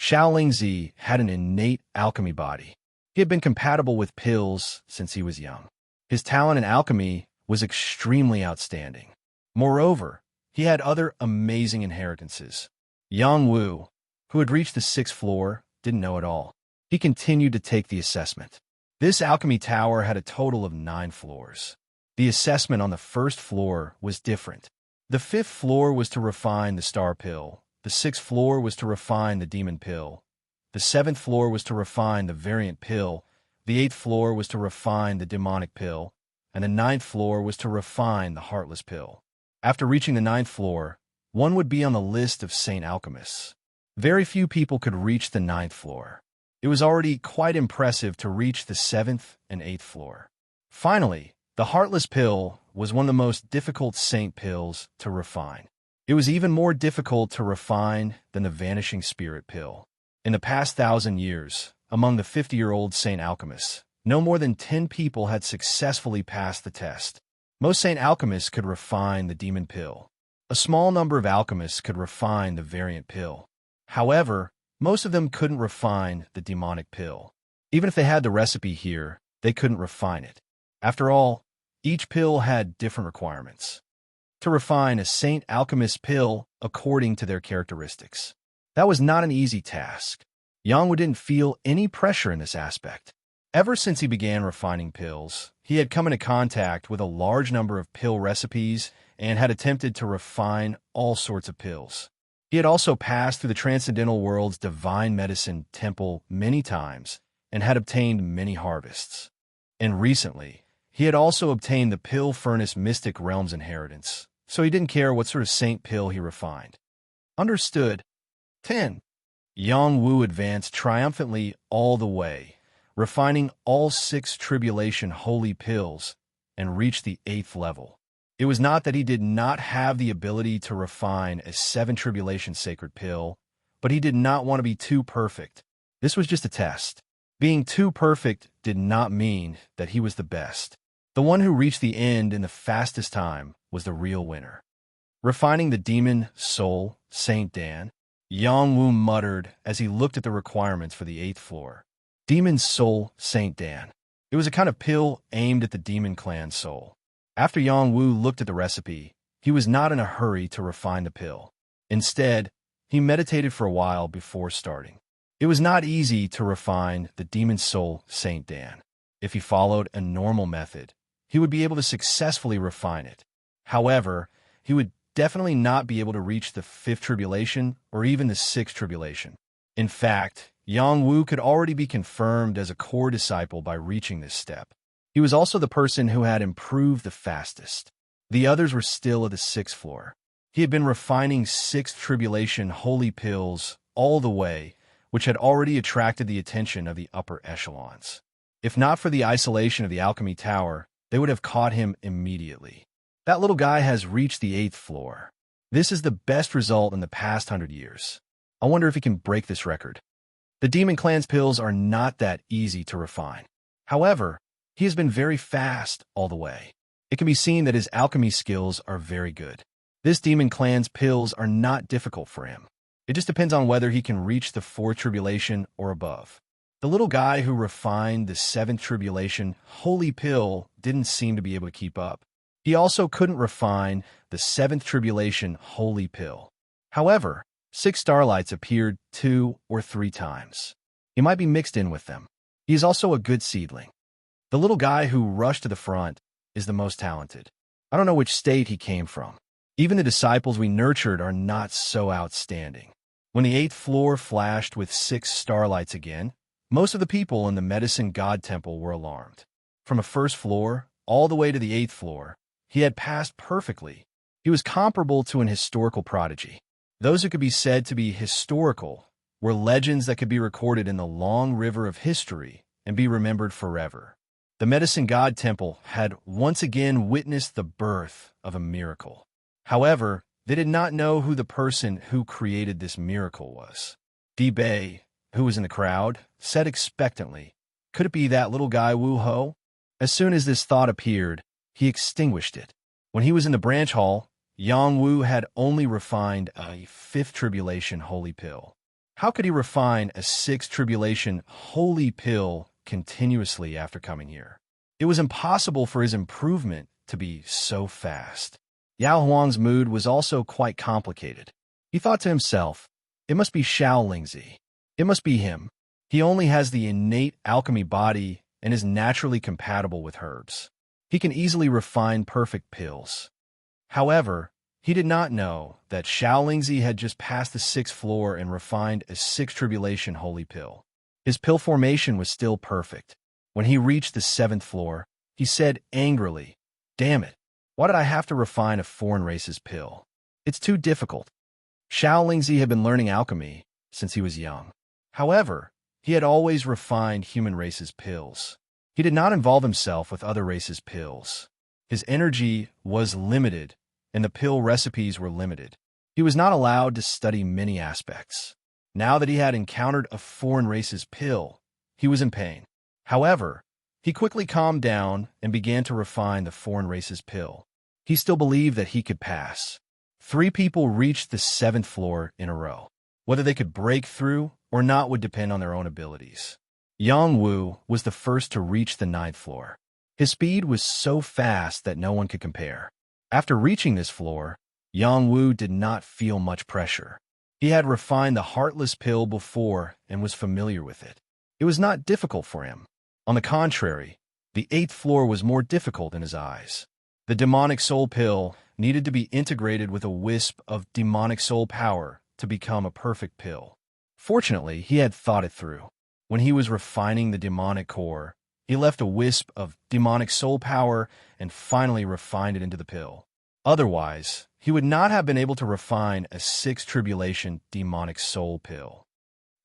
Speaker 1: Xiao Lingzi had an innate alchemy body. He had been compatible with pills since he was young. His talent in alchemy was extremely outstanding. Moreover, he had other amazing inheritances. Yang Wu, who had reached the 6th floor, didn't know it all. He continued to take the assessment. This alchemy tower had a total of 9 floors. The assessment on the 1st floor was different. The 5th floor was to refine the star pill. The 6th floor was to refine the demon pill. The 7th floor was to refine the variant pill. The 8th floor was to refine the demonic pill. And the 9th floor was to refine the heartless pill. After reaching the 9th floor, one would be on the list of saint alchemists. Very few people could reach the 9th floor. It was already quite impressive to reach the 7th and 8th floor. Finally, the heartless pill was one of the most difficult saint pills to refine. It was even more difficult to refine than the vanishing spirit pill. In the past 1,000 years, among the 50-year-old saint alchemists, no more than 10 people had successfully passed the test. Most saint alchemists could refine the demon pill. A small number of alchemists could refine the variant pill. However, most of them couldn't refine the demonic pill. Even if they had the recipe here, they couldn't refine it. After all, each pill had different requirements. To refine a saint alchemist pill according to their characteristics. That was not an easy task. Yang Wu didn't feel any pressure in this aspect. Ever since he began refining pills, he had come into contact with a large number of pill recipes and had attempted to refine all sorts of pills. He had also passed through the transcendental world's divine medicine temple many times and had obtained many harvests. And recently, he had also obtained the pill furnace mystic realm's inheritance, so he didn't care what sort of saint pill he refined. Understood. 10. Yang Wu advanced triumphantly all the way, refining all 6 tribulation holy pills, and reached the 8th level. It was not that he did not have the ability to refine a 7 tribulation sacred pill, but he did not want to be too perfect. This was just a test. Being too perfect did not mean that he was the best. The one who reached the end in the fastest time was the real winner. Refining the demon soul, Saint Dan, Yang Wu muttered as he looked at the requirements for the 8th floor. Demon soul, Saint Dan. It was a kind of pill aimed at the demon clan soul. After Yang Wu looked at the recipe, he was not in a hurry to refine the pill. Instead, he meditated for a while before starting. It was not easy to refine the demon soul, Saint Dan. If he followed a normal method, he would be able to successfully refine it. However, he would definitely not be able to reach the 5th tribulation or even the 6th tribulation. In fact, Yang Wu could already be confirmed as a core disciple by reaching this step. He was also the person who had improved the fastest. The others were still at the 6th floor. He had been refining 6th tribulation holy pills all the way, which had already attracted the attention of the upper echelons. If not for the isolation of the alchemy tower, they would have caught him immediately. That little guy has reached the 8th floor. This is the best result in the past 100 years. I wonder if he can break this record. The Demon Clan's pills are not that easy to refine. However, he has been very fast all the way. It can be seen that his alchemy skills are very good. This Demon Clan's pills are not difficult for him. It just depends on whether he can reach the 4th tribulation or above. The little guy who refined the 7th tribulation holy pill didn't seem to be able to keep up. He also couldn't refine the 7th tribulation holy pill. However, 6 starlights appeared 2 or 3 times. He might be mixed in with them. He is also a good seedling. The little guy who rushed to the front is the most talented. I don't know which state he came from. Even the disciples we nurtured are not so outstanding. When the 8th floor flashed with 6 starlights again, most of the people in the Medicine God Temple were alarmed. From a 1st floor all the way to the 8th floor, he had passed perfectly. He was comparable to an historical prodigy. Those who could be said to be historical were legends that could be recorded in the long river of history and be remembered forever. The Medicine God Temple had once again witnessed the birth of a miracle. However, they did not know who the person who created this miracle was. Di Bei, who was in the crowd, said expectantly, "Could it be that little guy Wu Ho?" As soon as this thought appeared, he extinguished it. When he was in the branch hall, Yang Wu had only refined a fifth tribulation holy pill. How could he refine a sixth tribulation holy pill continuously after coming here? It was impossible for his improvement to be so fast. Yao Huang's mood was also quite complicated. He thought to himself, it must be Xiao Lingzi. It must be him. He only has the innate alchemy body and is naturally compatible with herbs. He can easily refine perfect pills. However, he did not know that Xiao Lingzi had just passed the 6th floor and refined a 6th tribulation holy pill. His pill formation was still perfect. When he reached the 7th floor, he said angrily, "Damn it, why did I have to refine a foreign race's pill? It's too difficult." Xiao Lingzi had been learning alchemy since he was young. However, he had always refined human race's pills. He did not involve himself with other races' pills. His energy was limited, and the pill recipes were limited. He was not allowed to study many aspects. Now that he had encountered a foreign race's pill, he was in pain. However, he quickly calmed down and began to refine the foreign race's pill. He still believed that he could pass. 3 people reached the 7th floor in a row. Whether they could break through or not would depend on their own abilities. Yang Wu was the first to reach the 9th floor. His speed was so fast that no one could compare. After reaching this floor, Yang Wu did not feel much pressure. He had refined the heartless pill before and was familiar with it. It was not difficult for him. On the contrary, the 8th floor was more difficult in his eyes. The demonic soul pill needed to be integrated with a wisp of demonic soul power to become a perfect pill. Fortunately, he had thought it through. When he was refining the demonic core, he left a wisp of demonic soul power and finally refined it into the pill. Otherwise, he would not have been able to refine a 6th tribulation demonic soul pill.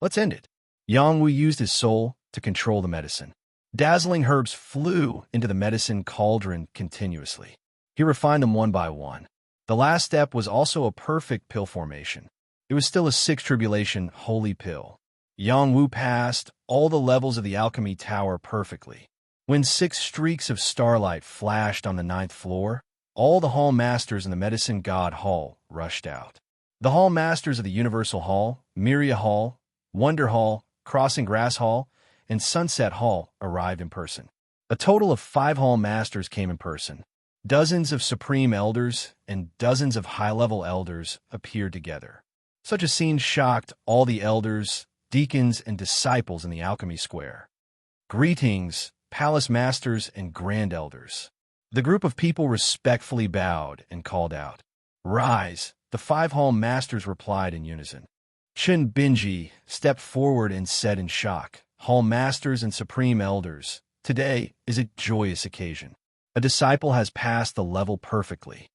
Speaker 1: Let's end it. Yang Wu used his soul to control the medicine. Dazzling herbs flew into the medicine cauldron continuously. He refined them one by one. The last step was also a perfect pill formation. It was still a 6th tribulation holy pill. Yang Wu passed all the levels of the alchemy tower perfectly. When 6 streaks of starlight flashed on the 9th floor, all the hall masters in the medicine god hall rushed out. The hall masters of the Universal Hall, Myria Hall, Wonder Hall, Crossing Grass Hall, and Sunset Hall arrived in person. A total of 5 hall masters came in person. Dozens of supreme elders and dozens of high-level elders appeared together. Such a scene shocked all the elders, deacons, and disciples in the alchemy square. Greetings, palace masters and grand elders. The group of people respectfully bowed and called out, "Rise!" The 5 hall masters replied in unison. Chen Binji stepped forward and said in shock, "Hall masters and supreme elders, today is a joyous occasion. A disciple has passed the level perfectly."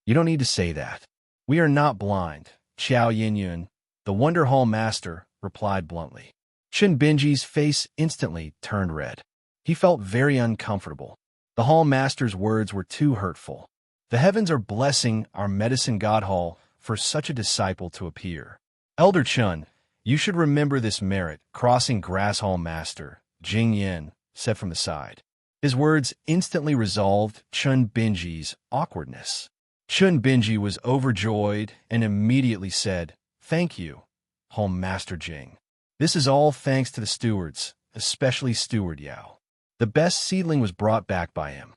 Speaker 1: "You don't need to say that. We are not blind," Qiao Yinyun, the Wonder Hall master, replied bluntly. Chen Binji's face instantly turned red. He felt very uncomfortable. The hall master's words were too hurtful. The heavens are blessing our medicine god hall for such a disciple to appear. Elder Chun, you should remember this merit, Crossing Grass Hall master, Jing Yin, said from the side. His words instantly resolved Chun Binji's awkwardness. Chun Binji was overjoyed and immediately said, "Thank you, Hall Master Jing. This is all thanks to the stewards, especially Steward Yao. The best seedling was brought back by him."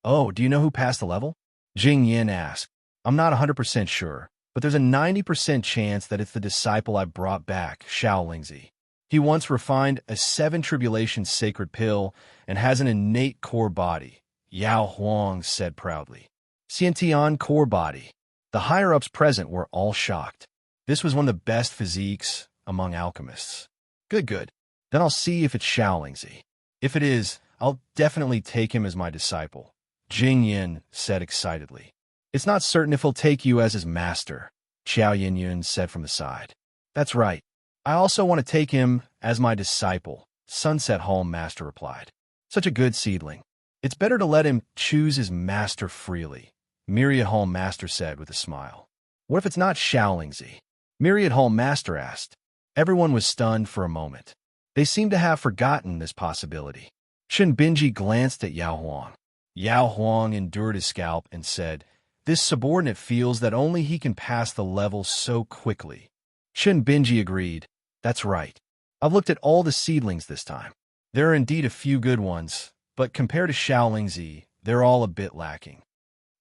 Speaker 1: "Oh, do you know who passed the level?" Jing Yin asked. "I'm not 100% sure, but there's a 90% chance that it's the disciple I brought back, Xiao Lingzi. He once refined a 7 tribulation sacred pill and has an innate core body," Yao Huang said proudly. Xiantian core body. The higher-ups present were all shocked. This was one of the best physiques among alchemists. Good. Then I'll see if it's Xiao Lingzi. If it is, I'll definitely take him as my disciple, Jing Yin said excitedly. "It's not certain if he'll take you as his master," Qiao Yinyun said from the side. "That's right. I also want to take him as my disciple," Sunset Hall master replied. "Such a good seedling. It's better to let him choose his master freely," Myriad Hall master said with a smile. "What if it's not Xiao Lingzi?" Myriad Hall master asked. Everyone was stunned for a moment. They seemed to have forgotten this possibility. Shen Binji glanced at Yao Huang. Yao Huang endured his scalp and said, "This subordinate feels that only he can pass the level so quickly." Shen Binji agreed, "That's right. I've looked at all the seedlings this time. There are indeed a few good ones, but compared to Xiaolingzi, they're all a bit lacking."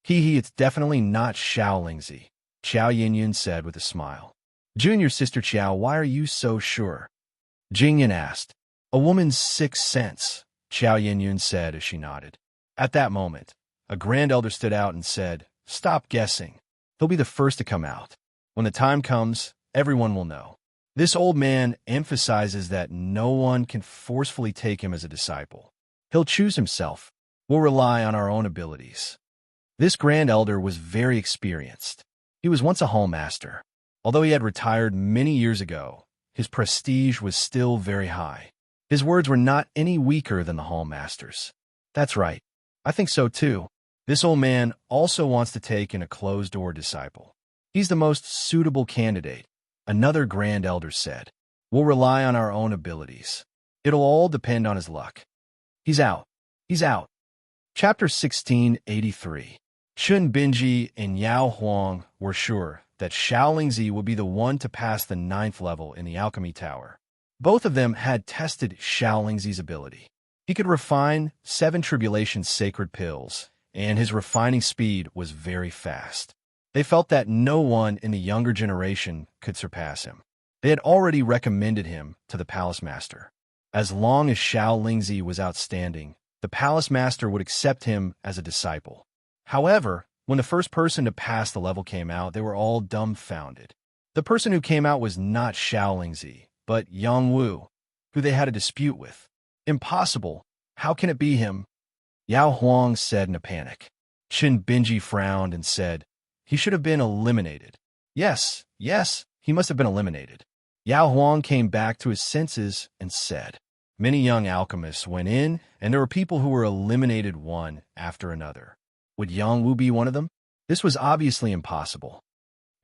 Speaker 1: It's definitely not Xiaolingzi," Qiao Yinyun said with a smile. "Junior sister Qiao, why are you so sure?" Jingyan asked. "A woman's sixth sense," Qiao Yinyun said as she nodded. At that moment, a grand elder stood out and said, "Stop guessing. He'll be the first to come out. When the time comes, everyone will know." This old man emphasizes that no one can forcefully take him as a disciple. He'll choose himself. We'll rely on our own abilities. This grand elder was very experienced. He was once a hall master. Although he had retired many years ago, his prestige was still very high. His words were not any weaker than the hall master's. "That's right. I think so too. This old man also wants to take in a closed-door disciple. He's the most suitable candidate," another grand elder said. "We'll rely on our own abilities. It'll all depend on his luck. He's out. He's out." Chapter 1683. Chun Binji and Yao Huang were sure that Xiaolingzi would be the one to pass the 9th level in the alchemy tower. Both of them had tested Xiaolingzi's ability. He could refine 7 tribulations sacred pills, and his refining speed was very fast. They felt that no one in the younger generation could surpass him. They had already recommended him to the palace master. As long as Xiaolingzi was outstanding, the palace master would accept him as a disciple. However, when the first person to pass the level came out, they were all dumbfounded. The person who came out was not Xiaolingzi, but Yang Wu, who they had a dispute with. "Impossible. How can it be him?" Yao Huang said in a panic. Qin Binji frowned and said, "He should have been eliminated." Yes, he must have been eliminated." Yao Huang came back to his senses and said, "Many young alchemists went in, and there were people who were eliminated one after another. Would Yang Wu be one of them? This was obviously impossible."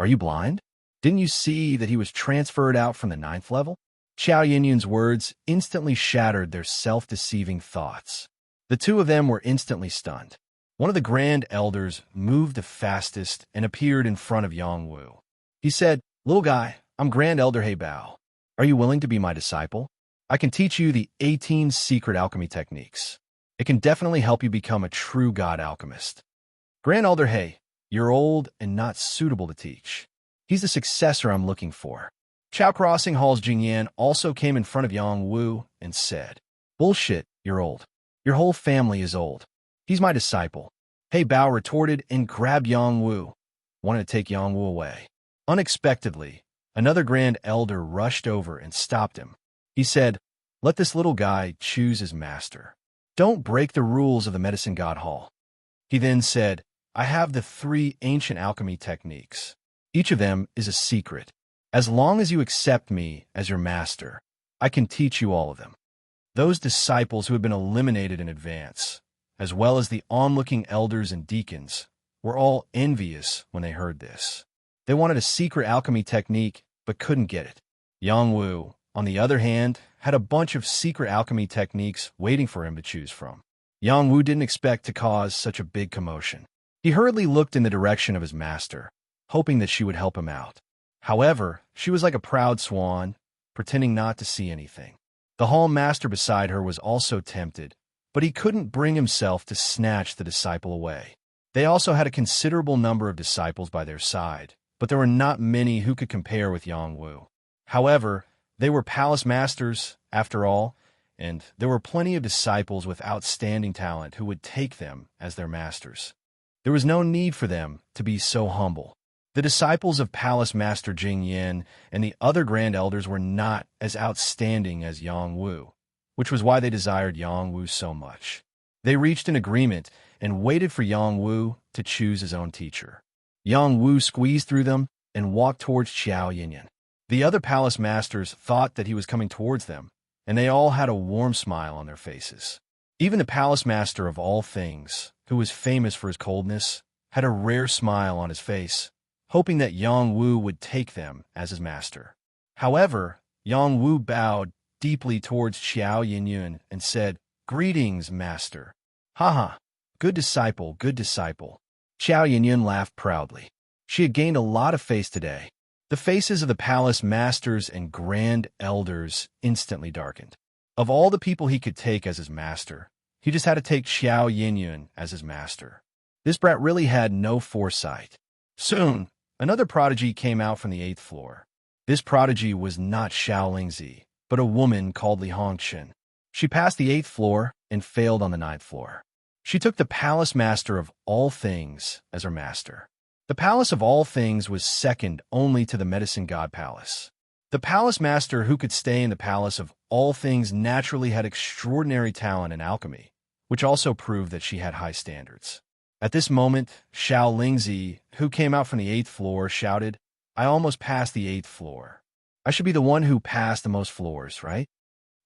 Speaker 1: "Are you blind? Didn't you see that he was transferred out from the 9th level?" Qiao Yinyun's words instantly shattered their self-deceiving thoughts. The two of them were instantly stunned. One of the grand elders moved the fastest and appeared in front of Yang Wu. He said, "Little guy, I'm Grand Elder He Bao. Are you willing to be my disciple? I can teach you the 18 secret alchemy techniques. It can definitely help you become a true god alchemist." "Grand Elder He, you're old and not suitable to teach. He's the successor I'm looking for." Chao Crossing Hall's Jingyan also came in front of Yang Wu and said, "Bullshit, you're old. Your whole family is old. He's my disciple." He Bao retorted and grabbed Yang Wu, wanted to take Yang Wu away. Unexpectedly, another grand elder rushed over and stopped him. He said, "Let this little guy choose his master. Don't break the rules of the Medicine God Hall." He then said, "I have the 3 ancient alchemy techniques. Each of them is a secret. As long as you accept me as your master, I can teach you all of them." Those disciples who had been eliminated in advance, as well as the onlooking elders and deacons, were all envious when they heard this. They wanted a secret alchemy technique, but couldn't get it. Yang Wu, on the other hand, had a bunch of secret alchemy techniques waiting for him to choose from. Yang Wu didn't expect to cause such a big commotion. He hurriedly looked in the direction of his master, hoping that she would help him out. However, she was like a proud swan, pretending not to see anything. The hall master beside her was also tempted, but he couldn't bring himself to snatch the disciple away. They also had a considerable number of disciples by their side, but there were not many who could compare with Yang Wu. However, they were palace masters, after all, and there were plenty of disciples with outstanding talent who would take them as their masters. There was no need for them to be so humble. The disciples of Palace Master Jing Yin and the other grand elders were not as outstanding as Yang Wu, which was why they desired Yang Wu so much. They reached an agreement and waited for Yang Wu to choose his own teacher. Yang Wu squeezed through them and walked towards Qiao Yinyan. The other palace masters thought that he was coming towards them, and they all had a warm smile on their faces. Even the palace master of all things, who was famous for his coldness, had a rare smile on his face, hoping that Yang Wu would take them as his master. However, Yang Wu bowed deeply towards Xiao Yinyun and said, "Greetings, master." Haha, good disciple, good disciple. Xiao Yinyun laughed proudly. She had gained a lot of face today. The faces of the palace masters and grand elders instantly darkened. Of all the people he could take as his master, he just had to take Xiao Yinyun as his master. This brat really had no foresight. Soon, another prodigy came out from the 8th floor. This prodigy was not Xiao Lingzi, but a woman called Li Hongqin. She passed the 8th floor and failed on the 9th floor. She took the palace master of all things as her master. The palace of all things was second only to the medicine god palace. The palace master who could stay in the palace of all things naturally had extraordinary talent in alchemy, which also proved that she had high standards. At this moment, Xiao Lingzi, who came out from the 8th floor, shouted, "I almost passed the 8th floor. I should be the one who passed the most floors, right?"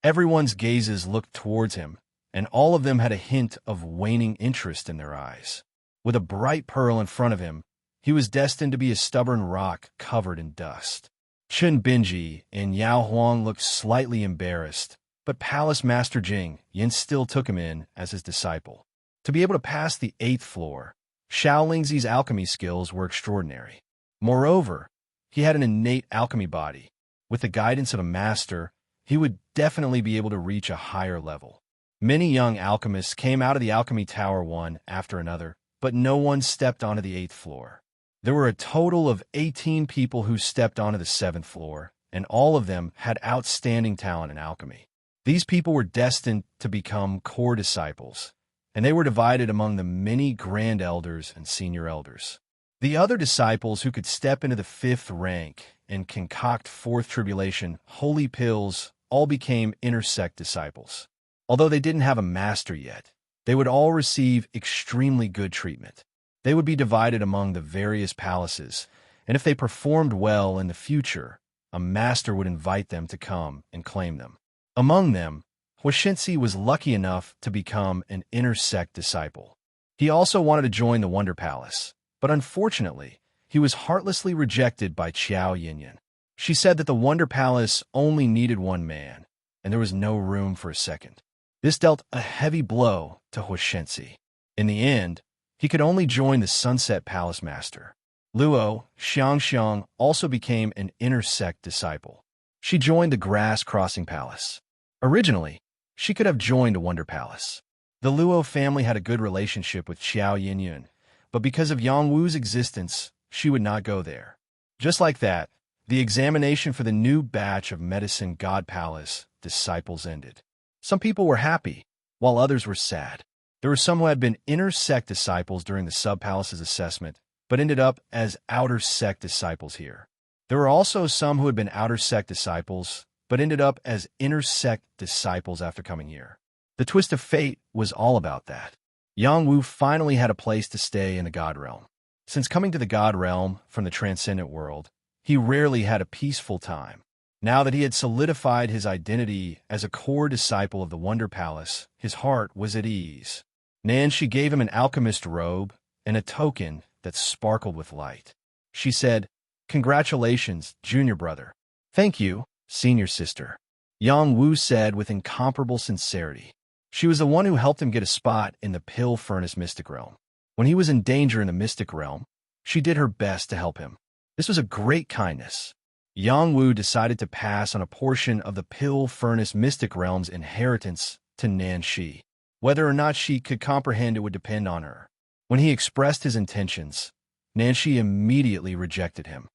Speaker 1: Everyone's gazes looked towards him, and all of them had a hint of waning interest in their eyes. With a bright pearl in front of him, he was destined to be a stubborn rock covered in dust. Chen Binji and Yao Huang looked slightly embarrassed, but Palace Master Jing Yin still took him in as his disciple. To be able to pass the 8th floor, Xiao Lingzi's alchemy skills were extraordinary. Moreover, he had an innate alchemy body. With the guidance of a master, he would definitely be able to reach a higher level. Many young alchemists came out of the alchemy tower one after another, but no one stepped onto the 8th floor. There were a total of 18 people who stepped onto the 7th floor, and all of them had outstanding talent in alchemy. These people were destined to become core disciples, and they were divided among the many grand elders and senior elders. The other disciples who could step into the 5th rank and concoct 4th tribulation, holy pills, all became inner sect disciples. Although they didn't have a master yet, they would all receive extremely good treatment. They would be divided among the various palaces, and if they performed well in the future, a master would invite them to come and claim them. Among them, Huashenzi was lucky enough to become an inner sect disciple. He also wanted to join the Wonder Palace, but unfortunately, he was heartlessly rejected by Qiao Yinyan. She said that the Wonder Palace only needed one man, and there was no room for a second. This dealt a heavy blow to Huashenzi. In the end, he could only join the Sunset Palace Master. Luo Xiangxiang also became an inner sect disciple. She joined the Grass Crossing Palace. Originally, she could have joined a Wonder Palace. The Luo family had a good relationship with Xiao Yinyun, but because of Yang Wu's existence, she would not go there. Just like that, the examination for the new batch of Medicine God Palace disciples ended. Some people were happy, while others were sad. There were some who had been inner sect disciples during the sub-palace's assessment, but ended up as outer sect disciples here. There were also some who had been outer sect disciples, but ended up as inner sect disciples after coming here. The twist of fate was all about that. Yang Wu finally had a place to stay in the God Realm. Since coming to the God Realm from the transcendent world, he rarely had a peaceful time. Now that he had solidified his identity as a core disciple of the Wonder Palace, his heart was at ease. Nanshi gave him an alchemist robe and a token that sparkled with light. She said, "Congratulations, junior brother." "Thank you, senior sister," Yang Wu said with incomparable sincerity. She was the one who helped him get a spot in the Pill Furnace Mystic Realm. When he was in danger in the Mystic Realm, she did her best to help him. This was a great kindness. Yang Wu decided to pass on a portion of the Pill Furnace Mystic Realm's inheritance to Nanshi. Whether or not she could comprehend it would depend on her. When he expressed his intentions, Nanshi immediately rejected him.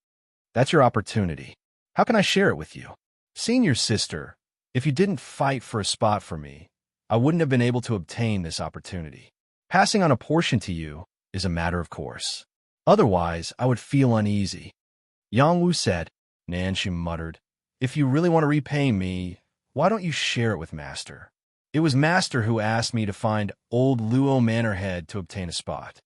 Speaker 1: "That's your opportunity. How can I share it with you?" "Senior sister, if you didn't fight for a spot for me, I wouldn't have been able to obtain this opportunity. Passing on a portion to you is a matter of course. Otherwise, I would feel uneasy." Yang Wu said. Nanshi muttered, "If you really want to repay me, why don't you share it with Master? It was Master who asked me to find old Luo Manor Head to obtain a spot."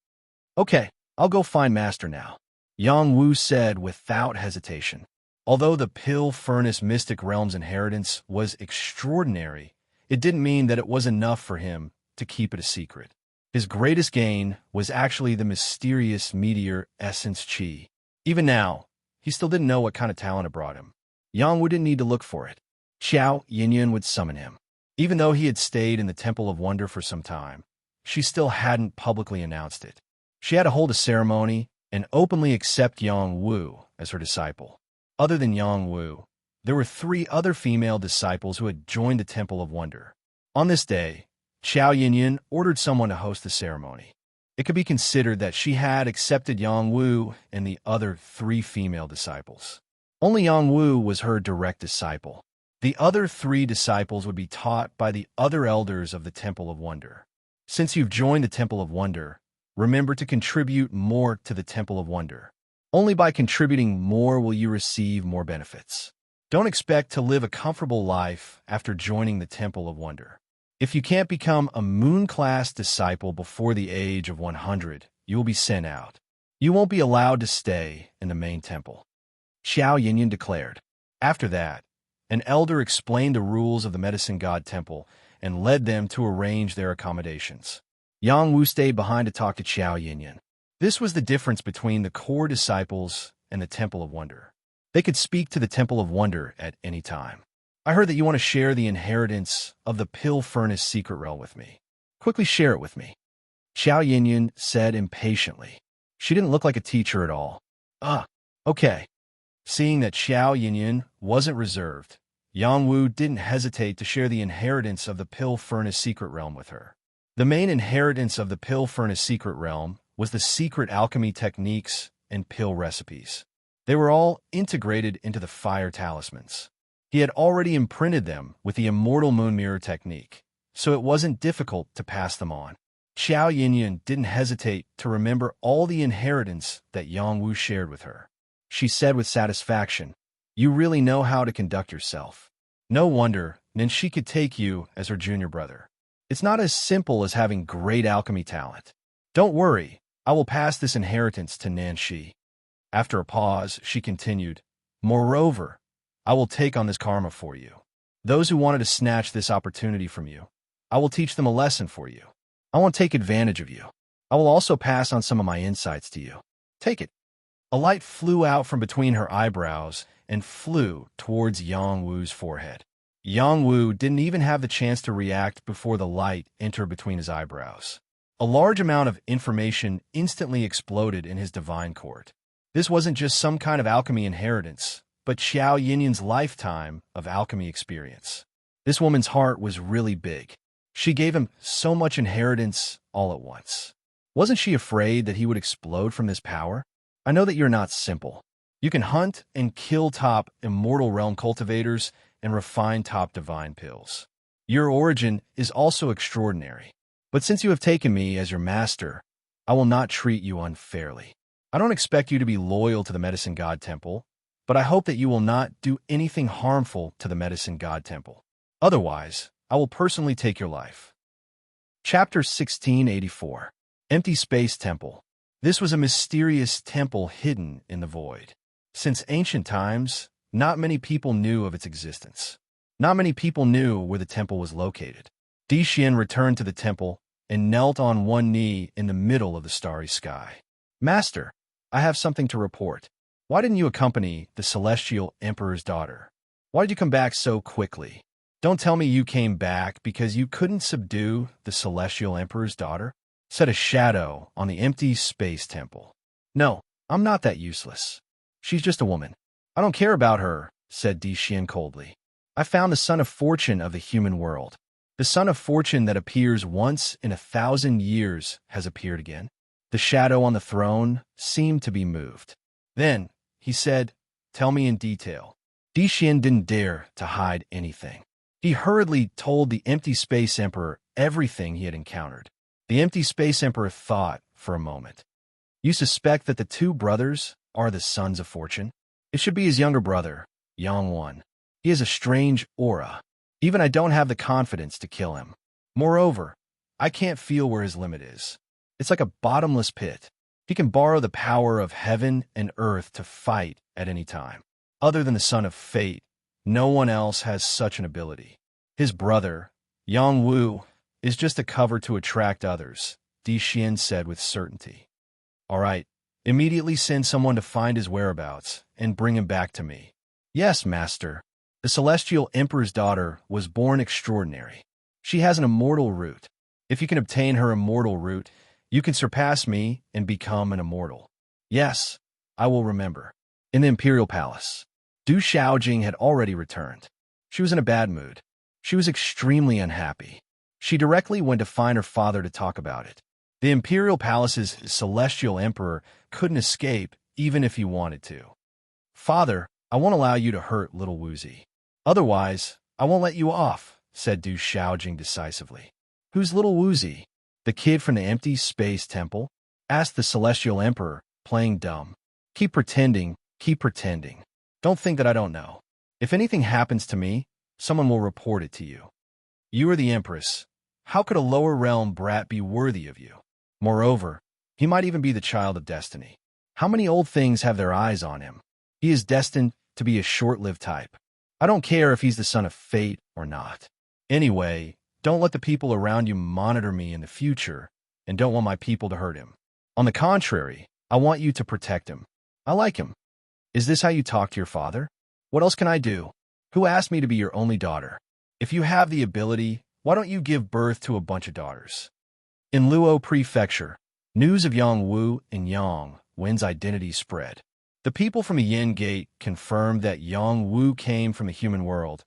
Speaker 1: "Okay, I'll go find Master now," Yang Wu said without hesitation. Although the Pill Furnace Mystic Realm's inheritance was extraordinary, it didn't mean that it was enough for him to keep it a secret. His greatest gain was actually the mysterious meteor Essence Chi. Even now, he still didn't know what kind of talent it brought him. Yang Wu didn't need to look for it. Xiao Yinyan would summon him. Even though he had stayed in the Temple of Wonder for some time, she still hadn't publicly announced it. She had to hold a ceremony and openly accept Yang Wu as her disciple. Other than Yang Wu, there were 3 other female disciples who had joined the Temple of Wonder. On this day, Xiao Yinyan ordered someone to host the ceremony. It could be considered that she had accepted Yang Wu and the other 3 female disciples. Only Yang Wu was her direct disciple. The other 3 disciples would be taught by the other elders of the Temple of Wonder. Since you've joined the Temple of Wonder, remember to contribute more to the Temple of Wonder. Only by contributing more will you receive more benefits. Don't expect to live a comfortable life after joining the Temple of Wonder. If you can't become a moon-class disciple before the age of 100, you will be sent out. You won't be allowed to stay in the main temple, Xiao Yinyan declared. After that, an elder explained the rules of the Medicine God Temple and led them to arrange their accommodations. Yang Wu stayed behind to talk to Xiao Yinyan. This was the difference between the core disciples and the Temple of Wonder. They could speak to the Temple of Wonder at any time. I heard that you want to share the inheritance of the Pill Furnace secret realm with me. Quickly share it with me, Xiao Yinyan said impatiently. She didn't look like a teacher at all. Okay. Seeing that Xiao Yinyan wasn't reserved, Yang Wu didn't hesitate to share the inheritance of the Pill Furnace secret realm with her. The main inheritance of the Pill Furnace secret realm was the secret alchemy techniques and pill recipes. They were all integrated into the fire talismans. He had already imprinted them with the immortal moon mirror technique, so it wasn't difficult to pass them on. Xiao Yinyan didn't hesitate to remember all the inheritance that Yang Wu shared with her. She said with satisfaction, "You really know how to conduct yourself. No wonder Nanshi could take you as her junior brother. It's not as simple as having great alchemy talent. Don't worry, I will pass this inheritance to Nanshi." After a pause, she continued, "Moreover, I will take on this karma for you. Those who wanted to snatch this opportunity from you, I will teach them a lesson for you. I won't take advantage of you. I will also pass on some of my insights to you. Take it." A light flew out from between her eyebrows and flew towards Yang Wu's forehead. Yang Wu didn't even have the chance to react before the light entered between his eyebrows. A large amount of information instantly exploded in his divine court. This wasn't just some kind of alchemy inheritance, but Xiao Yinyan's lifetime of alchemy experience. This woman's heart was really big. She gave him so much inheritance all at once. Wasn't she afraid that he would explode from this power? I know that you're not simple. You can hunt and kill top immortal realm cultivators and refine top divine pills. Your origin is also extraordinary. But since you have taken me as your master, I will not treat you unfairly. I don't expect you to be loyal to the Medicine God Temple, but I hope that you will not do anything harmful to the Medicine God Temple. Otherwise, I will personally take your life. Chapter 1684. Empty Space Temple. This was a mysterious temple hidden in the void. Since ancient times, not many people knew of its existence. Not many people knew where the temple was located. Di Xian returned to the temple and knelt on one knee in the middle of the starry sky. "Master, I have something to report. Why didn't you accompany the Celestial Emperor's daughter? Why did you come back so quickly? Don't tell me you came back because you couldn't subdue the Celestial Emperor's daughter?" said a shadow on the empty space temple. "No, I'm not that useless. She's just a woman. I don't care about her," said Di Xian coldly. "I found the Son of Fortune of the human world. The Son of Fortune that appears once in 1,000 years has appeared again." The shadow on the throne seemed to be moved. Then he said, "Tell me in detail." Di Xian didn't dare to hide anything. He hurriedly told the Empty Space Emperor everything he had encountered. The Empty Space Emperor thought for a moment. "You suspect that the 2 brothers are the Sons of Fortune? It should be his younger brother, Yang Wan. He has a strange aura. Even I don't have the confidence to kill him. Moreover, I can't feel where his limit is. It's like a bottomless pit. He can borrow the power of heaven and earth to fight at any time. Other than the Son of Fate, no one else has such an ability. His brother, Yang Wu, is just a cover to attract others," Di Xian said with certainty. "All right, immediately send someone to find his whereabouts and bring him back to me. Yes, master. The celestial emperor's daughter was born extraordinary. She has an immortal root. If you can obtain her immortal root, you can surpass me and become an immortal. Yes, I will remember. In the imperial palace, Du Xiaojing had already returned. She was in a bad mood. She was extremely unhappy. She directly went to find her father to talk about it. The imperial palace's celestial emperor couldn't escape even if he wanted to. Father, I won't allow you to hurt little Wuzi. Otherwise, I won't let you off, said Du Xiaojing decisively. Who's little Wuzi? The kid from the empty space temple? Asked the celestial emperor, playing dumb. Keep pretending, keep pretending. Don't think that I don't know. If anything happens to me, someone will report it to you. You are the empress. How could a lower realm brat be worthy of you? Moreover, he might even be the child of destiny. How many old things have their eyes on him? He is destined to be a short-lived type. I don't care if he's the son of fate or not. Anyway, don't let the people around you monitor me in the future, and don't want my people to hurt him. On the contrary, I want you to protect him. I like him. Is this how you talk to your father? What else can I do? Who asked me to be your only daughter? If you have the ability, why don't you give birth to a bunch of daughters? In Luo Prefecture, news of Yang Wu and Yang Wen's identity spread. The people from the Yin Gate confirmed that Yang Wu came from the human world,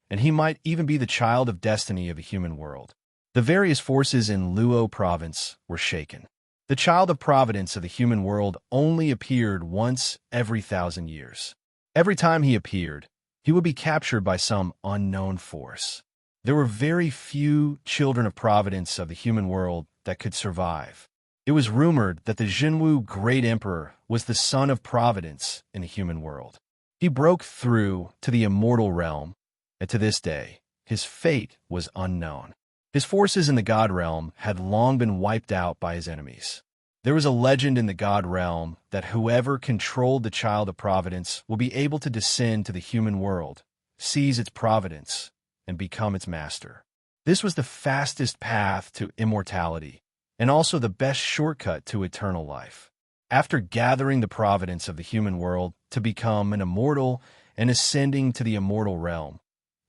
Speaker 1: and he might even be the child of destiny of the human world. The various forces in Luo province were shaken. The child of providence of the human world only appeared once every 1,000 years. Every time he appeared, he would be captured by some unknown force. There were very few children of providence of the human world that could survive. It was rumored that the Jinwu Great Emperor was the son of providence in the human world. He broke through to the immortal realm, and to this day, his fate was unknown. His forces in the God realm had long been wiped out by his enemies. There was a legend in the God realm that whoever controlled the child of providence will be able to descend to the human world, seize its providence, and become its master. This was the fastest path to immortality, and also the best shortcut to eternal life. After gathering the providence of the human world to become an immortal and ascending to the immortal realm,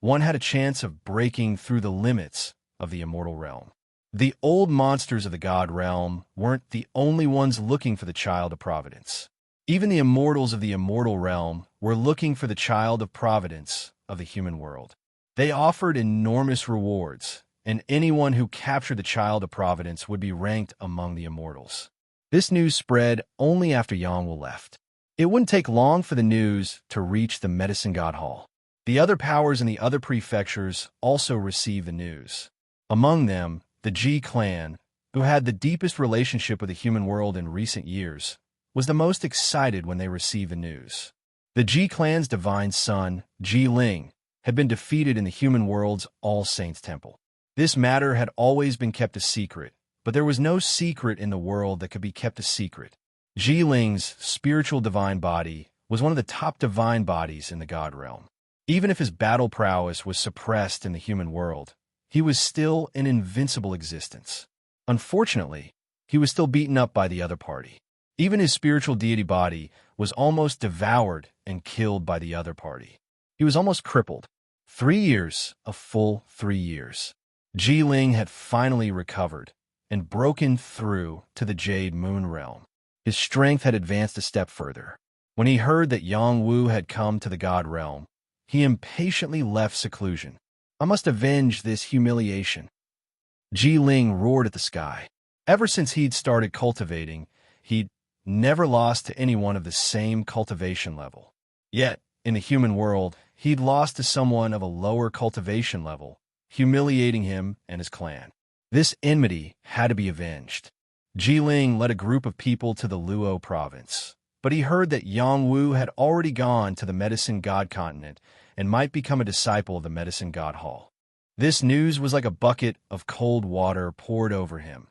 Speaker 1: one had a chance of breaking through the limits of the immortal realm. The old monsters of the God realm weren't the only ones looking for the child of providence. Even the immortals of the immortal realm were looking for the child of providence of the human world. They offered enormous rewards, and anyone who captured the child of providence would be ranked among the immortals. This news spread only after Yang Wu left. It wouldn't take long for the news to reach the Medicine God Hall. The other powers in the other prefectures also received the news. Among them, the Ji clan, who had the deepest relationship with the human world in recent years, was the most excited when they received the news. The Ji clan's divine son, Ji Ling, had been defeated in the human world's All Saints Temple. This matter had always been kept a secret, but there was no secret in the world that could be kept a secret. Ji Ling's spiritual divine body was one of the top divine bodies in the God realm. Even if his battle prowess was suppressed in the human world, he was still an invincible existence. Unfortunately, he was still beaten up by the other party. Even his spiritual deity body was almost devoured and killed by the other party. He was almost crippled. 3 years, a full 3 years. Ji Ling had finally recovered and broken through to the Jade Moon realm. His strength had advanced a step further. When he heard that Yang Wu had come to the God realm, he impatiently left seclusion. I must avenge this humiliation. Ji Ling roared at the sky. Ever since he'd started cultivating, he'd never lost to anyone of the same cultivation level. Yet, in the human world, he'd lost to someone of a lower cultivation level, humiliating him and his clan. This enmity had to be avenged. Ji Ling led a group of people to the Luo province, but he heard that Yang Wu had already gone to the Medicine God continent and might become a disciple of the Medicine God Hall. This news was like a bucket of cold water poured over him,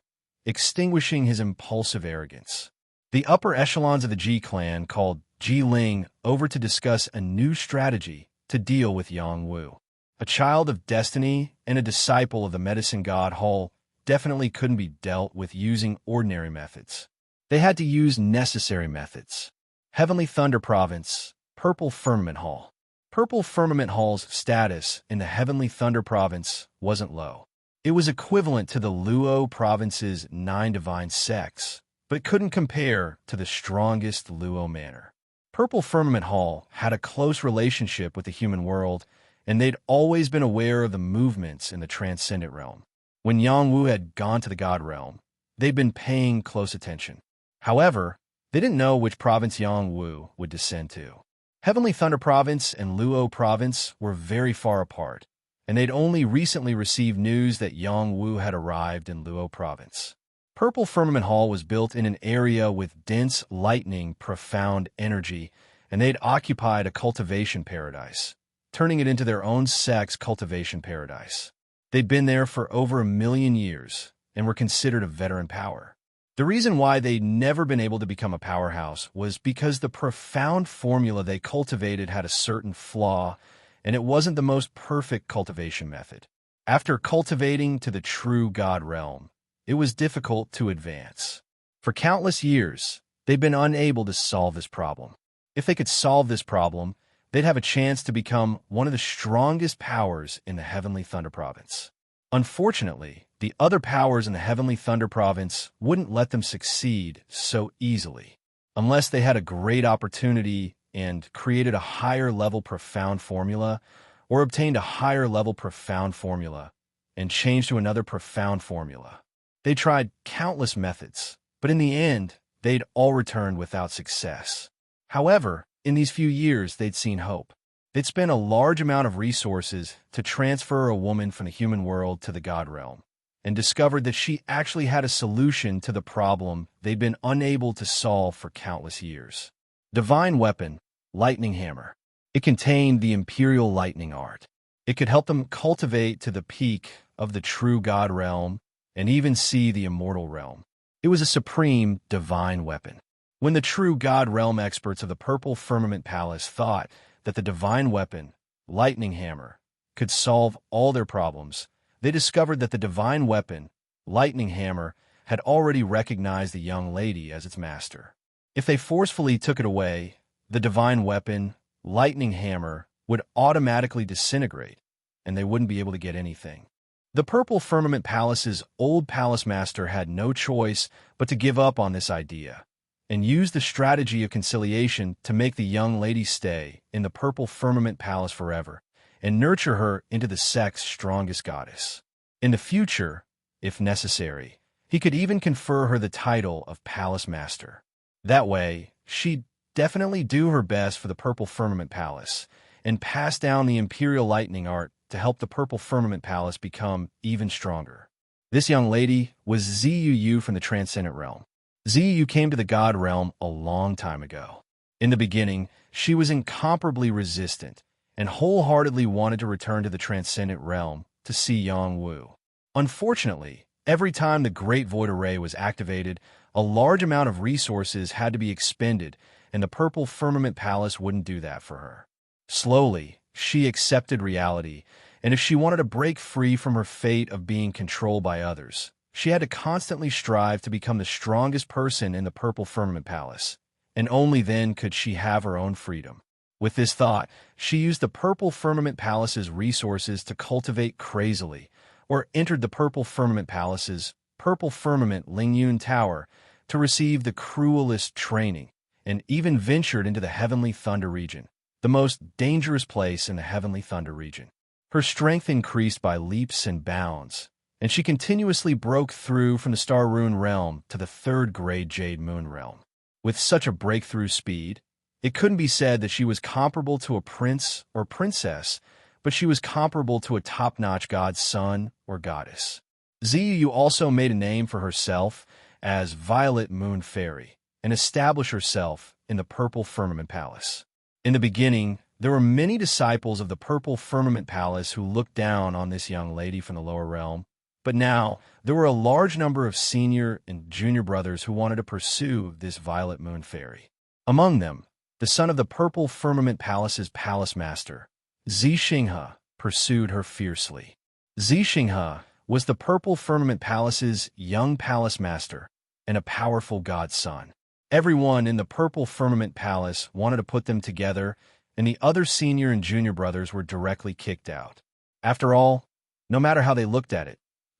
Speaker 1: extinguishing his impulsive arrogance. The upper echelons of the Ji clan called Ji Ling over to discuss a new strategy to deal with Yang Wu. A child of destiny and a disciple of the Medicine God Hall definitely couldn't be dealt with using ordinary methods. They had to use necessary methods. Heavenly Thunder Province, Purple Firmament Hall. Purple Firmament Hall's status in the Heavenly Thunder Province wasn't low. It was equivalent to the Luo Province's 9 divine sects, but couldn't compare to the strongest Luo manor. Purple Firmament Hall had a close relationship with the human world, and they'd always been aware of the movements in the transcendent realm. When Yangwu had gone to the God realm, they'd been paying close attention. However, they didn't know which province Yangwu would descend to. Heavenly Thunder Province and Luo Province were very far apart, and they'd only recently received news that Yangwu had arrived in Luo Province. Purple Firmament Hall was built in an area with dense, lightning, profound energy, and they'd occupied a cultivation paradise, turning it into their own sect's cultivation paradise. They'd been there for over 1,000,000 years and were considered a veteran power. The reason why they'd never been able to become a powerhouse was because the profound formula they cultivated had a certain flaw, and it wasn't the most perfect cultivation method. After cultivating to the true God realm, it was difficult to advance. For countless years, they'd been unable to solve this problem. If they could solve this problem, they'd have a chance to become one of the strongest powers in the Heavenly Thunder Province. Unfortunately, the other powers in the Heavenly Thunder Province wouldn't let them succeed so easily, unless they had a great opportunity and created a higher-level profound formula, or obtained a higher-level profound formula and changed to another profound formula. They tried countless methods, but in the end, they'd all returned without success. However, in these few years, they'd seen hope. They'd spent a large amount of resources to transfer a woman from the human world to the God realm, and discovered that she actually had a solution to the problem they'd been unable to solve for countless years. Divine Weapon, Lightning Hammer. It contained the Imperial Lightning Art. It could help them cultivate to the peak of the true God realm and even see the immortal realm. It was a supreme divine weapon. When the true God realm experts of the Purple Firmament Palace thought that the divine weapon, Lightning Hammer, could solve all their problems, they discovered that the divine weapon, Lightning Hammer, had already recognized the young lady as its master. If they forcefully took it away, the divine weapon, Lightning Hammer, would automatically disintegrate, and they wouldn't be able to get anything. The Purple Firmament Palace's old palace master had no choice but to give up on this idea, and use the strategy of conciliation to make the young lady stay in the Purple Firmament Palace forever, and nurture her into the sect's strongest goddess. In the future, if necessary, he could even confer her the title of Palace Master. That way, she'd definitely do her best for the Purple Firmament Palace, and pass down the Imperial Lightning Art to help the Purple Firmament Palace become even stronger. This young lady was Zuu from the Transcendent Realm. Zuu came to the God Realm a long time ago. In the beginning, she was incomparably resistant, and wholeheartedly wanted to return to the Transcendent Realm to see Yangwu. Unfortunately, every time the Great Void Array was activated, a large amount of resources had to be expended, and the Purple Firmament Palace wouldn't do that for her. Slowly, she accepted reality, and if she wanted to break free from her fate of being controlled by others, she had to constantly strive to become the strongest person in the Purple Firmament Palace, and only then could she have her own freedom. With this thought, she used the Purple Firmament Palace's resources to cultivate crazily, or entered the Purple Firmament Palace's Purple Firmament Lingyun Tower to receive the cruelest training, and even ventured into the Heavenly Thunder region, the most dangerous place in the Heavenly Thunder region. Her strength increased by leaps and bounds, and she continuously broke through from the Star Rune realm to the third-grade Jade Moon realm. With such a breakthrough speed, it couldn't be said that she was comparable to a prince or princess, but she was comparable to a top-notch god's son or goddess. Zuu also made a name for herself as Violet Moon Fairy, and established herself in the Purple Firmament Palace. In the beginning, there were many disciples of the Purple Firmament Palace who looked down on this young lady from the lower realm, but now there were a large number of senior and junior brothers who wanted to pursue this Violet Moon Fairy. Among them, the son of the Purple Firmament Palace's palace master, Zixinghe, pursued her fiercely. Zixinghe was the Purple Firmament Palace's young palace master and a powerful godson. Everyone in the Purple Firmament Palace wanted to put them together and the other senior and junior brothers were directly kicked out. After all, no matter how they looked at it,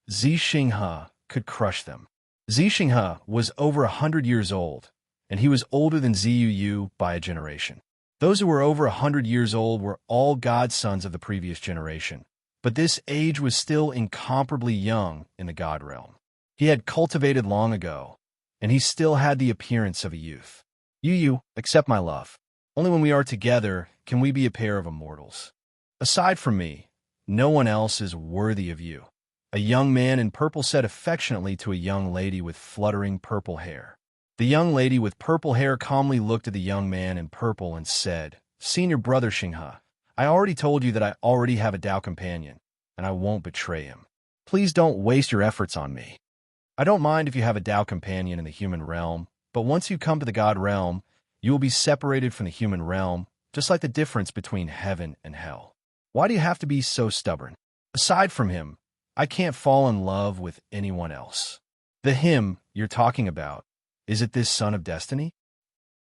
Speaker 1: Xinghe could crush them. Xinghe was over 100 years old, and he was older than Ziyu by a generation. Those who were over 100 years old were all godsons of the previous generation, but this age was still incomparably young in the god realm. He had cultivated long ago, and he still had the appearance of a youth. You, accept my love. Only when we are together can we be a pair of immortals. Aside from me, no one else is worthy of you. A young man in purple said affectionately to a young lady with fluttering purple hair. The young lady with purple hair calmly looked at the young man in purple and said, Senior brother Xinghe, I already told you that I already have a Tao companion, and I won't betray him. Please don't waste your efforts on me. I don't mind if you have a Tao companion in the human realm, but once you come to the god realm, you will be separated from the human realm, just like the difference between heaven and hell. Why do you have to be so stubborn? Aside from him, I can't fall in love with anyone else. The him you're talking about, is it this son of destiny?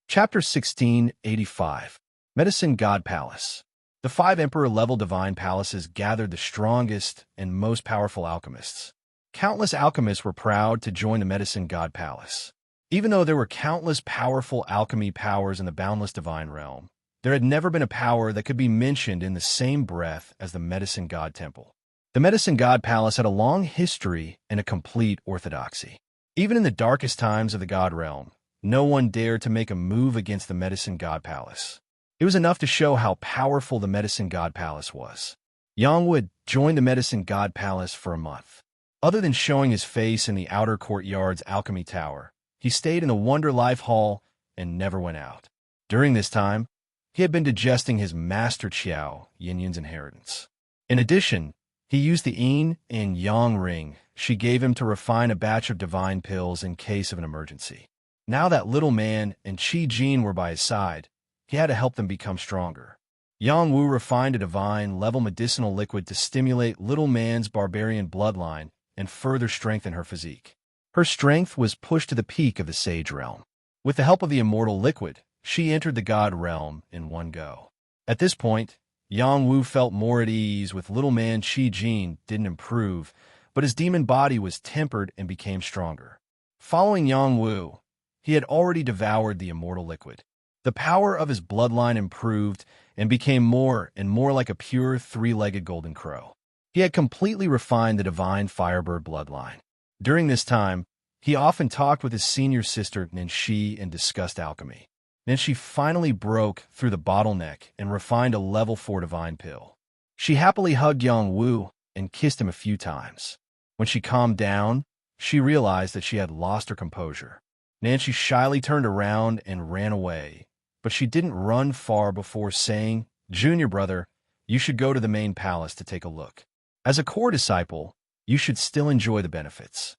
Speaker 1: Chapter 1685. Medicine God Palace. The 5 emperor-level divine palaces gathered the strongest and most powerful alchemists. Countless alchemists were proud to join the Medicine God Palace. Even though there were countless powerful alchemy powers in the boundless divine realm, there had never been a power that could be mentioned in the same breath as the Medicine God Temple. The Medicine God Palace had a long history and a complete orthodoxy. Even in the darkest times of the God realm, no one dared to make a move against the Medicine God Palace. It was enough to show how powerful the Medicine God Palace was. Yang Wu joined the Medicine God Palace for a month. Other than showing his face in the outer courtyard's alchemy tower, he stayed in the Wonder Life Hall and never went out. During this time, he had been digesting his master Qiao, Yin-Yin's inheritance. In addition, he used the yin and yang ring she gave him to refine a batch of divine pills in case of an emergency. Now that little man and Qi Jin were by his side, he had to help them become stronger. Yang Wu refined a divine-level medicinal liquid to stimulate little man's barbarian bloodline and further strengthen her physique. Her strength was pushed to the peak of the sage realm. With the help of the immortal liquid, she entered the god realm in one go. At this point, Yang Wu felt more at ease with little man Qi Jin didn't improve, but his demon body was tempered and became stronger. Following Yang Wu, he had already devoured the immortal liquid. The power of his bloodline improved and became more and more like a pure 3-legged golden crow. He had completely refined the divine firebird bloodline. During this time, he often talked with his senior sister Nanxi and discussed alchemy. Nanxi finally broke through the bottleneck and refined a level 4 divine pill. She happily hugged Yang Wu and kissed him a few times. When she calmed down, she realized that she had lost her composure. Nanxi shyly turned around and ran away, but she didn't run far before saying, Junior brother, you should go to the main palace to take a look. As a core disciple, you should still enjoy the benefits.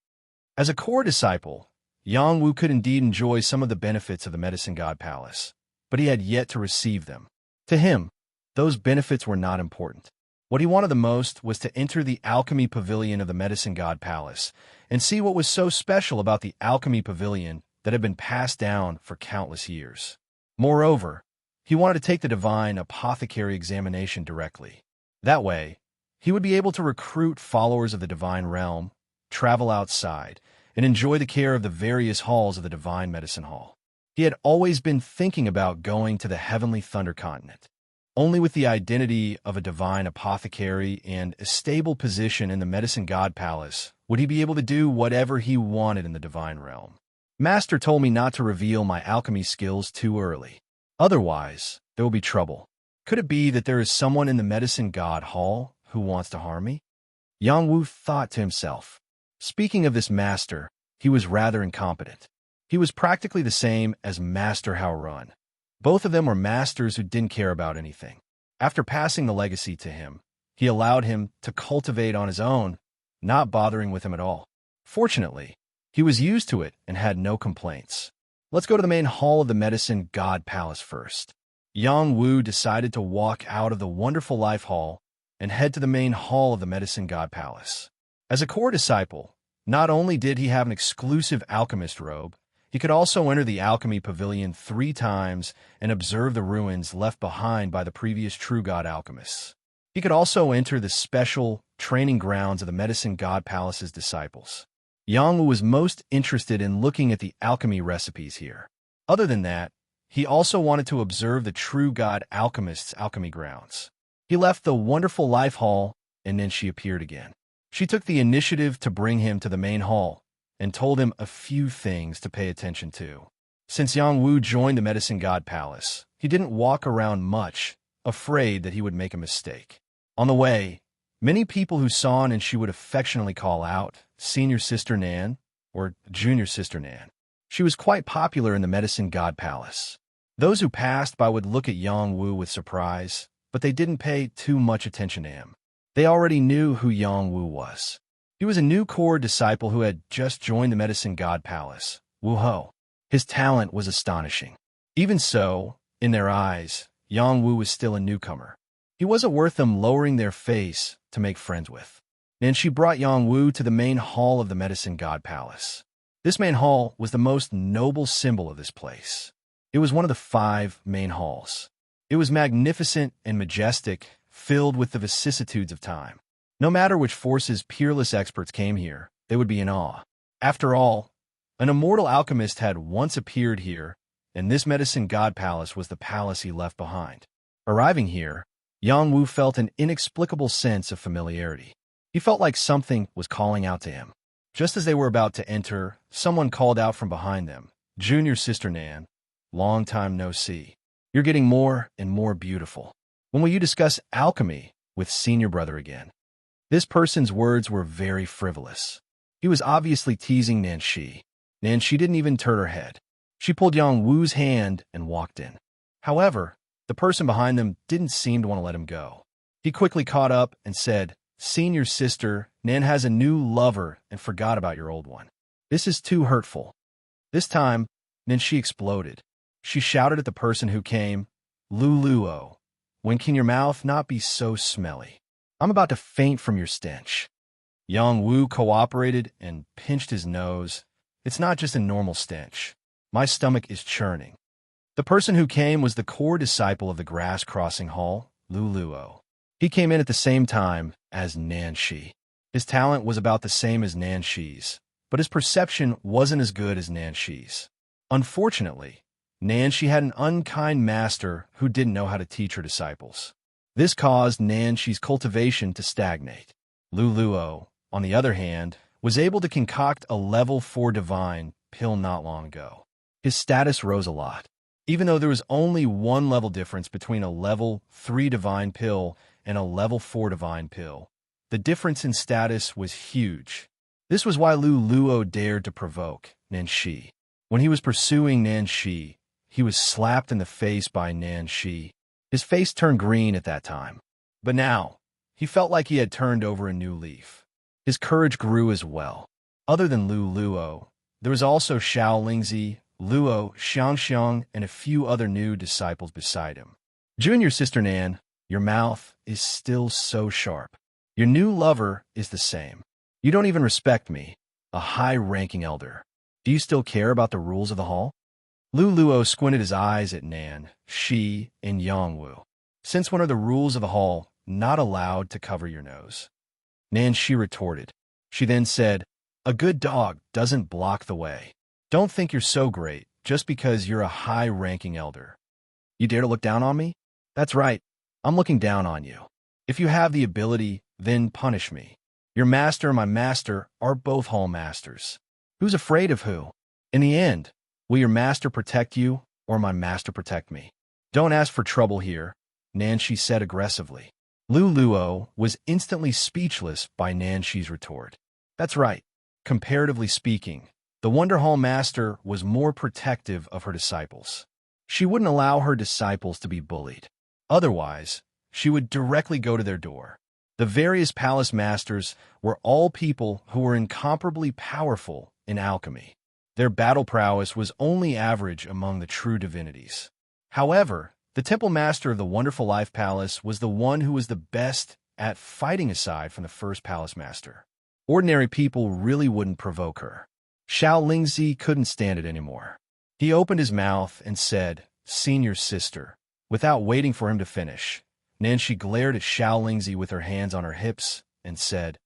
Speaker 1: As a core disciple, Yang Wu could indeed enjoy some of the benefits of the Medicine God Palace, but he had yet to receive them. To him, those benefits were not important. What he wanted the most was to enter the alchemy pavilion of the Medicine God Palace and see what was so special about the alchemy pavilion that had been passed down for countless years. Moreover, he wanted to take the divine apothecary examination directly. That way, he would be able to recruit followers of the divine realm, travel outside, and enjoy the care of the various halls of the divine medicine hall. He had always been thinking about going to the heavenly thunder continent. Only with the identity of a divine apothecary and a stable position in the Medicine God Palace would he be able to do whatever he wanted in the divine realm. Master told me not to reveal my alchemy skills too early. Otherwise, there will be trouble. Could it be that there is someone in the Medicine God Hall who wants to harm me? Yang Wu thought to himself. Speaking of this master, he was rather incompetent. He was practically the same as Master Hao Run. Both of them were masters who didn't care about anything. After passing the legacy to him, he allowed him to cultivate on his own, not bothering with him at all. Fortunately, he was used to it and had no complaints. Let's go to the main hall of the Medicine God Palace first. Yang Wu decided to walk out of the Wonderful Life Hall and head to the main hall of the Medicine God Palace. As a core disciple, not only did he have an exclusive alchemist robe, He could also enter the alchemy pavilion 3 times and observe the ruins left behind by the previous true god alchemists. He could also enter the special training grounds of the medicine god palace's disciples. Yang Wu was most interested in looking at the alchemy recipes here. Other than that, he also wanted to observe the true god alchemist's alchemy grounds. He left the wonderful life hall, and then she appeared again. She took the initiative to bring him to the main hall and told him a few things to pay attention to. Since Yang Wu joined the medicine god palace, he didn't walk around much, afraid that he would make a mistake. On the way, many people who saw Nan would affectionately call out, Senior Sister Nan, or Junior Sister Nan. She was quite popular in the medicine god palace. Those who passed by would look at Yang Wu with surprise, but they didn't pay too much attention to him. They already knew who Yang Wu was. He was a new core disciple who had just joined the medicine god palace, Wu Ho. His talent was astonishing. Even so, in their eyes, Yang Wu was still a newcomer. He wasn't worth them lowering their face to make friends with. Then she brought Yang Wu to the main hall of the medicine god palace. This main hall was the most noble symbol of this place. It was one of the 5 main halls. It was magnificent and majestic, filled with the vicissitudes of time. No matter which forces peerless experts came here, they would be in awe. After all, an immortal alchemist had once appeared here, and this medicine god palace was the palace he left behind. Arriving here, Yang Wu felt an inexplicable sense of familiarity. He felt like something was calling out to him. Just as they were about to enter, someone called out from behind them, Junior Sister Nan, long time no see. You're getting more and more beautiful. When will you discuss alchemy with senior brother again? This person's words were very frivolous. He was obviously teasing Nanshi. Nanshi didn't even turn her head. She pulled Yang Wu's hand and walked in. However, the person behind them didn't seem to want to let him go. He quickly caught up and said, Senior sister, Nan has a new lover and forgot about your old one. This is too hurtful. This time, Nanshi exploded. She shouted at the person who came, Luluo, when can your mouth not be so smelly? I'm about to faint from your stench. Yang Wu cooperated and pinched his nose. It's not just a normal stench. My stomach is churning. The person who came was the core disciple of the grass crossing hall, Luluo. He came in at the same time as Nanshi. His talent was about the same as Nanshi's, but his perception wasn't as good as Nanshi's. Unfortunately, Nanshi had an unkind master who didn't know how to teach her disciples. This caused Nanshi's cultivation to stagnate. Luluo, on the other hand, was able to concoct a level 4 divine pill not long ago. His status rose a lot. Even though there was only 1 level difference between a level 3 divine pill and a level 4 divine pill, the difference in status was huge. This was why Luluo dared to provoke Nanshi. When he was pursuing Nanshi, he was slapped in the face by Nanshi. His face turned green at that time. But now, he felt like he had turned over a new leaf. His courage grew as well. Other than Luluo, there was also Xiao Lingzi, Luo, Xiangxiang, and a few other new disciples beside him. Junior Sister Nan, your mouth is still so sharp. Your new lover is the same. You don't even respect me, a high-ranking elder. Do you still care about the rules of the hall? Luluo squinted his eyes at Nan, Shi, and Yangwu. Since when are the rules of the hall not allowed to cover your nose? Nan Shi retorted. She then said, a good dog doesn't block the way. Don't think you're so great just because you're a high-ranking elder. You dare to look down on me? That's right, I'm looking down on you. If you have the ability, then punish me. Your master and my master are both hall masters. Who's afraid of who? In the end, will your master protect you or my master protect me? Don't ask for trouble here, Nanshi said aggressively. Luluo was instantly speechless by Nanshi's retort. That's right. Comparatively speaking, the Wonder Hall Master was more protective of her disciples. She wouldn't allow her disciples to be bullied. Otherwise, she would directly go to their door. The various palace masters were all people who were incomparably powerful in alchemy. Their battle prowess was only average among the true divinities. However, the temple master of the Wonderful Life Palace was the one who was the best at fighting aside from the first palace master. Ordinary people really wouldn't provoke her. Xiao Lingzi couldn't stand it anymore. He opened his mouth and said, "Senior sister." Without waiting for him to finish, Nancy glared at Xiao Lingzi with her hands on her hips and said,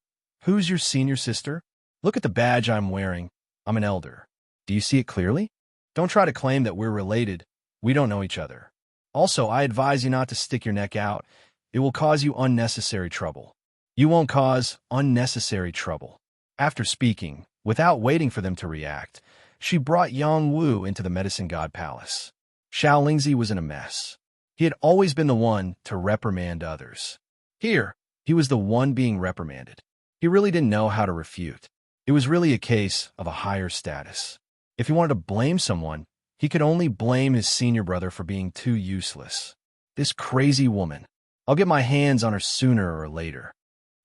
Speaker 1: "Who's your senior sister? Look at the badge I'm wearing. I'm an elder. Do you see it clearly? Don't try to claim that we're related. We don't know each other. Also, I advise you not to stick your neck out. It will cause you unnecessary trouble." "You won't cause unnecessary trouble." After speaking, without waiting for them to react, she brought Yang Wu into the medicine god palace. Xiao Lingzi was in a mess. He had always been the one to reprimand others. Here, he was the one being reprimanded. He really didn't know how to refute. It was really a case of a higher status. If he wanted to blame someone, he could only blame his senior brother for being too useless. This crazy woman. I'll get my hands on her sooner or later.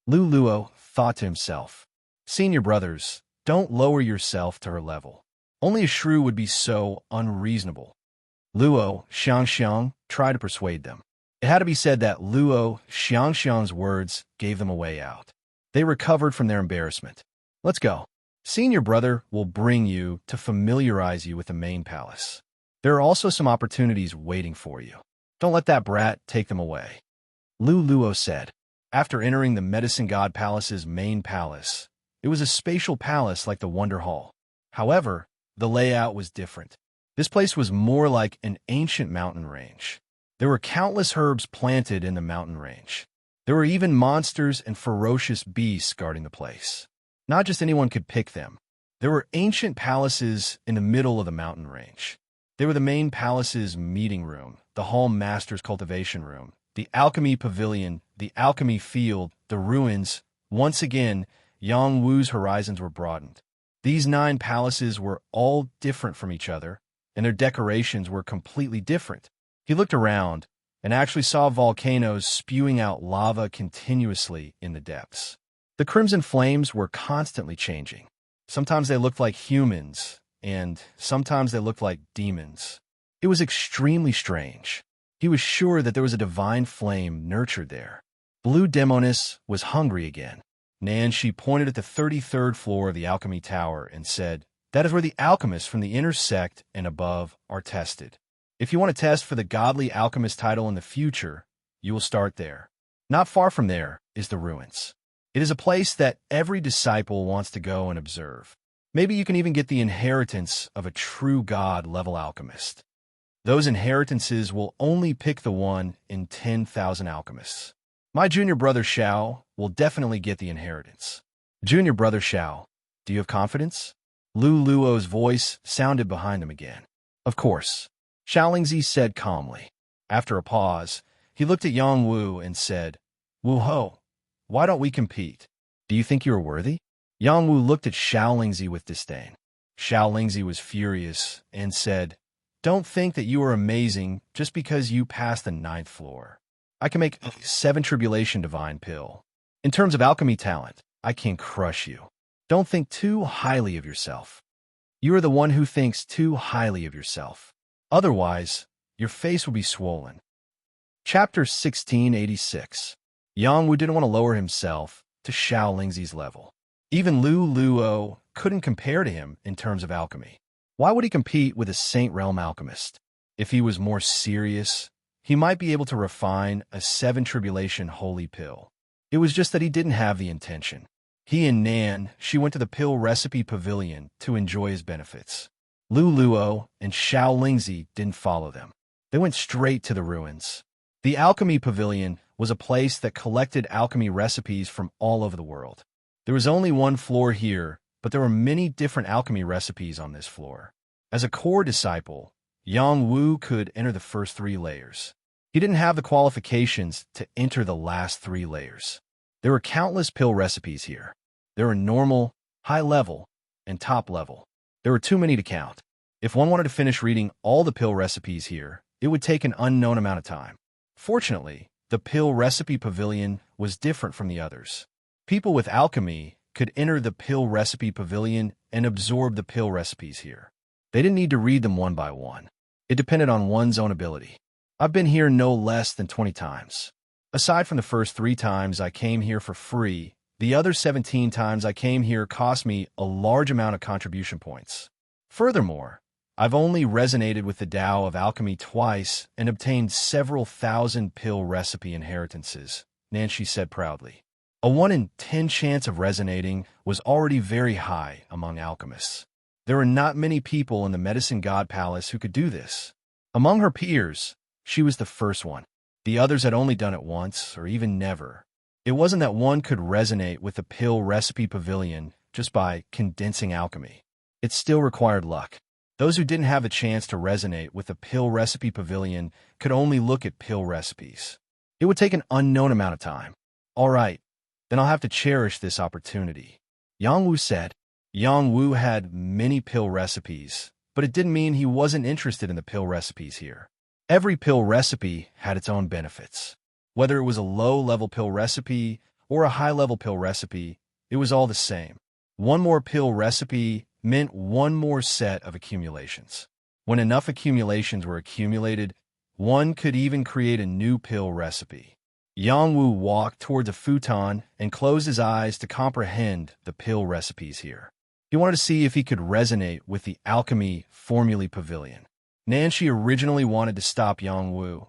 Speaker 1: Lu Luo thought to himself. Senior brothers, don't lower yourself to her level. Only a shrew would be so unreasonable. Luo Xiangxiang tried to persuade them. It had to be said that Luo Xiangxiang's words gave them a way out. They recovered from their embarrassment. "Let's go. Senior brother will bring you to familiarize you with the main palace. There are also some opportunities waiting for you. Don't let that brat take them away," Lu Luo said. After entering the Medicine God Palace's main palace, it was a spatial palace like the Wonder Hall. However, the layout was different. This place was more like an ancient mountain range. There were countless herbs planted in the mountain range. There were even monsters and ferocious beasts guarding the place. Not just anyone could pick them. There were ancient palaces in the middle of the mountain range. They were the main palace's meeting room, the hall master's cultivation room, the alchemy pavilion, the alchemy field, the ruins. Once again, Yang Wu's horizons were broadened. These 9 palaces were all different from each other, and their decorations were completely different. He looked around and actually saw volcanoes spewing out lava continuously in the depths. The crimson flames were constantly changing. Sometimes they looked like humans, and sometimes they looked like demons. It was extremely strange. He was sure that there was a divine flame nurtured there. Blue Demonis was hungry again. She pointed at the 33rd floor of the alchemy tower and said, "That is where the alchemists from the inner sect and above are tested. If you want to test for the godly alchemist title in the future, you will start there. Not far from there is the ruins. It is a place that every disciple wants to go and observe. Maybe you can even get the inheritance of a true god-level alchemist. Those inheritances will only pick the one in 10,000 alchemists. My junior brother Xiao will definitely get the inheritance." "Junior brother Xiao, do you have confidence?" Lu Luo's voice sounded behind him again. "Of course," Xiao Lingzi said calmly. After a pause, he looked at Yang Wu and said, "Wu Ho, why don't we compete? Do you think you are worthy?" Yang Wu looked at Xiao Lingzi with disdain. Xiao Lingzi was furious and said, "Don't think that you are amazing just because you passed the 9th floor. I can make a 7 tribulation divine pill. In terms of alchemy talent, I can crush you. Don't think too highly of yourself. You are the one who thinks too highly of yourself. Otherwise, your face will be swollen." Chapter 1686. Yang Wu didn't want to lower himself to Xiao Lingzi's level. Even Lu Luo couldn't compare to him in terms of alchemy. Why would he compete with a Saint Realm alchemist? If he was more serious, he might be able to refine a 7 tribulation holy pill. It was just that he didn't have the intention. He and she went to the pill recipe pavilion to enjoy his benefits. Lu Luo and Xiao Lingzi didn't follow them. They went straight to the ruins. The alchemy pavilion was a place that collected alchemy recipes from all over the world. There was only one floor here, but there were many different alchemy recipes on this floor. As a core disciple, Yang Wu could enter the first 3 layers. He didn't have the qualifications to enter the last 3 layers. There were countless pill recipes here. There were normal, high level, and top level. There were too many to count. If one wanted to finish reading all the pill recipes here, it would take an unknown amount of time. Fortunately, the pill recipe pavilion was different from the others. People with alchemy could enter the pill recipe pavilion and absorb the pill recipes here. They didn't need to read them one by one. It depended on one's own ability. I've been here no less than 20 times. Aside from the first 3 times I came here for free, The other 17 times I came here cost me a large amount of contribution points. Furthermore, I've only resonated with the Tao of alchemy twice and obtained several thousand pill recipe inheritances, Nancy said proudly. A 1 in 10 chance of resonating was already very high among alchemists. There were not many people in the Medicine God Palace who could do this. Among her peers, she was the first one. The others had only done it once or even never. It wasn't that one could resonate with the pill recipe pavilion just by condensing alchemy. It still required luck. Those who didn't have a chance to resonate with the pill recipe pavilion could only look at pill recipes. It would take an unknown amount of time. All right, then I'll have to cherish this opportunity, Yang Wu said. Yang Wu had many pill recipes, but it didn't mean he wasn't interested in the pill recipes here. Every pill recipe had its own benefits. Whether it was a low-level pill recipe or a high-level pill recipe, it was all the same. One more pill recipe meant one more set of accumulations. When enough accumulations were accumulated, one could even create a new pill recipe. Yang Wu walked towards a futon and closed his eyes to comprehend the pill recipes here. He wanted to see if he could resonate with the alchemy formulae pavilion. Nancy originally wanted to stop Yang Wu,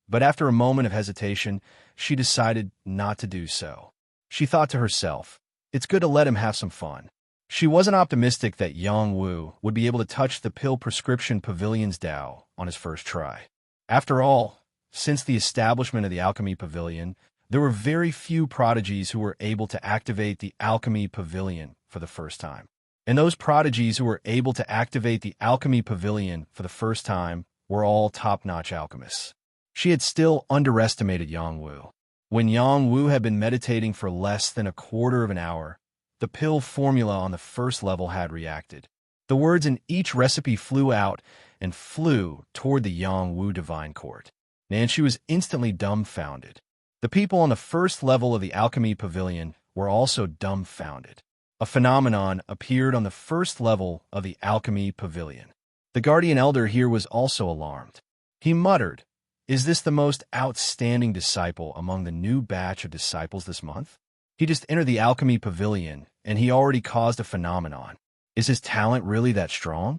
Speaker 1: but after a moment of hesitation, she decided not to do so. She thought to herself, it's good to let him have some fun. She wasn't optimistic that Yang Wu would be able to touch the pill prescription pavilion's Tao on his first try. After all, since the establishment of the alchemy pavilion, there were very few prodigies who were able to activate the alchemy pavilion for the first time. And those prodigies who were able to activate the alchemy pavilion for the first time were all top-notch alchemists. She had still underestimated Yang Wu. When Yang Wu had been meditating for less than a quarter of an hour, the pill formula on the first level had reacted. The words in each recipe flew out and flew toward the Yang Wu divine court. Nancy was instantly dumbfounded. The people on the first level of the alchemy pavilion were also dumbfounded. A phenomenon appeared on the first level of the alchemy pavilion. The guardian elder here was also alarmed. He muttered, "Is this the most outstanding disciple among the new batch of disciples this month? He just entered the alchemy pavilion, and he already caused a phenomenon. Is his talent really that strong?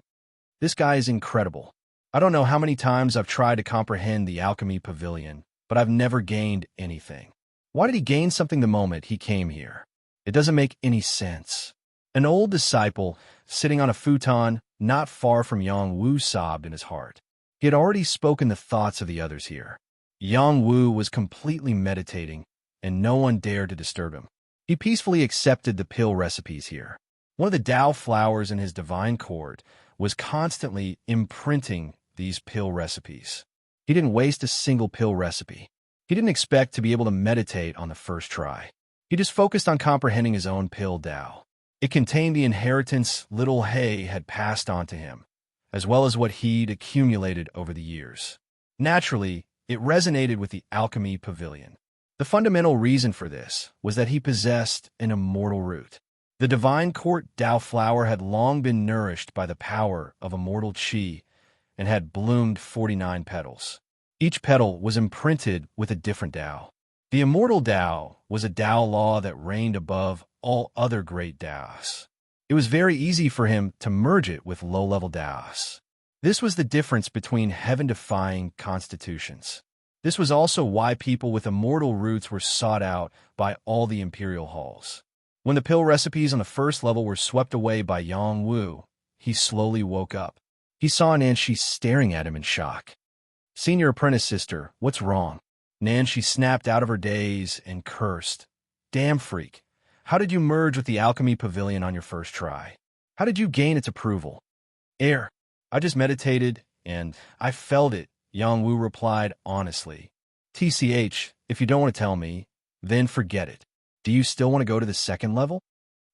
Speaker 1: This guy is incredible. I don't know how many times I've tried to comprehend the alchemy pavilion, but I've never gained anything. Why did he gain something the moment he came here? It doesn't make any sense." An old disciple, sitting on a futon not far from Yang Wu, sobbed in his heart. He had already spoken the thoughts of the others here. Yang Wu was completely meditating, and no one dared to disturb him. He peacefully accepted the pill recipes here. One of the Tao flowers in his divine court was constantly imprinting these pill recipes. He didn't waste a single pill recipe. He didn't expect to be able to meditate on the first try. He just focused on comprehending his own pill Tao. It contained the inheritance little Hay had passed on to him, as well as what he'd accumulated over the years. Naturally, it resonated with the alchemy pavilion. The fundamental reason for this was that he possessed an immortal root. The divine court Tao flower had long been nourished by the power of immortal qi and had bloomed 49 petals. Each petal was imprinted with a different Tao. The immortal Tao was a Tao law that reigned above all other great Taos. It was very easy for him to merge it with low-level Taos. This was the difference between heaven-defying constitutions. This was also why people with immortal roots were sought out by all the imperial halls. When the pill recipes on the first level were swept away by Yang Wu, he slowly woke up. He saw Nancy staring at him in shock. "Senior apprentice sister, what's wrong?" Nancy snapped out of her daze and cursed. "Damn freak. How did you merge with the alchemy pavilion on your first try? How did you gain its approval?" I just meditated, and I felt it," Yang Wu replied honestly. "TCH, if you don't want to tell me, then forget it. Do you still want to go to the second level?"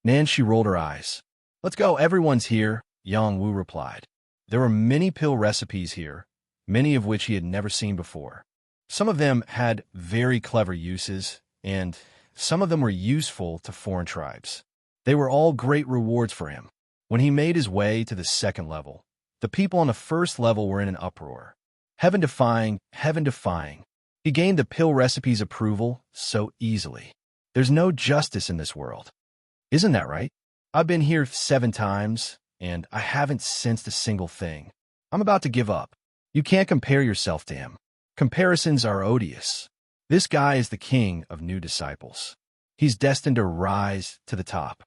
Speaker 1: Nancy rolled her eyes. "Let's go, everyone's here," Yang Wu replied. There were many pill recipes here, many of which he had never seen before. Some of them had very clever uses, and some of them were useful to foreign tribes. They were all great rewards for him. When he made his way to the second level, the people on the first level were in an uproar. Heaven-defying, heaven-defying. He gained the pill recipe's approval so easily. There's no justice in this world. Isn't that right? I've been here 7 times, and I haven't sensed a single thing. I'm about to give up. You can't compare yourself to him. Comparisons are odious. This guy is the king of new disciples. He's destined to rise to the top.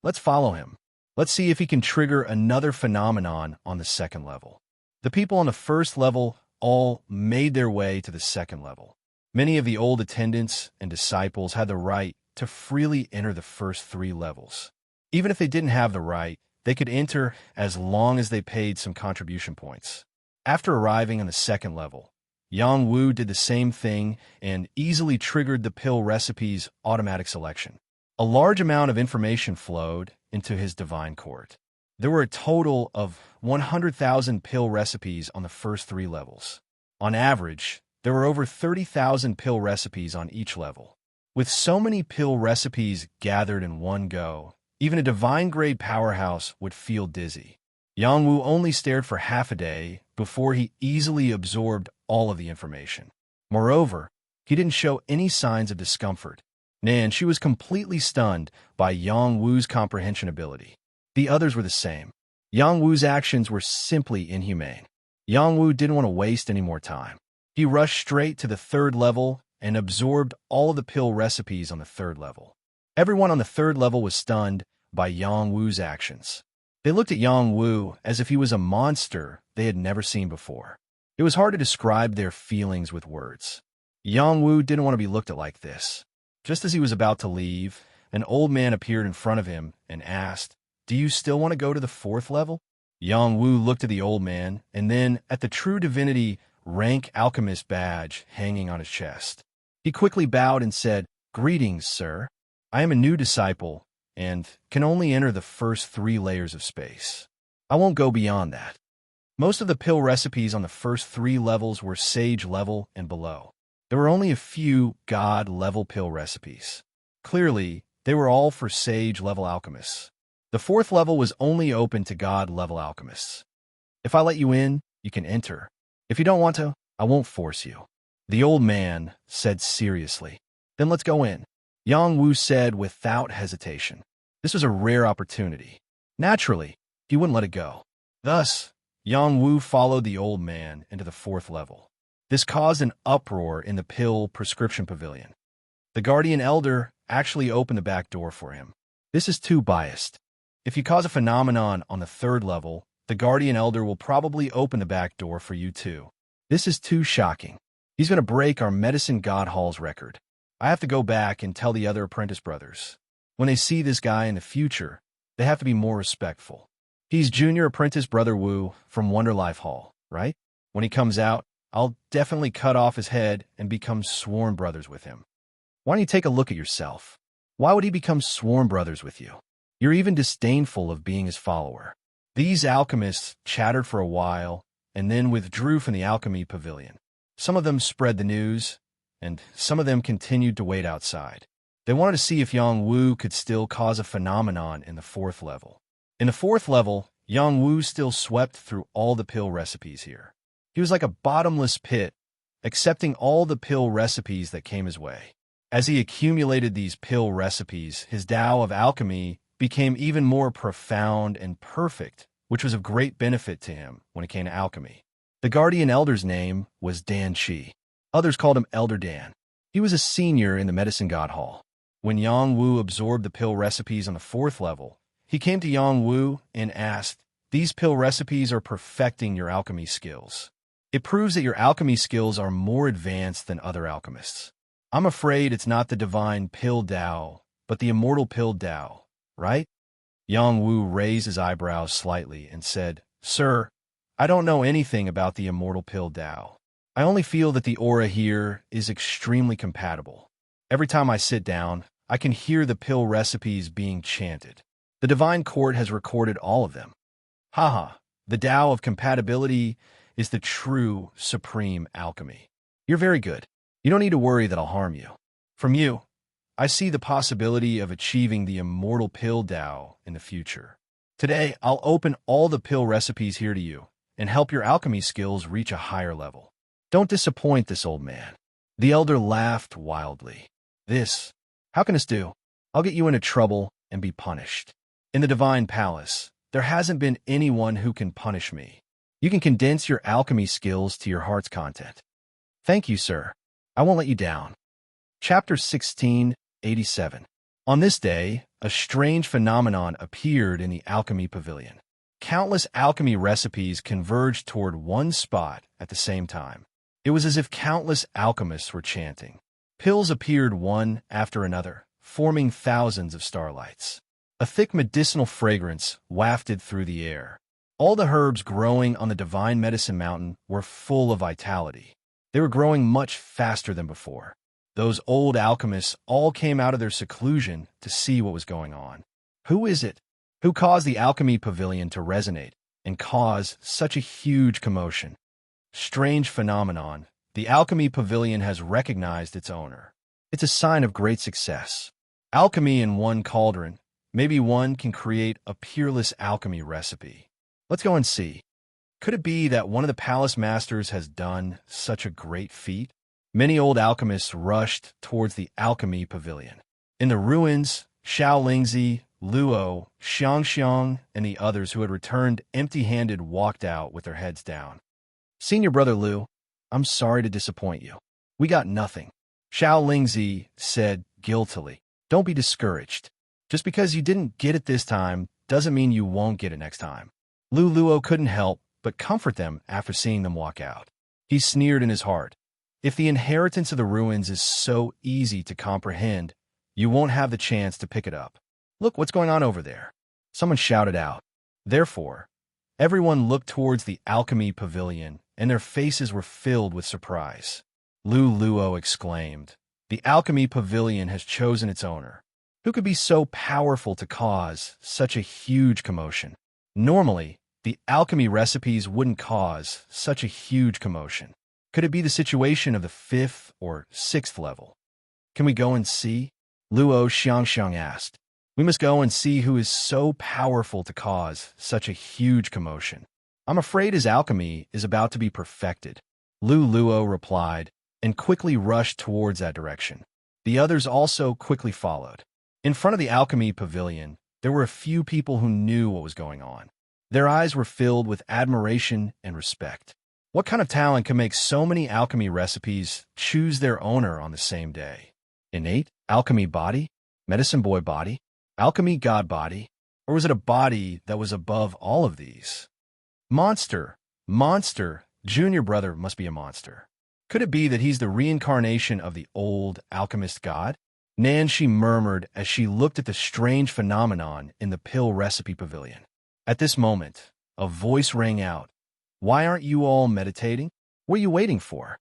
Speaker 1: Let's follow him. Let's see if he can trigger another phenomenon on the second level. The people on the first level all made their way to the second level. Many of the old attendants and disciples had the right to freely enter the first 3 levels. Even if they didn't have the right, they could enter as long as they paid some contribution points. After arriving on the second level, Yang Wu did the same thing and easily triggered the pill recipe's automatic selection. A large amount of information flowed into his divine court. There were a total of 100,000 pill recipes on the first 3 levels. On average, there were over 30,000 pill recipes on each level. With so many pill recipes gathered in one go, even a divine-grade powerhouse would feel dizzy. Yang Wu only stared for half a day before he easily absorbed all of the information. Moreover, he didn't show any signs of discomfort. Nan, she was completely stunned by Yang Wu's comprehension ability. The others were the same. Yang Wu's actions were simply inhumane. Yang Wu didn't want to waste any more time. He rushed straight to the 3rd level and absorbed all of the pill recipes on the 3rd level. Everyone on the 3rd level was stunned by Yang Wu's actions. They looked at Yang Wu as if he was a monster they had never seen before. It was hard to describe their feelings with words. Yang Wu didn't want to be looked at like this. Just as he was about to leave, an old man appeared in front of him and asked, "Do you still want to go to the 4th level?" Yang Wu looked at the old man and then at the True Divinity rank alchemist badge hanging on his chest. He quickly bowed and said, "Greetings, sir. I am a new disciple and can only enter the first 3 layers of space. I won't go beyond that." Most of the pill recipes on the first 3 levels were sage level and below. There were only a few god level pill recipes. Clearly, they were all for sage level alchemists. The 4th level was only open to god level alchemists. "If I let you in, you can enter. If you don't want to, I won't force you," the old man said seriously. "Then let's go in," Yang Wu said without hesitation. This was a rare opportunity. Naturally, he wouldn't let it go. Thus, Yang Wu followed the old man into the 4th level. This caused an uproar in the pill prescription pavilion. The guardian elder actually opened the back door for him. This is too biased. If you cause a phenomenon on the 3rd level, the guardian elder will probably open the back door for you too. This is too shocking. He's going to break our medicine god hall's record. I have to go back and tell the other apprentice brothers. When they see this guy in the future, they have to be more respectful. He's junior apprentice brother Wu from Wonderlife Hall, right? When he comes out, I'll definitely cut off his head and become sworn brothers with him. Why don't you take a look at yourself? Why would he become sworn brothers with you? You're even disdainful of being his follower. These alchemists chattered for a while and then withdrew from the alchemy pavilion. Some of them spread the news, and some of them continued to wait outside. They wanted to see if Yang Wu could still cause a phenomenon in the 4th level. In the 4th level, Yang Wu still swept through all the pill recipes here. He was like a bottomless pit, accepting all the pill recipes that came his way. As he accumulated these pill recipes, his Tao of alchemy became even more profound and perfect, which was of great benefit to him when it came to alchemy. The guardian elder's name was Dan Chi. Others called him Elder Dan. He was a senior in the medicine god hall. When Yang Wu absorbed the pill recipes on the 4th level, he came to Yang Wu and asked, "These pill recipes are perfecting your alchemy skills. It proves that your alchemy skills are more advanced than other alchemists. I'm afraid it's not the divine pill Tao, but the immortal pill Tao, right?" Yang Wu raised his eyebrows slightly and said, "Sir, I don't know anything about the immortal pill Tao. I only feel that the aura here is extremely compatible. Every time I sit down, I can hear the pill recipes being chanted. The divine court has recorded all of them. Haha, the Tao of compatibility is the true supreme alchemy. You're very good. You don't need to worry that I'll harm you. From you, I see the possibility of achieving the immortal pill Tao in the future. Today, I'll open all the pill recipes here to you and help your alchemy skills reach a higher level. Don't disappoint this old man." The elder laughed wildly. "This, How can this do? I'll get you into trouble and be punished. In the divine palace, there hasn't been anyone who can punish me. You can condense your alchemy skills to your heart's content. Thank you, sir. I won't let you down. Chapter 1687. On this day, a strange phenomenon appeared in the alchemy pavilion. Countless alchemy recipes converged toward one spot at the same time. It was as if countless alchemists were chanting. Pills appeared one after another, forming thousands of starlights. A thick medicinal fragrance wafted through the air. All the herbs growing on the divine medicine mountain were full of vitality. They were growing much faster than before. Those old alchemists all came out of their seclusion to see what was going on. Who is it who caused the alchemy pavilion to resonate and cause such a huge commotion? Strange phenomenon. The alchemy pavilion has recognized its owner. It's a sign of great success. Alchemy in one cauldron. Maybe one can create a peerless alchemy recipe. Let's go and see. Could it be that one of the palace masters has done such a great feat? Many old alchemists rushed towards the alchemy pavilion. In the ruins, Xiao Lingzi, Luo, Xiangxiang, and the others who had returned empty-handed walked out with their heads down. Senior brother Lu, I'm sorry to disappoint you. We got nothing. Xiao Lingzi said guiltily. Don't be discouraged. Just because you didn't get it this time doesn't mean you won't get it next time. Lu Luo couldn't help but comfort them after seeing them walk out. He sneered in his heart. If the inheritance of the ruins is so easy to comprehend, you won't have the chance to pick it up. Look what's going on over there. Someone shouted out. Therefore, everyone looked towards the alchemy pavilion, and their faces were filled with surprise. Lu Luo exclaimed, "The alchemy pavilion has chosen its owner. Who could be so powerful to cause such a huge commotion? Normally, the alchemy recipes wouldn't cause such a huge commotion. Could it be the situation of the 5th or 6th level? Can we go and see?" Luo Xiangxiang asked. We must go and see who is so powerful to cause such a huge commotion. I'm afraid his alchemy is about to be perfected. Lu Luo replied, and quickly rushed towards that direction. The others also quickly followed. In front of the alchemy pavilion, there were a few people who knew what was going on. Their eyes were filled with admiration and respect. What kind of talent can make so many alchemy recipes choose their owner on the same day? Innate alchemy body? Medicine boy body? Alchemy god body? Or was it a body that was above all of these? Monster! Junior brother must be a monster. Could it be that he's the reincarnation of the old alchemist god? Nanshi murmured as she looked at the strange phenomenon in the pill recipe pavilion. At this moment, a voice rang out. Why aren't you all meditating? What are you waiting for?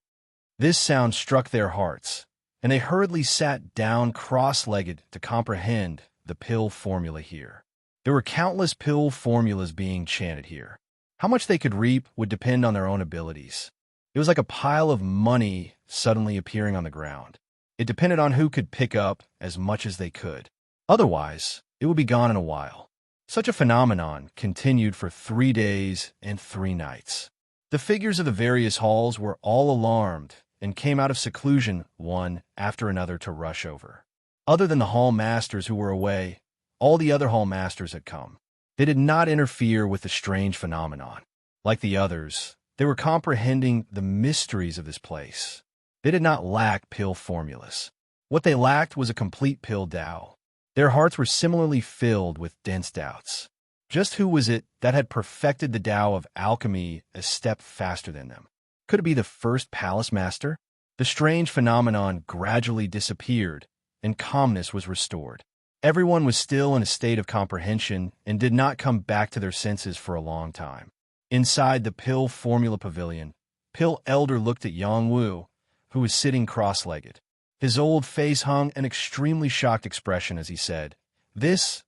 Speaker 1: This sound struck their hearts, and they hurriedly sat down cross-legged to comprehend the pill formula here. There were countless pill formulas being chanted here. How much they could reap would depend on their own abilities. It was like a pile of money suddenly appearing on the ground. It depended on who could pick up as much as they could. Otherwise, it would be gone in a while. Such a phenomenon continued for 3 days and 3 nights. The figures of the various halls were all alarmed and came out of seclusion one after another to rush over. Other than the hall masters who were away, all the other hall masters had come. They did not interfere with the strange phenomenon. Like the others, they were comprehending the mysteries of this place. They did not lack pill formulas. What they lacked was a complete pill Tao. Their hearts were similarly filled with dense doubts. Just who was it that had perfected the Tao of alchemy a step faster than them? Could it be the first palace master? The strange phenomenon gradually disappeared, and calmness was restored. Everyone was still in a state of comprehension and did not come back to their senses for a long time. Inside the pill formula pavilion, Pill Elder looked at Yang Wu, who was sitting cross-legged. His old face hung an extremely shocked expression as he said, This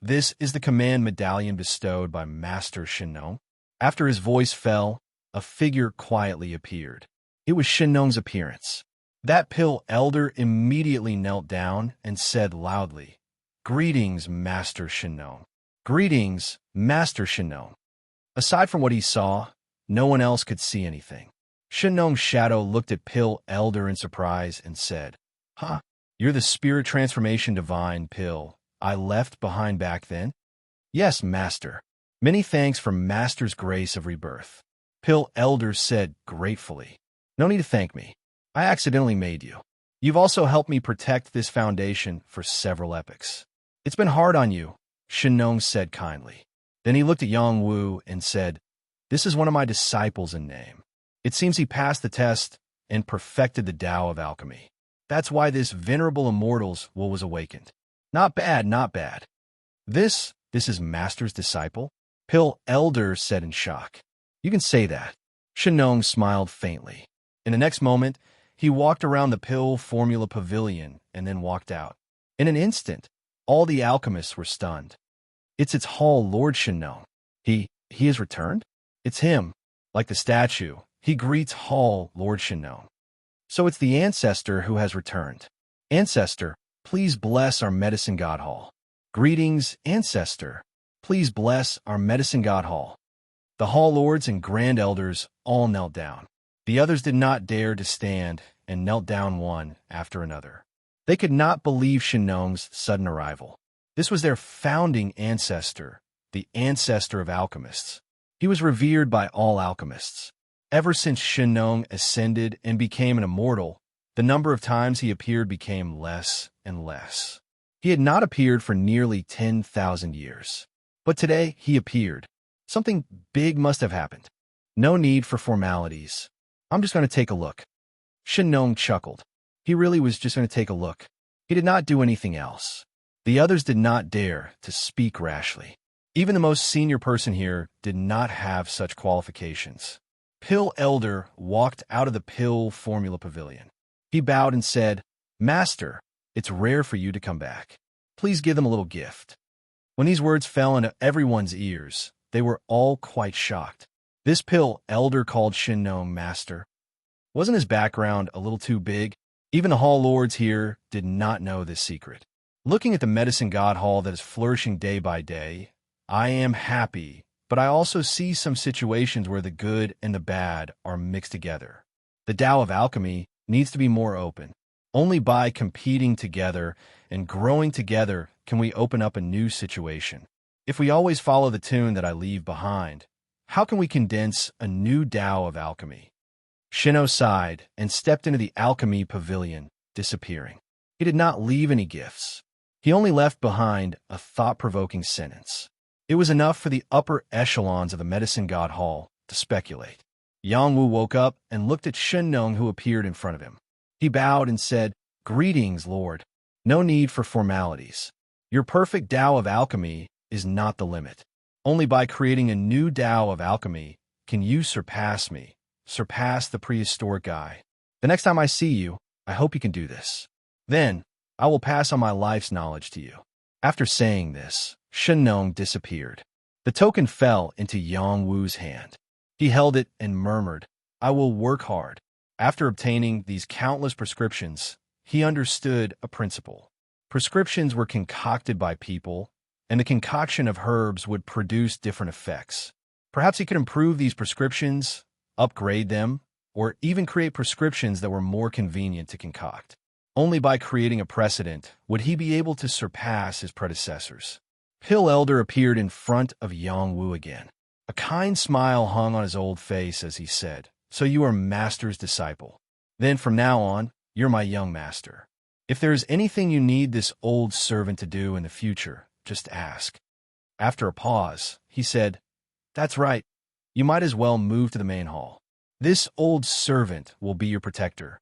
Speaker 1: is the command medallion bestowed by Master Shenong." After his voice fell, a figure quietly appeared. It was Shenong's appearance. That Pill Elder immediately knelt down and said loudly, "Greetings, Master Shenong." "Greetings, Master Shenong." Aside from what he saw, no one else could see anything. Shenong's shadow looked at Pill Elder in surprise and said, "Huh? You're the spirit transformation divine pill I left behind back then? Yes, Master. Many thanks for Master's grace of rebirth. Pill Elder said gratefully. No need to thank me. I accidentally made you. You've also helped me protect this foundation for several epochs. It's been hard on you, Shinong said kindly. Then he looked at Yang Wu and said, This is one of my disciples in name. It seems he passed the test and perfected the Tao of alchemy. That's why this venerable immortal's will was awakened. Not bad, not bad. This is Master's disciple? Pill Elder said in shock. You can say that. Shinong smiled faintly. In the next moment, he walked around the pill formula pavilion and then walked out. In an instant, all the alchemists were stunned. It's its hall Lord Shinong. He has returned? It's him. Like the statue, he greets Hall Lord Shinong. So it's the ancestor who has returned. Ancestor, please bless our medicine god hall. Greetings, ancestor. Please bless our medicine god hall. The hall lords and grand elders all knelt down. The others did not dare to stand and knelt down one after another. They could not believe Shinong's sudden arrival. This was their founding ancestor, the ancestor of alchemists. He was revered by all alchemists. Ever since Shinong ascended and became an immortal, the number of times he appeared became less and less. He had not appeared for nearly 10,000 years. But today he appeared. Something big must have happened. No need for formalities. I'm just going to take a look. Shinong chuckled. He really was just going to take a look. He did not do anything else. The others did not dare to speak rashly. Even the most senior person here did not have such qualifications. Pill Elder walked out of the pill formula pavilion. He bowed and said, Master, it's rare for you to come back. Please give them a little gift. When these words fell into everyone's ears, they were all quite shocked. This Pill Elder called Shinong Master. Wasn't his background a little too big? Even the hall lords here did not know this secret. Looking at the medicine god hall that is flourishing day by day, I am happy, but I also see some situations where the good and the bad are mixed together. The Tao of alchemy needs to be more open. Only by competing together and growing together can we open up a new situation. If we always follow the tune that I leave behind, how can we condense a new Tao of alchemy? Shino sighed and stepped into the alchemy pavilion, disappearing. He did not leave any gifts. He only left behind a thought-provoking sentence. It was enough for the upper echelons of the medicine god hall to speculate. Yang Wu woke up and looked at Shinong, who appeared in front of him. He bowed and said, Greetings, Lord. No need for formalities. Your perfect Tao of alchemy is not the limit. Only by creating a new Tao of alchemy can you surpass me, surpass the prehistoric guy. The next time I see you, I hope you can do this. Then, I will pass on my life's knowledge to you. After saying this, Shinong disappeared. The token fell into Yang Wu's hand. He held it and murmured, I will work hard. After obtaining these countless prescriptions, he understood a principle. Prescriptions were concocted by people, and the concoction of herbs would produce different effects. Perhaps he could improve these prescriptions, upgrade them, or even create prescriptions that were more convenient to concoct. Only by creating a precedent would he be able to surpass his predecessors. Pill Elder appeared in front of Yang Wu again. A kind smile hung on his old face as he said, So you are Master's disciple. Then from now on, you're my young master. If there is anything you need this old servant to do in the future, just ask. After a pause, he said, That's right. You might as well move to the main hall. This old servant will be your protector.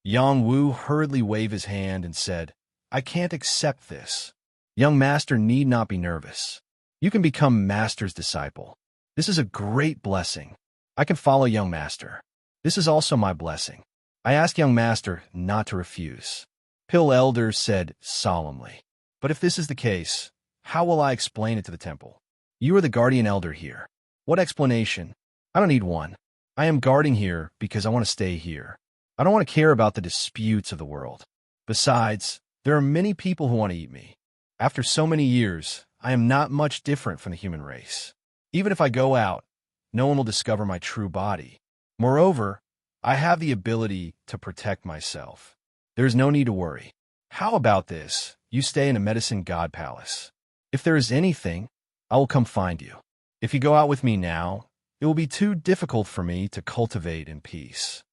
Speaker 1: Yang Wu hurriedly waved his hand and said, I can't accept this. Young master need not be nervous. You can become Master's disciple. This is a great blessing. I can follow young master. This is also my blessing. I ask young master not to refuse. Pill Elder said solemnly, But if this is the case, how will I explain it to the temple? You are the guardian elder here. What explanation? I don't need one. I am guarding here because I want to stay here. I don't want to care about the disputes of the world. Besides, there are many people who want to eat me. After so many years, I am not much different from the human race. Even if I go out, no one will discover my true body. Moreover, I have the ability to protect myself. There is no need to worry. How about this? You stay in a medicine god palace. If there is anything, I will come find you. If you go out with me now, it will be too difficult for me to cultivate in peace.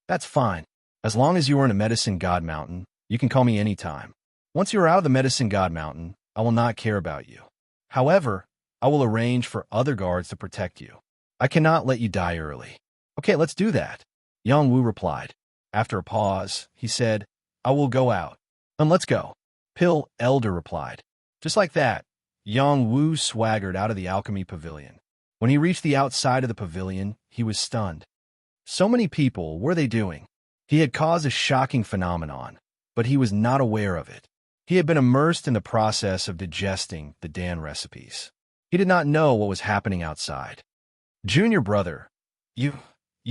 Speaker 1: That's fine. As long as you are in a medicine god mountain, you can call me anytime. Once you are out of the medicine god mountain, I will not care about you. However, I will arrange for other guards to protect you. I cannot let you die early. Okay, let's do that. Yang Wu replied. After a pause, he said, I will go out. Then let's go. Pill Elder replied. Just like that, Yang Wu swaggered out of the alchemy pavilion. When he reached the outside of the pavilion, he was stunned. So many people, what were they doing? He had caused a shocking phenomenon, but he was not aware of it. He had been immersed in the process of digesting the Dan recipes. He did not know what was happening outside. Junior brother, you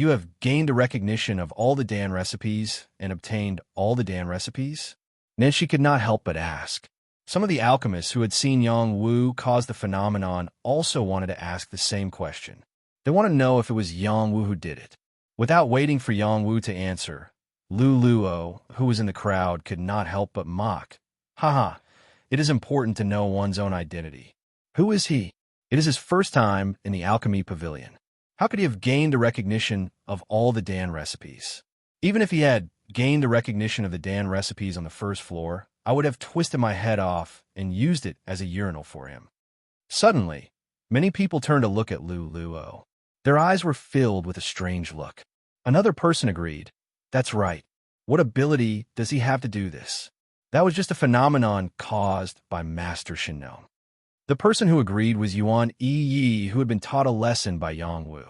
Speaker 1: have gained the recognition of all the Dan recipes and obtained all the Dan recipes? Then she could not help but ask. Some of the alchemists who had seen Yang Wu cause the phenomenon also wanted to ask the same question. They wanted to know if it was Yang Wu who did it. Without waiting for Yang Wu to answer, Lu Luo, who was in the crowd, could not help but mock. Haha, it is important to know one's own identity. Who is he? It is his first time in the alchemy pavilion. How could he have gained the recognition of all the Dan recipes? Even if he had gained the recognition of the Dan recipes on the first floor, I would have twisted my head off and used it as a urinal for him. Suddenly, many people turned to look at Lu Luo. Their eyes were filled with a strange look. Another person agreed. That's right. What ability does he have to do this? That was just a phenomenon caused by Master Shinnong. The person who agreed was Yuan Yi, who had been taught a lesson by Yang Wu.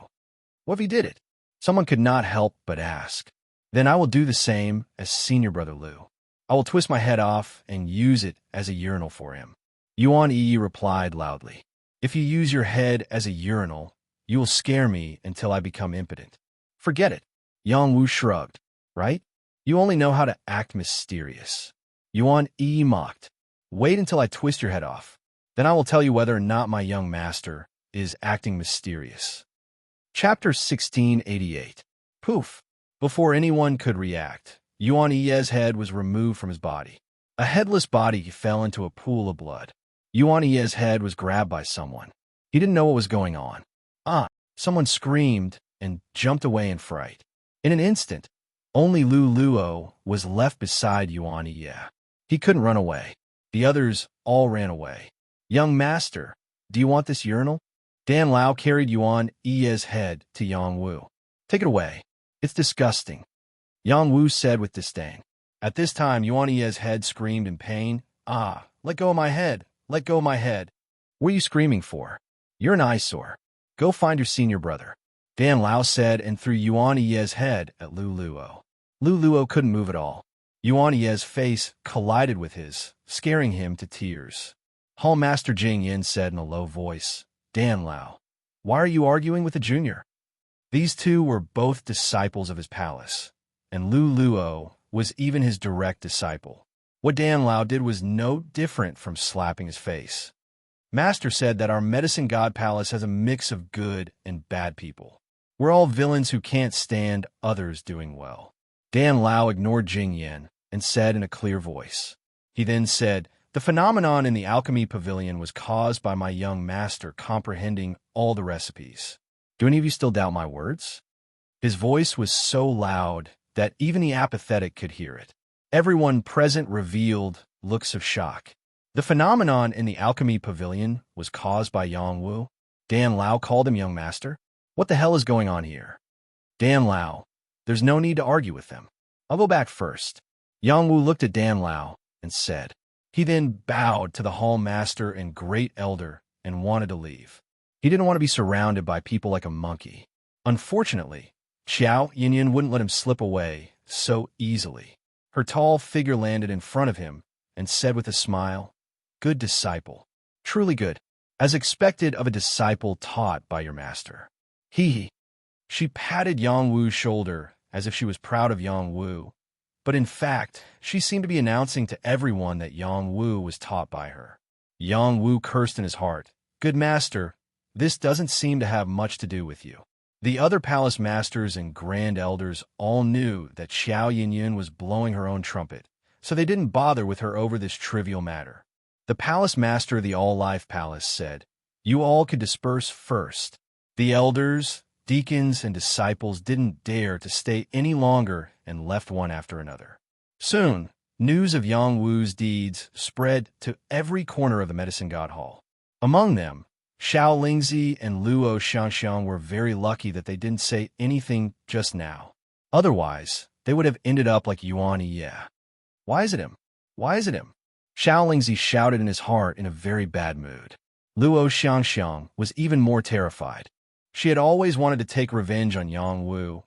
Speaker 1: What if he did it? Someone could not help but ask. Then I will do the same as Senior Brother Lu. I will twist my head off and use it as a urinal for him. Yuan Yi replied loudly. If you use your head as a urinal, you will scare me until I become impotent. Forget it. Yang Wu shrugged. Right? You only know how to act mysterious. Yuan Yi mocked. Wait until I twist your head off. Then I will tell you whether or not my young master is acting mysterious. Chapter 1688. Poof! Before anyone could react, Yuan Yi's head was removed from his body. A headless body fell into a pool of blood. Yuan Yi's head was grabbed by someone. He didn't know what was going on. Someone screamed and jumped away in fright. In an instant, only Lu Luo was left beside Yuan Yi. He couldn't run away. The others all ran away. Young master, do you want this urinal? Dan Lao carried Yuan Yi's head to Yang Wu. Take it away. It's disgusting. Yang Wu said with disdain. At this time, Yuan Yi's head screamed in pain. Let go of my head. Let go of my head. What are you screaming for? You're an eyesore. Go find your senior brother. Dan Lao said and threw Yuan Yi's head at Lu Luo. Lu Luo couldn't move at all. Yuan Yi's face collided with his, scaring him to tears. Hall Master Jing Yin said in a low voice, Dan Lao, why are you arguing with the junior? These two were both disciples of his palace, and Lu Luo was even his direct disciple. What Dan Lao did was no different from slapping his face. Master said that our medicine god palace has a mix of good and bad people. We're all villains who can't stand others doing well. Dan Lao ignored Jing Yin and said in a clear voice. He then said, the phenomenon in the alchemy pavilion was caused by my young master comprehending all the recipes. Do any of you still doubt my words? His voice was so loud that even the apathetic could hear it. Everyone present revealed looks of shock. The phenomenon in the alchemy pavilion was caused by Yang Wu. Dan Lao called him young master. What the hell is going on here? Dan Lao, there's no need to argue with them. I'll go back first. Yang Wu looked at Dan Lao and said. He then bowed to the hall master and great elder and wanted to leave. He didn't want to be surrounded by people like a monkey. Unfortunately, Xiao Yinyan wouldn't let him slip away so easily. Her tall figure landed in front of him and said with a smile, good disciple. Truly good, as expected of a disciple taught by your master. He. She patted Yang Wu's shoulder as if she was proud of Yang Wu, but in fact, she seemed to be announcing to everyone that Yang Wu was taught by her. Yang Wu cursed in his heart. Good master, this doesn't seem to have much to do with you. The other palace masters and grand elders all knew that Xiao Yinyan was blowing her own trumpet, so they didn't bother with her over this trivial matter. The palace master of the all-life palace said, "You all could disperse first." The elders, deacons, and disciples didn't dare to stay any longer and left one after another. Soon, news of Yang Wu's deeds spread to every corner of the Medicine God Hall. Among them, Xiao Lingzi and Luo Xiangxiang were very lucky that they didn't say anything just now. Otherwise, they would have ended up like Yuan Ye. "Why is it him? Why is it him?" Xiao Lingzi shouted in his heart in a very bad mood. Luo Xiangxiang was even more terrified. She had always wanted to take revenge on Yang Wu,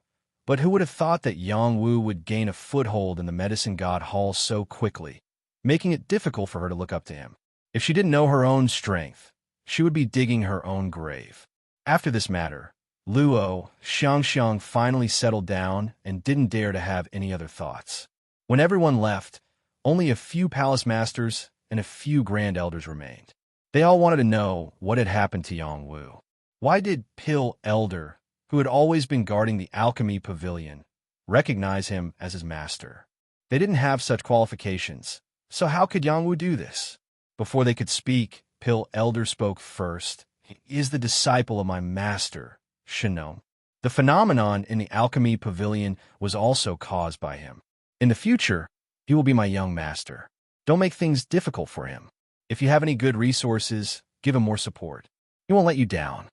Speaker 1: but who would have thought that Yang Wu would gain a foothold in the Medicine God Hall so quickly, making it difficult for her to look up to him. If she didn't know her own strength, she would be digging her own grave. After this matter, Luo Xiangxiang finally settled down and didn't dare to have any other thoughts. When everyone left, only a few palace masters and a few grand elders remained. They all wanted to know what had happened to Yang Wu. Why did Pill Elder, who had always been guarding the alchemy pavilion, recognize him as his master? They didn't have such qualifications, so how could Yang Wu do this? Before they could speak, Pill Elder spoke first. "He is the disciple of my master, Shenong." The phenomenon in the alchemy pavilion was also caused by him. "In the future, he will be my young master. Don't make things difficult for him. If you have any good resources, give him more support. He won't let you down."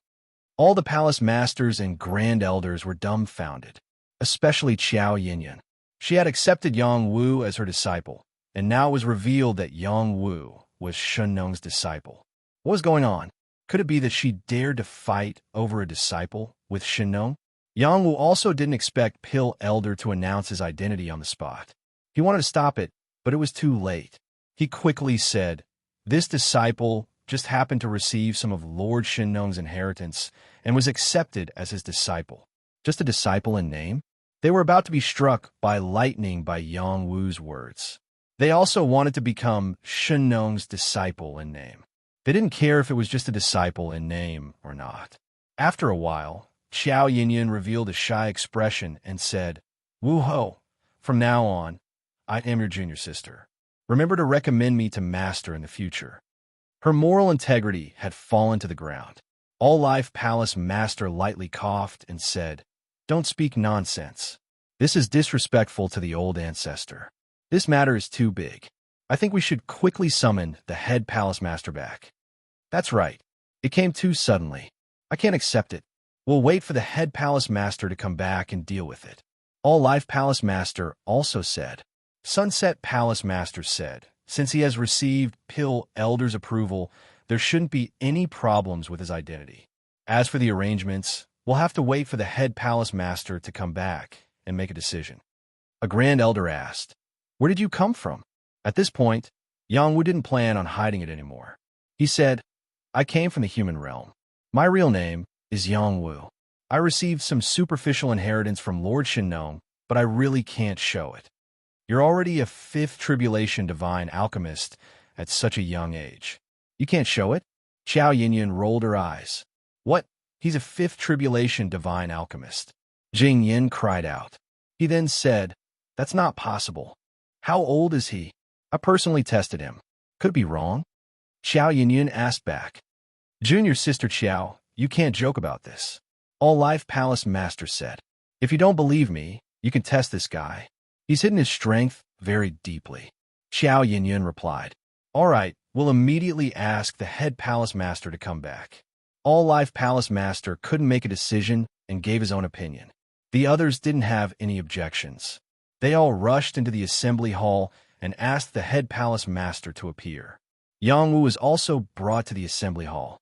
Speaker 1: All the palace masters and grand elders were dumbfounded, especially Qiao Yinyan. She had accepted Yang Wu as her disciple, and now it was revealed that Yang Wu was Shenong's disciple. What was going on? Could it be that she dared to fight over a disciple with Shenong? Yang Wu also didn't expect Pill Elder to announce his identity on the spot. He wanted to stop it, but it was too late. He quickly said, "This disciple just happened to receive some of Lord Shenong's inheritance and was accepted as his disciple." Just a disciple in name? They were about to be struck by lightning by Yang Wu's words. They also wanted to become Shenong's disciple in name. They didn't care if it was just a disciple in name or not. After a while, Qiao Yinyan revealed a shy expression and said, "Wu Ho, from now on, I am your junior sister. Remember to recommend me to master in the future." Her moral integrity had fallen to the ground. All-Life Palace Master lightly coughed and said, "Don't speak nonsense. This is disrespectful to the old ancestor. This matter is too big. I think we should quickly summon the head palace master back." "That's right. It came too suddenly. I can't accept it. We'll wait for the head palace master to come back and deal with it." All-Life Palace Master also said. Sunset Palace Master said, since he has received Pill Elder's approval, there shouldn't be any problems with his identity. As for the arrangements, we'll have to wait for the head palace master to come back and make a decision. A grand elder asked, "Where did you come from?" At this point, Yang Wu didn't plan on hiding it anymore. He said, "I came from the human realm. My real name is Yang Wu. I received some superficial inheritance from Lord Shenong, but I really can't show it." "You're already a fifth tribulation divine alchemist at such a young age. You can't show it?" Qiao Yinyan rolled her eyes. "What? He's a fifth tribulation divine alchemist?" Jing Yin cried out. He then said, "That's not possible. How old is he? I personally tested him. Could it be wrong?" Qiao Yinyan asked back. "Junior sister Qiao, you can't joke about this." All-Life Palace Master said, "If you don't believe me, you can test this guy. He's hidden his strength very deeply." Qiao Yinyan replied, "All right, we'll immediately ask the head palace master to come back." All-Life Palace Master couldn't make a decision and gave his own opinion. The others didn't have any objections. They all rushed into the assembly hall and asked the head palace master to appear. Yang Wu was also brought to the assembly hall.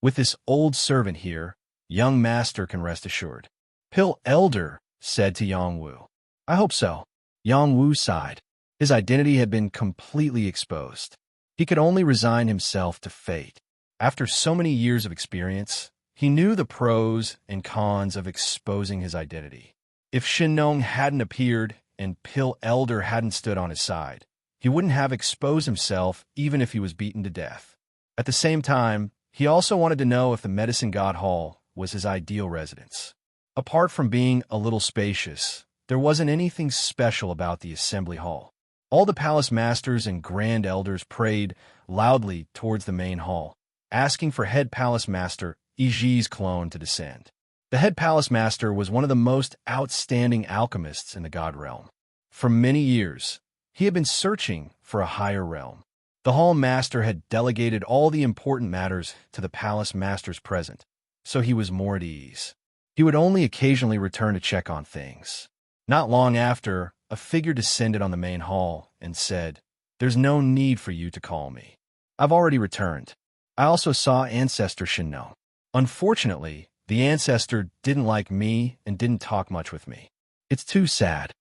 Speaker 1: "With this old servant here, young master can rest assured." Pill Elder said to Yang Wu. "I hope so." Yang Wu sighed. His identity had been completely exposed. He could only resign himself to fate. After so many years of experience, he knew the pros and cons of exposing his identity. If Shenong hadn't appeared and Pill Elder hadn't stood on his side, he wouldn't have exposed himself even if he was beaten to death. At the same time, he also wanted to know if the Medicine God Hall was his ideal residence. Apart from being a little spacious, there wasn't anything special about the assembly hall. All the palace masters and grand elders prayed loudly towards the main hall, asking for head palace master Iji's clone to descend. The head palace master was one of the most outstanding alchemists in the god realm. For many years, he had been searching for a higher realm. The hall master had delegated all the important matters to the palace masters present, so he was more at ease. He would only occasionally return to check on things. Not long after, a figure descended on the main hall and said, "There's no need for you to call me. I've already returned. I also saw Ancestor Shinno. Unfortunately, the ancestor didn't like me and didn't talk much with me. It's too sad."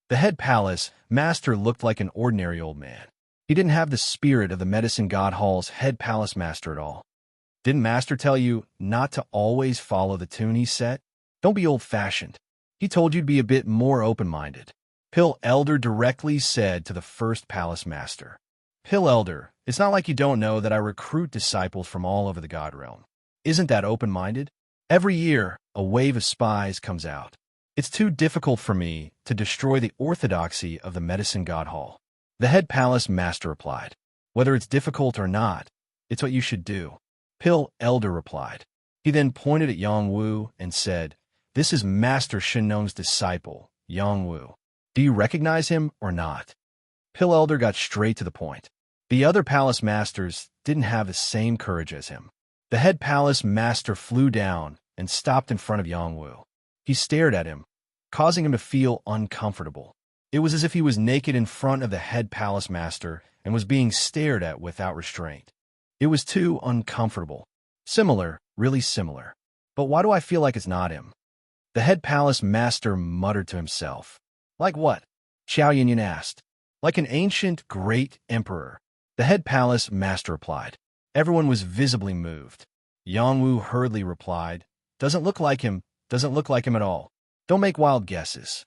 Speaker 1: The head palace master looked like an ordinary old man. He didn't have the spirit of the Medicine God Hall's head palace master at all. "Didn't master tell you not to always follow the tune he set? Don't be old-fashioned. He told you to be a bit more open-minded." Pill Elder directly said to the first palace master. "Pill Elder, it's not like you don't know that I recruit disciples from all over the god realm. Isn't that open-minded? Every year, a wave of spies comes out. It's too difficult for me to destroy the orthodoxy of the Medicine God Hall." The head palace master replied, "Whether it's difficult or not, it's what you should do." Pill Elder replied. He then pointed at Yongwu and said, "This is Master Shinnong's disciple, Yongwu. Do you recognize him or not?" Pill Elder got straight to the point. The other palace masters didn't have the same courage as him. The head palace master flew down and stopped in front of Yongwu. He stared at him, causing him to feel uncomfortable. It was as if he was naked in front of the head palace master and was being stared at without restraint. It was too uncomfortable. Similar, really similar. But why do I feel like it's not him? The head palace master muttered to himself. "Like what?" Xiao Yinyan asked. "Like an ancient great emperor." The head palace master replied. Everyone was visibly moved. Yongwu hurriedly replied, "Doesn't look like him. Doesn't look like him at all. Don't make wild guesses."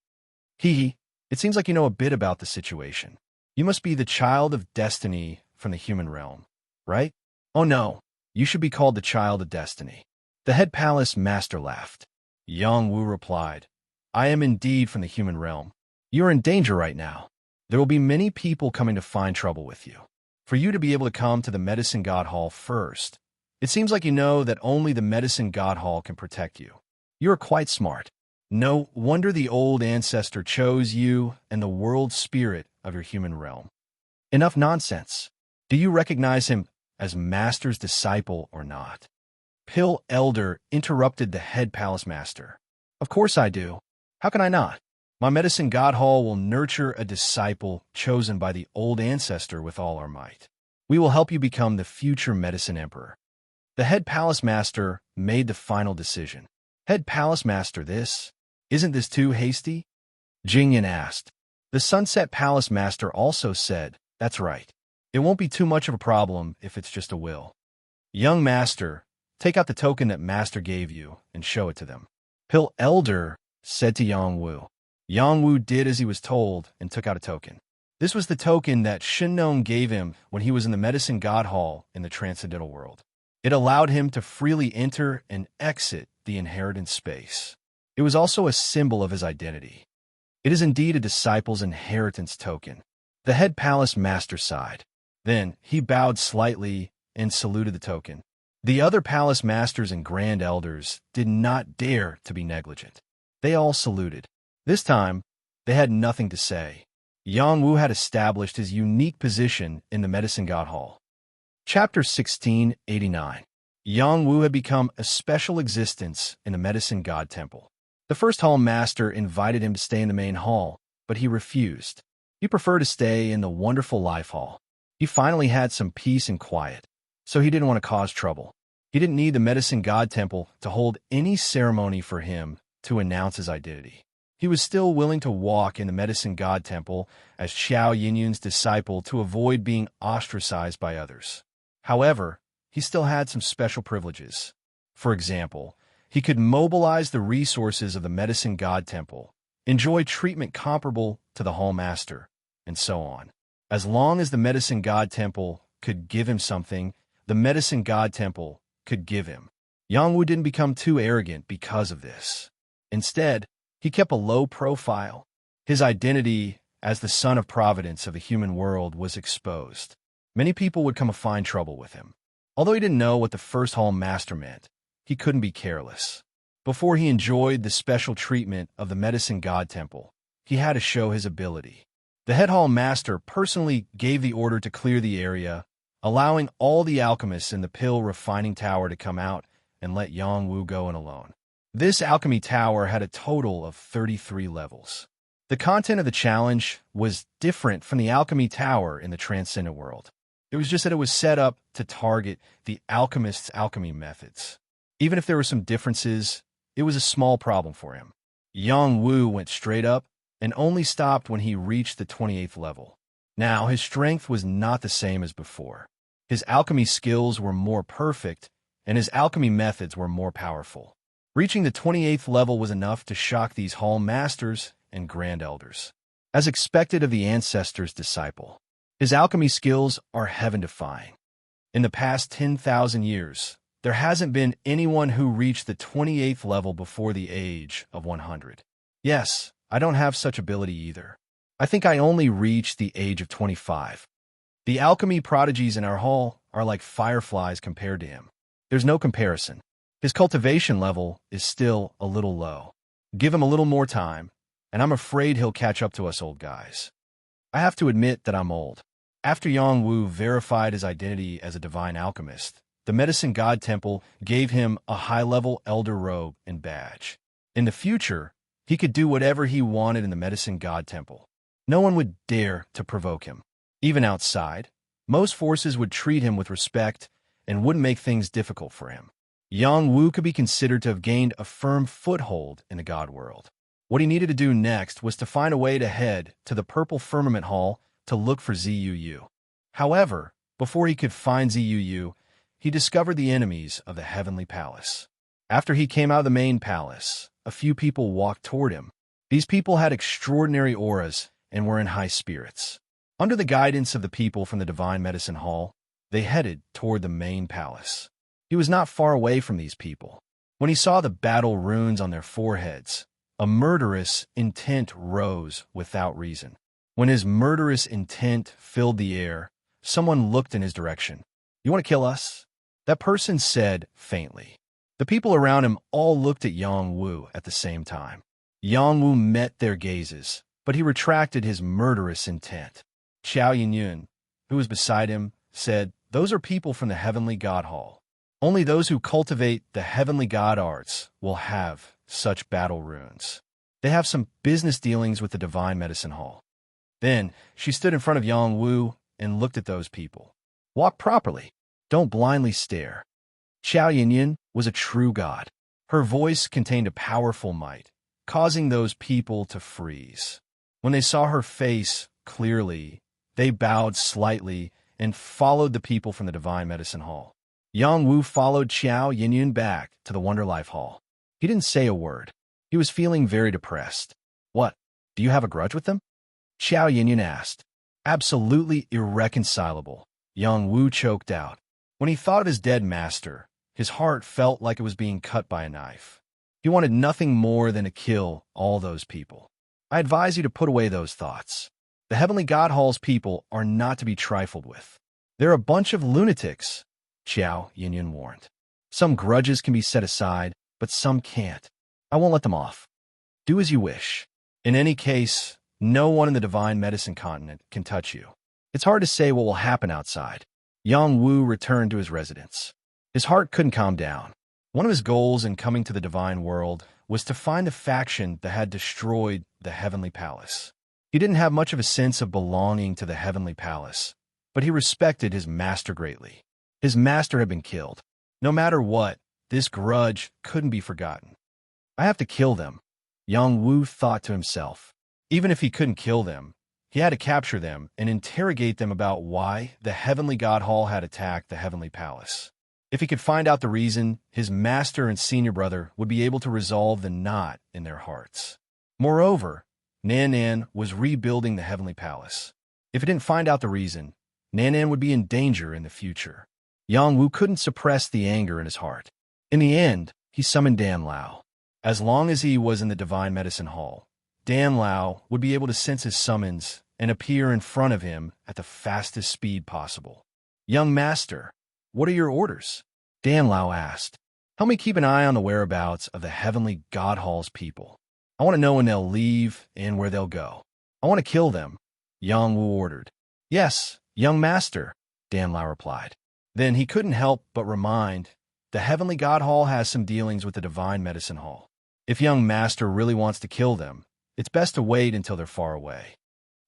Speaker 1: "Hee. It seems like you know a bit about the situation. You must be the child of destiny from the human realm, right?" "Oh no, you should be called the child of destiny." The head palace master laughed. Yongwu replied, "I am indeed from the human realm. You are in danger right now. There will be many people coming to find trouble with you. For you to be able to come to the Medicine God Hall first, it seems like you know that only the Medicine God Hall can protect you. You are quite smart. No wonder the old ancestor chose you and the world spirit of your human realm. Enough nonsense. Do you recognize him as Master's disciple or not?" Pill Elder interrupted the head palace master. "Of course I do. How can I not? My Medicine God Hall will nurture a disciple chosen by the old ancestor with all our might. We will help you become the future Medicine Emperor." The head palace master made the final decision. "Head palace master, isn't this too hasty?" Jingyan asked. The Sunset Palace master also said, "That's right. It won't be too much of a problem if it's just a will. Young master, take out the token that master gave you and show it to them." Pill Elder said to Yongwu. Yongwu did as he was told and took out a token. This was the token that Shinnong gave him when he was in the Medicine God Hall in the Transcendental World. It allowed him to freely enter and exit the inheritance space. It was also a symbol of his identity. It is indeed a disciple's inheritance token. The head palace master sighed. Then he bowed slightly and saluted the token. The other palace masters and grand elders did not dare to be negligent. They all saluted. This time, they had nothing to say. Yongwu had established his unique position in the Medicine God Hall. Chapter 1689. Yongwu had become a special existence in the Medicine God Temple. The first hall master invited him to stay in the main hall, but he refused. He preferred to stay in the wonderful life hall. He finally had some peace and quiet, so he didn't want to cause trouble. He didn't need the Medicine God Temple to hold any ceremony for him to announce his identity. He was still willing to walk in the Medicine God Temple as Xiao Yinyan's disciple to avoid being ostracized by others. However, he still had some special privileges. For example, he could mobilize the resources of the Medicine God Temple, enjoy treatment comparable to the Hall Master, and so on. As long as the Medicine God Temple could give him something, the Medicine God Temple could give him. Yongwu didn't become too arrogant because of this. Instead, he kept a low profile. His identity as the son of providence of the human world was exposed. Many people would come to find trouble with him. Although he didn't know what the first hall master meant, he couldn't be careless. Before he enjoyed the special treatment of the medicine god temple, he had to show his ability. The head hall master personally gave the order to clear the area, allowing all the alchemists in the pill refining tower to come out and let Yang Wu go in alone. This alchemy tower had a total of 33 levels. The content of the challenge was different from the alchemy tower in the transcendent world. It was just that it was set up to target the alchemist's alchemy methods. Even if there were some differences, it was a small problem for him. Yang Wu went straight up and only stopped when he reached the 28th level. Now, his strength was not the same as before. His alchemy skills were more perfect, and his alchemy methods were more powerful. Reaching the 28th level was enough to shock these hall masters and grand elders. As expected of the ancestor's disciple, his alchemy skills are heaven-defying. In the past 10,000 years, there hasn't been anyone who reached the 28th level before the age of 100. Yes, I don't have such ability either. I think I only reached the age of 25. The alchemy prodigies in our hall are like fireflies compared to him. There's no comparison. His cultivation level is still a little low. Give him a little more time, and I'm afraid he'll catch up to us old guys. I have to admit that I'm old. After Yang Wu verified his identity as a divine alchemist, the medicine god temple gave him a high-level elder robe and badge. In the future, he could do whatever he wanted in the medicine god temple. No one would dare to provoke him. Even outside, most forces would treat him with respect and wouldn't make things difficult for him. Yang Wu could be considered to have gained a firm foothold in the god world. What he needed to do next was to find a way to head to the Purple Firmament Hall to look for Zuu. However, before he could find Zuu, he discovered the enemies of the Heavenly Palace. After he came out of the main palace, a few people walked toward him. These people had extraordinary auras and were in high spirits. Under the guidance of the people from the Divine Medicine Hall, they headed toward the main palace. He was not far away from these people. When he saw the battle runes on their foreheads, a murderous intent rose without reason. When his murderous intent filled the air, someone looked in his direction. "You want to kill us?" That person said faintly. The people around him all looked at Yang Wu at the same time. Yang Wu met their gazes, but he retracted his murderous intent. Xiao Yinyun, who was beside him, said, "Those are people from the Heavenly God Hall. Only those who cultivate the Heavenly God arts will have such battle runes. They have some business dealings with the Divine Medicine Hall." Then she stood in front of Yang Wu and looked at those people. "Walk properly. Don't blindly stare." Xiao Yinyun was a true god. Her voice contained a powerful might, causing those people to freeze. When they saw her face clearly, they bowed slightly and followed the people from the Divine Medicine Hall. Yang Wu followed Xiao Yinyun back to the Wonder Life Hall. He didn't say a word. He was feeling very depressed. "What? Do you have a grudge with them?" Xiao Yinyun asked. "Absolutely irreconcilable," Yang Wu choked out. When he thought of his dead master, his heart felt like it was being cut by a knife. He wanted nothing more than to kill all those people. "I advise you to put away those thoughts. The Heavenly God Hall's people are not to be trifled with. They're a bunch of lunatics," Xiao Yinyun warned. "Some grudges can be set aside, but some can't. I won't let them off. Do as you wish. In any case, no one in the Divine Medicine Continent can touch you. It's hard to say what will happen outside." Yang Wu returned to his residence. His heart couldn't calm down. One of his goals in coming to the Divine World was to find the faction that had destroyed the Heavenly Palace. He didn't have much of a sense of belonging to the Heavenly Palace, but he respected his master greatly. His master had been killed. No matter what, this grudge couldn't be forgotten. "I have to kill them," Yang Wu thought to himself. Even if he couldn't kill them, he had to capture them and interrogate them about why the Heavenly God Hall had attacked the Heavenly Palace. If he could find out the reason, his master and senior brother would be able to resolve the knot in their hearts. Moreover, Nan was rebuilding the Heavenly Palace. If he didn't find out the reason, Nan would be in danger in the future. Yang Wu couldn't suppress the anger in his heart. In the end, he summoned Dan Lao. As long as he was in the Divine Medicine Hall, Dan Lao would be able to sense his summons and appear in front of him at the fastest speed possible. "Young master, what are your orders?" Dan Lao asked. "Help me keep an eye on the whereabouts of the heavenly God Hall's people. I want to know when they'll leave and where they'll go. I want to kill them," Yang Wu ordered. "Yes, young master," Dan Lao replied. Then he couldn't help but remind, "The heavenly God Hall has some dealings with the divine medicine hall. If young master really wants to kill them, it's best to wait until they're far away."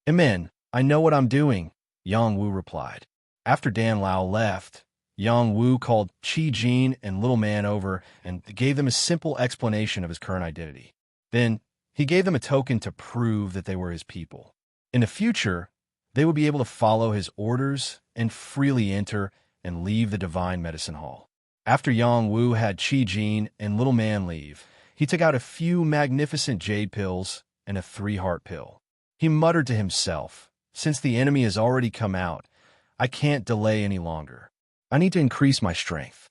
Speaker 1: "Amen, I know what I'm doing," Yang Wu replied. After Dan Lao left, Yang Wu called Qi Jin and Little Man over and gave them a simple explanation of his current identity. Then he gave them a token to prove that they were his people. In the future, they would be able to follow his orders and freely enter and leave the divine medicine hall. After Yang Wu had Qi Jin and Little Man leave, he took out a few magnificent jade pills and a 3-heart pill. He muttered to himself, "Since the enemy has already come out, I can't delay any longer. I need to increase my strength."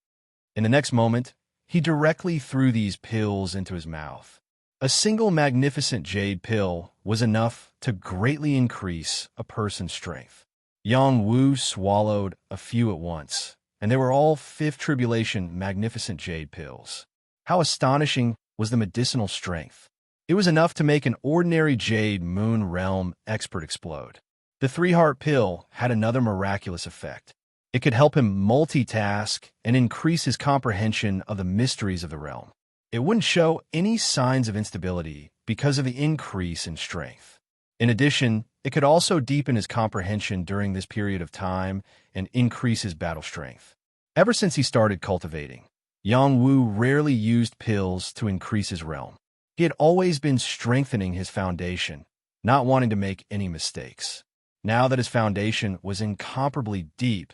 Speaker 1: In the next moment, he directly threw these pills into his mouth. A single magnificent jade pill was enough to greatly increase a person's strength. Yang Wu swallowed a few at once, and they were all Fifth Tribulation magnificent jade pills. How astonishing was the medicinal strength! It was enough to make an ordinary Jade Moon Realm expert explode. The 3-heart pill had another miraculous effect. It could help him multitask and increase his comprehension of the mysteries of the realm. It wouldn't show any signs of instability because of the increase in strength. In addition, it could also deepen his comprehension during this period of time and increase his battle strength. Ever since he started cultivating, Yang Wu rarely used pills to increase his realm. He had always been strengthening his foundation, not wanting to make any mistakes. Now that his foundation was incomparably deep,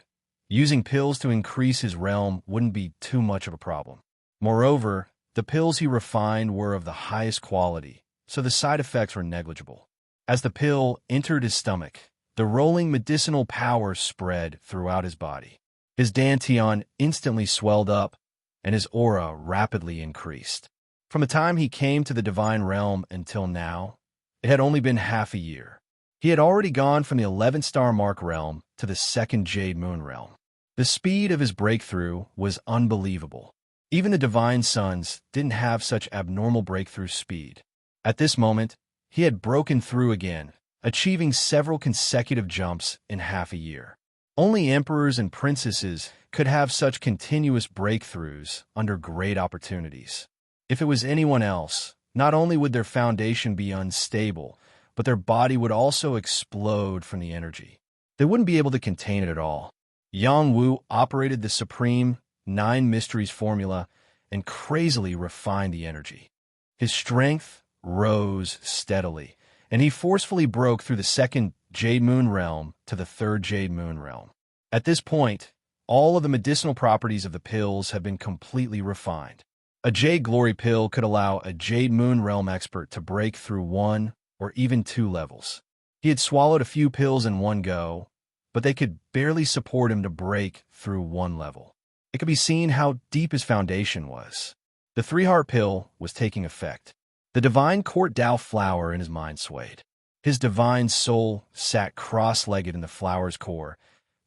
Speaker 1: using pills to increase his realm wouldn't be too much of a problem. Moreover, the pills he refined were of the highest quality, so the side effects were negligible. As the pill entered his stomach, the rolling medicinal power spread throughout his body. His dantian instantly swelled up, and his aura rapidly increased. From the time he came to the divine realm until now, it had only been half a year. He had already gone from the 11-star mark realm to the 2nd Jade Moon realm. The speed of his breakthrough was unbelievable. Even the divine sons didn't have such abnormal breakthrough speed. At this moment, he had broken through again, achieving several consecutive jumps in half a year. Only emperors and princesses could have such continuous breakthroughs under great opportunities. If it was anyone else, not only would their foundation be unstable, but their body would also explode from the energy. They wouldn't be able to contain it at all. Yang Wu operated the supreme 9 mysteries formula and crazily refined the energy. His strength rose steadily, and he forcefully broke through the 2nd Jade Moon realm to the 3rd Jade Moon realm. At this point, all of the medicinal properties of the pills had been completely refined. A Jade Glory pill could allow a Jade Moon realm expert to break through 1 or even 2 levels. He had swallowed a few pills in one go, but they could barely support him to break through 1 level. It could be seen how deep his foundation was. The 3-heart pill was taking effect. The divine court Dao flower in his mind swayed. His divine soul sat cross-legged in the flower's core,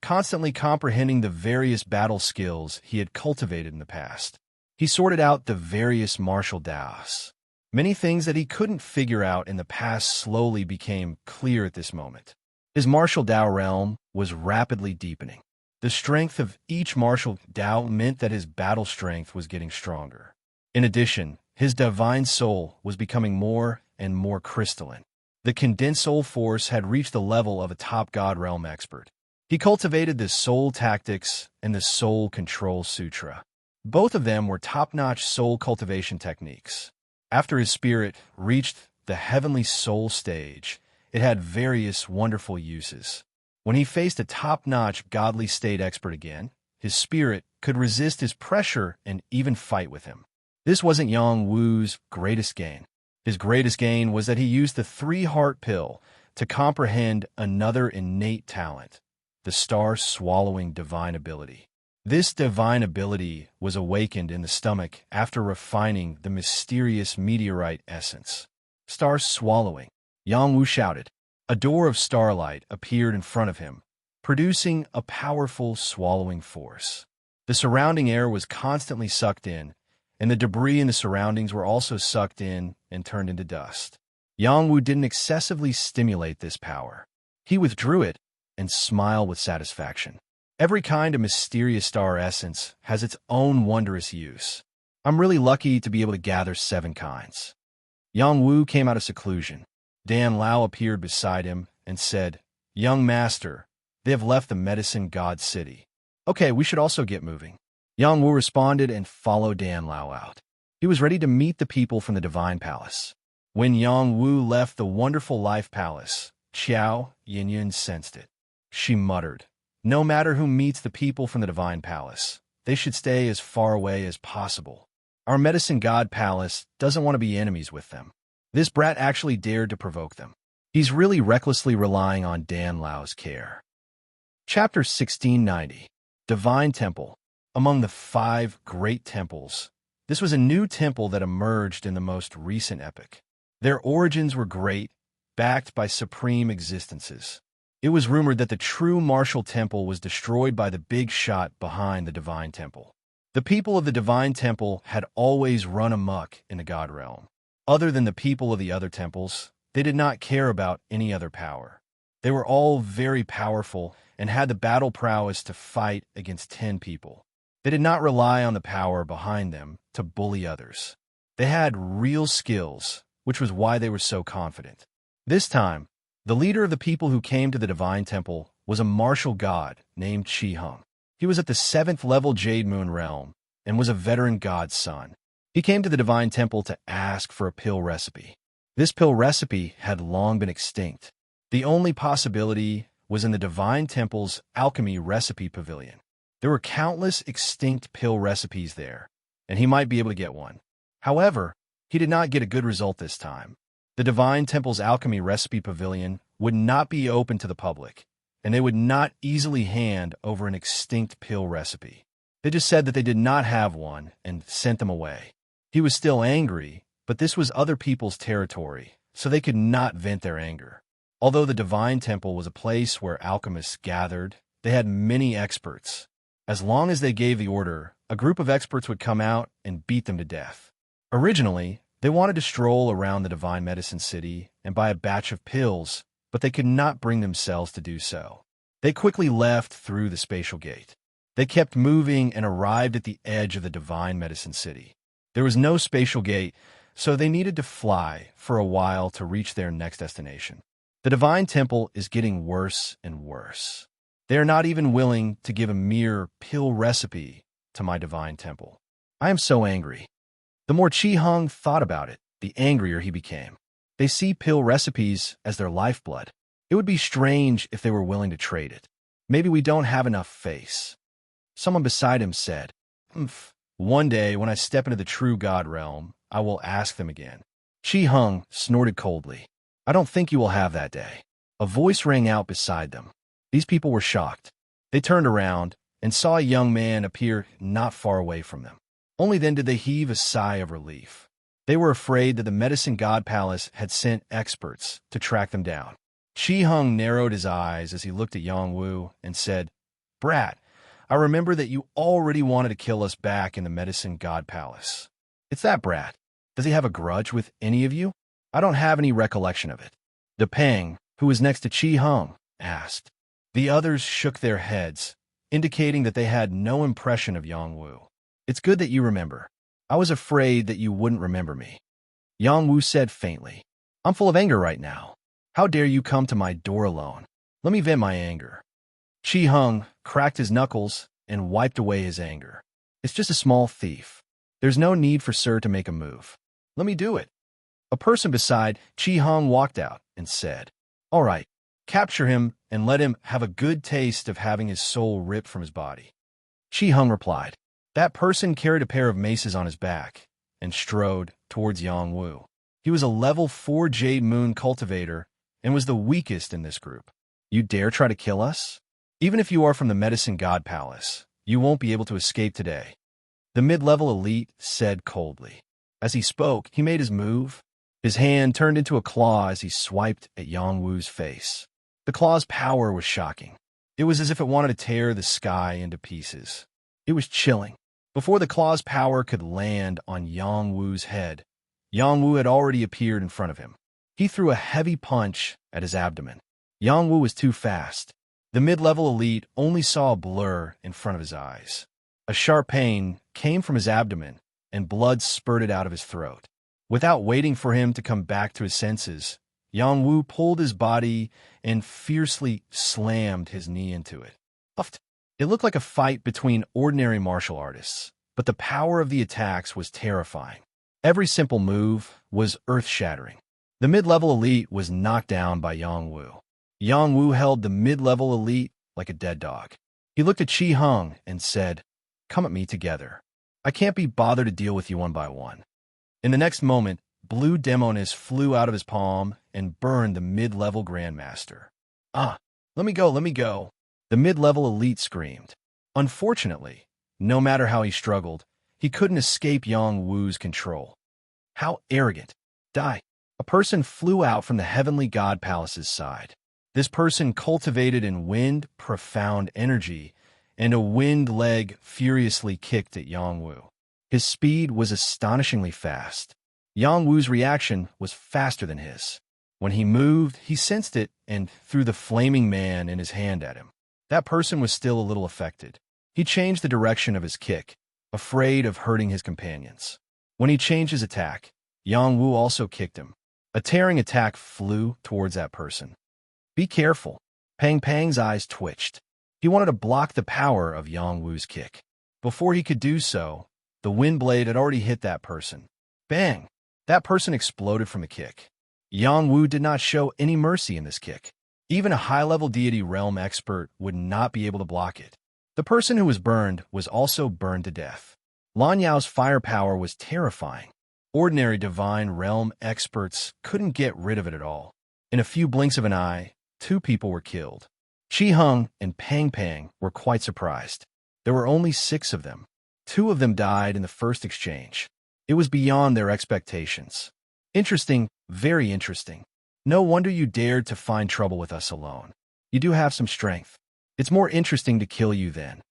Speaker 1: constantly comprehending the various battle skills he had cultivated in the past. He sorted out the various martial Daos. Many things that he couldn't figure out in the past slowly became clear at this moment. His martial Dao realm was rapidly deepening. The strength of each martial Dao meant that his battle strength was getting stronger. In addition, his divine soul was becoming more and more crystalline. The condensed soul force had reached the level of a top God realm expert. He cultivated the Soul Tactics and the Soul Control Sutra. Both of them were top-notch soul cultivation techniques. After his spirit reached the heavenly soul stage, it had various wonderful uses. When he faced a top-notch godly state expert again, his spirit could resist his pressure and even fight with him. This wasn't Yang Wu's greatest gain. His greatest gain was that he used the 3-heart pill to comprehend another innate talent, the star-swallowing divine ability. This divine ability was awakened in the stomach after refining the mysterious meteorite essence. Star swallowing, Yang Wu shouted. A door of starlight appeared in front of him, producing a powerful swallowing force. The surrounding air was constantly sucked in, and the debris in the surroundings were also sucked in and turned into dust. Yang Wu didn't excessively stimulate this power. He withdrew it and smiled with satisfaction. Every kind of mysterious star essence has its own wondrous use. I'm really lucky to be able to gather 7 kinds. Yang Wu came out of seclusion. Dan Lao appeared beside him and said, Young master, they have left the medicine god city. Okay, we should also get moving. Yang Wu responded and followed Dan Lao out. He was ready to meet the people from the Divine Palace. When Yang Wu left the wonderful life palace, Qiao Yinyun sensed it. She muttered, no matter who meets the people from the Divine Palace, they should stay as far away as possible. Our medicine god palace doesn't want to be enemies with them. This brat actually dared to provoke them. He's really recklessly relying on Dan Lao's care. Chapter 1690. Divine Temple. Among the 5 great temples, this was a new temple that emerged in the most recent epoch. Their origins were great, backed by supreme existences. It was rumored that the true martial temple was destroyed by the big shot behind the Divine Temple. The people of the Divine Temple had always run amok in the God realm. Other than the people of the other temples, they did not care about any other power. They were all very powerful and had the battle prowess to fight against 10 people. They did not rely on the power behind them to bully others. They had real skills, which was why they were so confident. This time, the leader of the people who came to the Divine Temple was a martial god named Qi Hung. He was at the 7th level Jade Moon realm and was a veteran god's son. He came to the Divine Temple to ask for a pill recipe. This pill recipe had long been extinct. The only possibility was in the Divine Temple's alchemy recipe pavilion. There were countless extinct pill recipes there, and he might be able to get one. However, he did not get a good result this time. The Divine Temple's alchemy recipe pavilion would not be open to the public, and they would not easily hand over an extinct pill recipe. They just said that they did not have one and sent them away. He was still angry, but this was other people's territory, so they could not vent their anger. Although the Divine Temple was a place where alchemists gathered, they had many experts. As long as they gave the order, a group of experts would come out and beat them to death. Originally, they wanted to stroll around the Divine Medicine City and buy a batch of pills, but they could not bring themselves to do so. They quickly left through the spatial gate. They kept moving and arrived at the edge of the Divine Medicine City. There was no spatial gate, so they needed to fly for a while to reach their next destination. The Divine Temple is getting worse and worse. They are not even willing to give a mere pill recipe to my Divine Temple. I am so angry. The more Qi Hung thought about it, the angrier he became. They see pill recipes as their lifeblood. It would be strange if they were willing to trade it. Maybe we don't have enough face. Someone beside him said, One day, when I step into the true God realm, I will ask them again. Qi Hung snorted coldly. I don't think you will have that day. A voice rang out beside them. These people were shocked. They turned around and saw a young man appear not far away from them. Only then did they heave a sigh of relief. They were afraid that the Medicine God Palace had sent experts to track them down. Qi Hung narrowed his eyes as he looked at Yang Wu and said, Brat, I remember that you already wanted to kill us back in the Medicine God Palace. It's that brat. Does he have a grudge with any of you? I don't have any recollection of it. De Peng, who was next to Qi Hung, asked. The others shook their heads, indicating that they had no impression of Yang Wu. It's good that you remember. I was afraid that you wouldn't remember me. Yang Wu said faintly. I'm full of anger right now. How dare you come to my door alone? Let me vent my anger. Qi Hung cracked his knuckles and wiped away his anger. It's just a small thief. There's no need for Sir to make a move. Let me do it. A person beside Qi Hung walked out and said, All right, capture him and let him have a good taste of having his soul ripped from his body. Qi Hung replied. That person carried a pair of maces on his back and strode towards Yang Wu. He was a level 4 Jade Moon cultivator and was the weakest in this group. You dare try to kill us? Even if you are from the Medicine God Palace, you won't be able to escape today. The mid-level elite said coldly. As he spoke, he made his move, His hand turned into a claw as he swiped at Yang Wu's face. The claw's power was shocking. It was as if it wanted to tear the sky into pieces. It was chilling. Before the claw's power could land on Yang Wu's head, Yang Wu had already appeared in front of him. He threw a heavy punch at his abdomen. Yang Wu was too fast. The mid-level elite only saw a blur in front of his eyes. A sharp pain came from his abdomen, and blood spurted out of his throat. Without waiting for him to come back to his senses, Yang Wu pulled his body and fiercely slammed his knee into it. It looked like a fight between ordinary martial artists, but the power of the attacks was terrifying. Every simple move was earth-shattering. The mid-level elite was knocked down by Yang Wu. Yang Wu held the mid-level elite like a dead dog. He looked at Qi Heng and said, "Come at me together. I can't be bothered to deal with you one by one." In the next moment, blue demonis flew out of his palm and burned the mid-level grandmaster. "Ah, let me go," the mid-level elite screamed. Unfortunately, no matter how he struggled, he couldn't escape Yang Wu's control. How arrogant. Die. A person flew out from the heavenly god palace's side. This person cultivated in wind profound energy, and a wind leg furiously kicked at Yang Wu. His speed was astonishingly fast. Yang Wu's reaction was faster than his. When he moved, he sensed it and threw the flaming man in his hand at him. That person was still a little affected. He changed the direction of his kick, afraid of hurting his companions. When he changed his attack, Yang Wu also kicked him. A tearing attack flew towards that person. "Be careful." Pang Pang's eyes twitched. He wanted to block the power of Yang Wu's kick. Before he could do so, the wind blade had already hit that person. Bang! That person exploded from the kick. Yang Wu did not show any mercy in this kick. Even a high-level deity realm expert would not be able to block it. The person who was burned was also burned to death. Lan Yao's firepower was terrifying. Ordinary divine realm experts couldn't get rid of it at all. In a few blinks of an eye, 2 people were killed. Qi Heng and Pang Pang were quite surprised. There were only 6 of them. 2 of them died in the first exchange. It was beyond their expectations. Interesting, very interesting. No wonder you dared to find trouble with us alone. You do have some strength. It's more interesting to kill you then.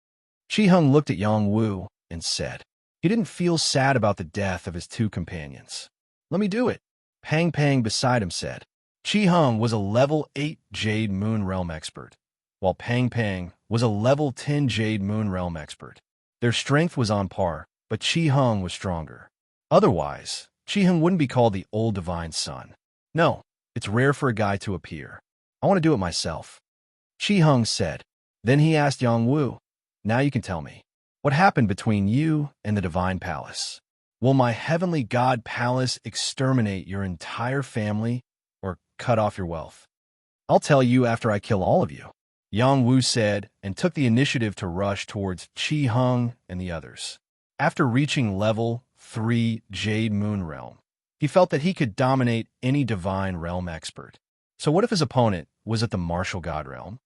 Speaker 1: Qi Heng looked at Yang Wu and said. He didn't feel sad about the death of his 2 companions. "Let me do it," Pang Pang beside him said. Qi Heng was a level 8 Jade Moon Realm expert, while Pang Pang was a level 10 Jade Moon Realm expert. Their strength was on par, but Qi Heng was stronger. Otherwise, Qi Heng wouldn't be called the Old Divine Son. No, it's rare for a guy to appear. I want to do it myself. Qi Heng said. Then he asked Yang Wu, "Now you can tell me. What happened between you and the Divine Palace? Will my heavenly god palace exterminate your entire family or cut off your wealth?" "I'll tell you after I kill all of you," Yang Wu said and took the initiative to rush towards Qi Heng and the others. After reaching level 3 Jade Moon Realm, he felt that he could dominate any divine realm expert. So what if his opponent was at the martial god realm?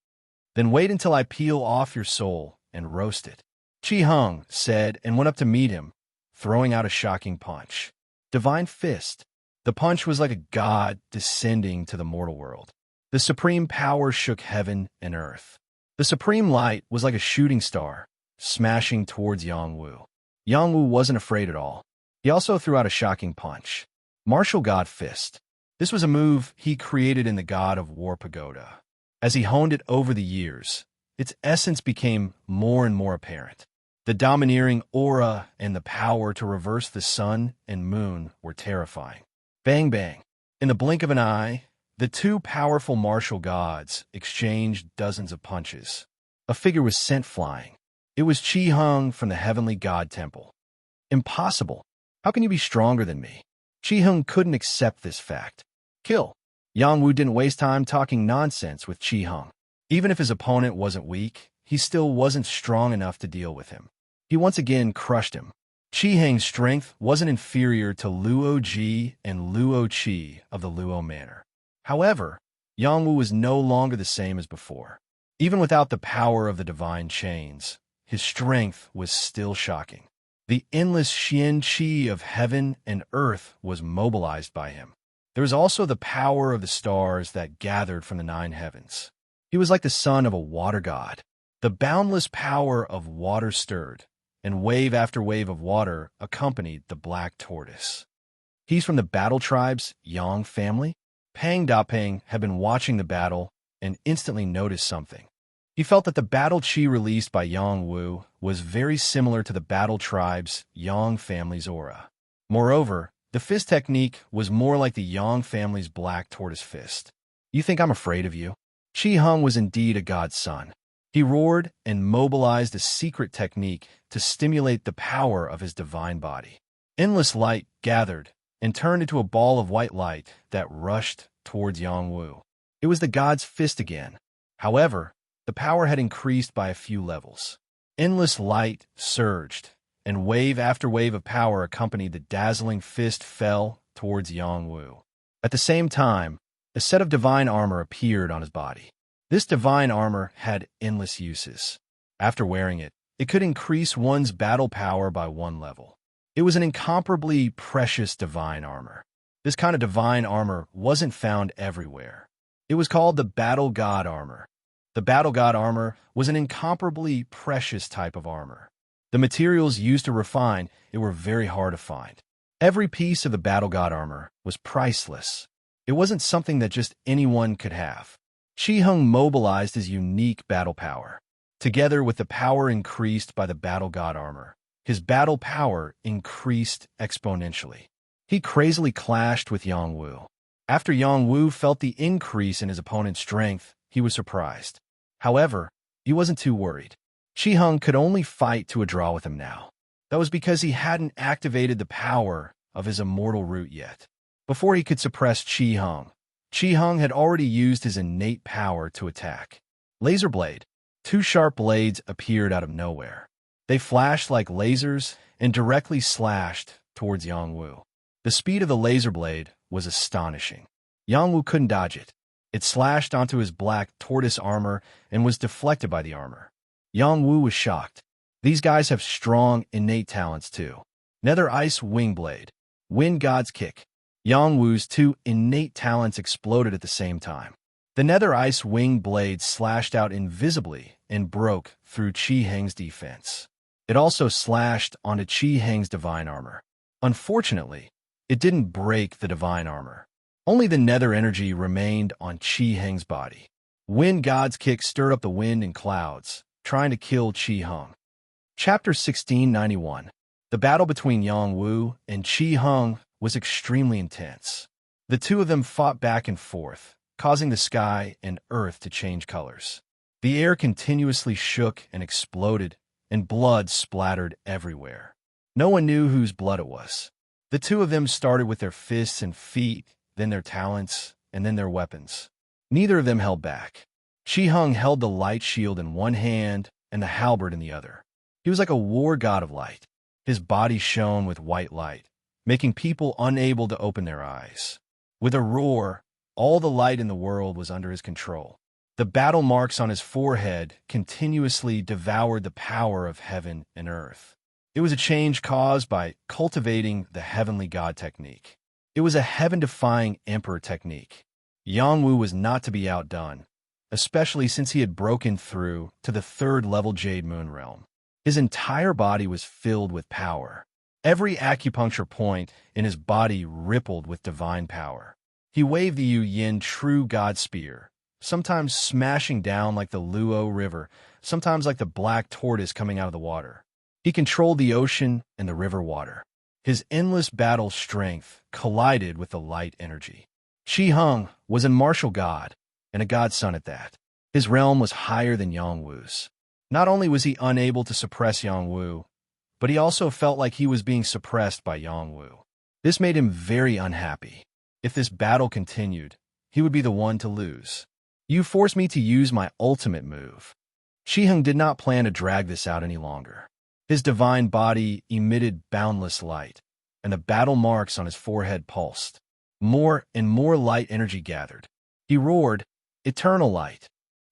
Speaker 1: "Then wait until I peel off your soul and roast it," Qi Heng said and went up to meet him, throwing out a shocking punch. Divine Fist. The punch was like a god descending to the mortal world. The supreme power shook heaven and earth. The supreme light was like a shooting star, smashing towards Yang Wu. Yang Wu wasn't afraid at all. He also threw out a shocking punch. Martial God Fist. This was a move he created in the God of War Pagoda. As he honed it over the years, its essence became more and more apparent. The domineering aura and the power to reverse the sun and moon were terrifying. Bang bang. In the blink of an eye, the 2 powerful martial gods exchanged dozens of punches. A figure was sent flying. It was Qi Heng from the Heavenly God Temple. "Impossible. How can you be stronger than me?" Qi Heng couldn't accept this fact. "Kill." Yang Wu didn't waste time talking nonsense with Qi Heng. Even if his opponent wasn't weak, he still wasn't strong enough to deal with him. He once again crushed him. Qi Heng's strength wasn't inferior to Luo Ji and Luo Qi of the Luo Manor. However, Yang Wu was no longer the same as before. Even without the power of the divine chains, his strength was still shocking. The endless Xian Qi of heaven and earth was mobilized by him. There was also the power of the stars that gathered from the nine heavens. He was like the son of a water god. The boundless power of water stirred, and wave after wave of water accompanied the black tortoise. He's from the battle tribe's Yang family. Pang Dapeng had been watching the battle and instantly noticed something. He felt that the battle chi released by Yang Wu was very similar to the battle tribe's Yang family's aura. Moreover, the fist technique was more like the Yang family's black tortoise fist. You think I'm afraid of you? Qi Hung was indeed a god's son. He roared and mobilized a secret technique to stimulate the power of his divine body. Endless light gathered and turned into a ball of white light that rushed towards Yang Wu. It was the god's fist again. However, the power had increased by a few levels. Endless light surged, and wave after wave of power accompanied the dazzling fist fell towards Yang Wu. At the same time, a set of divine armor appeared on his body. This divine armor had endless uses. After wearing it, it could increase one's battle power by one level. It was an incomparably precious divine armor. This kind of divine armor wasn't found everywhere. It was called the Battle God armor. The Battle God armor was an incomparably precious type of armor. The materials used to refine it were very hard to find. Every piece of the Battle God armor was priceless. It wasn't something that just anyone could have. Qi Hung mobilized his unique battle power. Together with the power increased by the Battle God armor, his battle power increased exponentially. He crazily clashed with Yang Wu. After Yang Wu felt the increase in his opponent's strength, he was surprised. However, he wasn't too worried. Qi Hung could only fight to a draw with him now. That was because he hadn't activated the power of his immortal root yet. Before he could suppress Qi Hung had already used his innate power to attack. Laser blade. Two sharp blades appeared out of nowhere. They flashed like lasers and directly slashed towards Yang Wu. The speed of the laser blade was astonishing. Yang Wu couldn't dodge it. It slashed onto his black tortoise armor and was deflected by the armor. Yang Wu was shocked. These guys have strong, innate talents too. Nether Ice Wing Blade. Wind God's Kick. Yang Wu's two innate talents exploded at the same time. The Nether Ice Wing Blade slashed out invisibly and broke through Qi Heng's defense. It also slashed onto Qi Heng's divine armor. Unfortunately, it didn't break the divine armor. Only the nether energy remained on Qi Heng's body. Wind God's Kick stirred up the wind and clouds, trying to kill Qi Hung. Chapter 1691. The battle between Yang Wu and Qi Hung was extremely intense. The two of them fought back and forth, causing the sky and earth to change colors. The air continuously shook and exploded, and blood splattered everywhere. No one knew whose blood it was. The two of them started with their fists and feet, then their talents, and then their weapons. Neither of them held back. Qi Hung held the light shield in one hand and the halberd in the other. He was like a war god of light. His body shone with white light, making people unable to open their eyes. With a roar, all the light in the world was under his control. The battle marks on his forehead continuously devoured the power of heaven and earth. It was a change caused by cultivating the heavenly god technique. It was a heaven-defying emperor technique. Yang Wu was not to be outdone, especially since he had broken through to the third-level Jade Moon realm. His entire body was filled with power. Every acupuncture point in his body rippled with divine power. He waved the Yu Yin True God Spear, sometimes smashing down like the Luo River, sometimes like the black tortoise coming out of the water. He controlled the ocean and the river water. His endless battle strength collided with the light energy. Qi Hung was a martial god, and a godson at that. His realm was higher than Yang Wu's. Not only was he unable to suppress Yang Wu, but he also felt like he was being suppressed by Yang Wu. This made him very unhappy. If this battle continued, he would be the one to lose. You forced me to use my ultimate move. Qi Hung did not plan to drag this out any longer. His divine body emitted boundless light, and the battle marks on his forehead pulsed. More and more light energy gathered. He roared, "Eternal light!"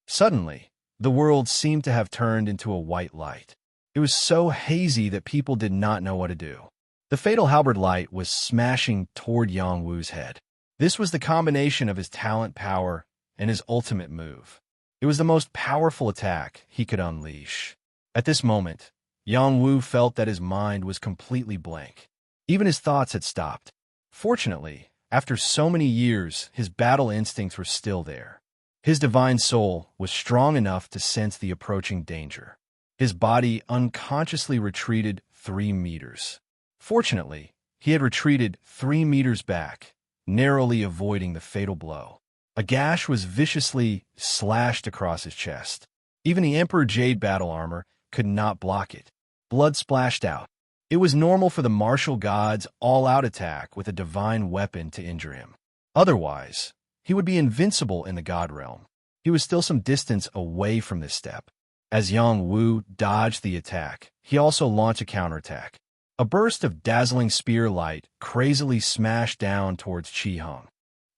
Speaker 1: Suddenly, the world seemed to have turned into a white light. It was so hazy that people did not know what to do. The fatal halberd light was smashing toward Yang Wu's head. This was the combination of his talent, power, and his ultimate move. It was the most powerful attack he could unleash. At this moment, Yang Wu felt that his mind was completely blank. Even his thoughts had stopped. Fortunately, after so many years, his battle instincts were still there. His divine soul was strong enough to sense the approaching danger. His body unconsciously retreated 3 meters. Fortunately, he had retreated 3 meters back, narrowly avoiding the fatal blow. A gash was viciously slashed across his chest. Even the Emperor Jade battle armor could not block it. Blood splashed out. It was normal for the martial god's all-out attack with a divine weapon to injure him. Otherwise, he would be invincible in the god realm. He was still some distance away from this step. As Yang Wu dodged the attack, he also launched a counterattack. A burst of dazzling spear light crazily smashed down towards Qi Hung.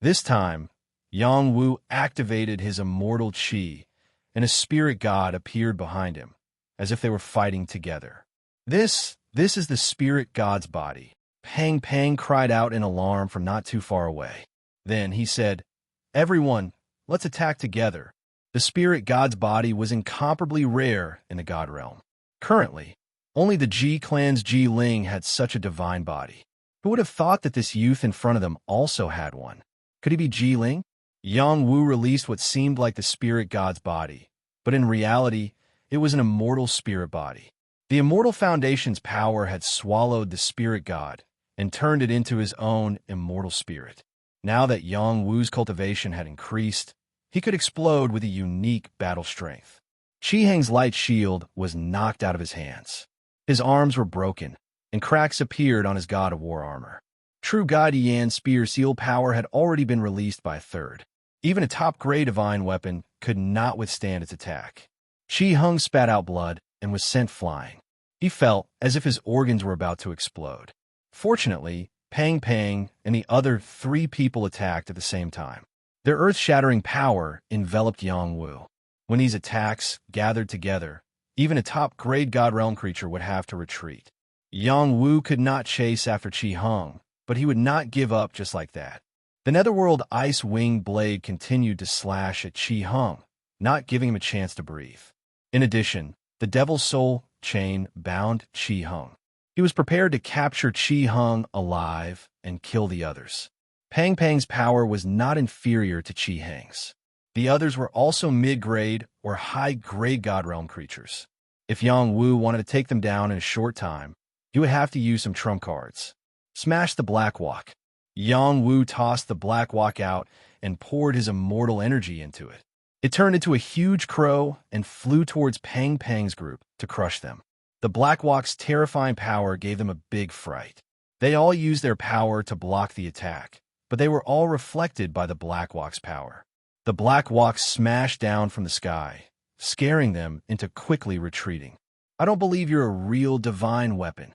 Speaker 1: This time, Yang Wu activated his immortal qi, and a spirit god appeared behind him, as if they were fighting together. This is the spirit god's body. Pang Pang cried out in alarm from not too far away. Then he said, "Everyone, let's attack together." The spirit god's body was incomparably rare in the god realm. Currently, only the Ji clan's Ji Ling had such a divine body. Who would have thought that this youth in front of them also had one? Could he be Ji Ling? Yang Wu released what seemed like the spirit god's body, but in reality, it was an immortal spirit body. The Immortal Foundation's power had swallowed the spirit god and turned it into his own immortal spirit. Now that Yang Wu's cultivation had increased, he could explode with a unique battle strength. Qi Hang's light shield was knocked out of his hands. His arms were broken, and cracks appeared on his god of war armor. True God Yan's spear seal power had already been released by a third. Even a top-grade divine weapon could not withstand its attack. Qi Hung spat out blood and was sent flying. He felt as if his organs were about to explode. Fortunately, Pang Pang and the other 3 people attacked at the same time. Their earth-shattering power enveloped Yang Wu. When these attacks gathered together, even a top-grade God Realm creature would have to retreat. Yang Wu could not chase after Qi Hung, but he would not give up just like that. The Netherworld Ice Wing Blade continued to slash at Qi Hung, not giving him a chance to breathe. In addition, the Devil's Soul chain bound Qi Hung. He was prepared to capture Qi Hung alive and kill the others. Pang Pang's power was not inferior to Qi Hang's. The others were also mid-grade or high-grade God Realm creatures. If Yang Wu wanted to take them down in a short time, he would have to use some trump cards. Smash the Black Walk. Yang Wu tossed the Black Walk out and poured his immortal energy into it. It turned into a huge crow and flew towards Pang Pang's group to crush them. The Black Walk's terrifying power gave them a big fright. They all used their power to block the attack, but they were all reflected by the Black Walk's power. The Black Walk smashed down from the sky, scaring them into quickly retreating. "I don't believe you're a real divine weapon."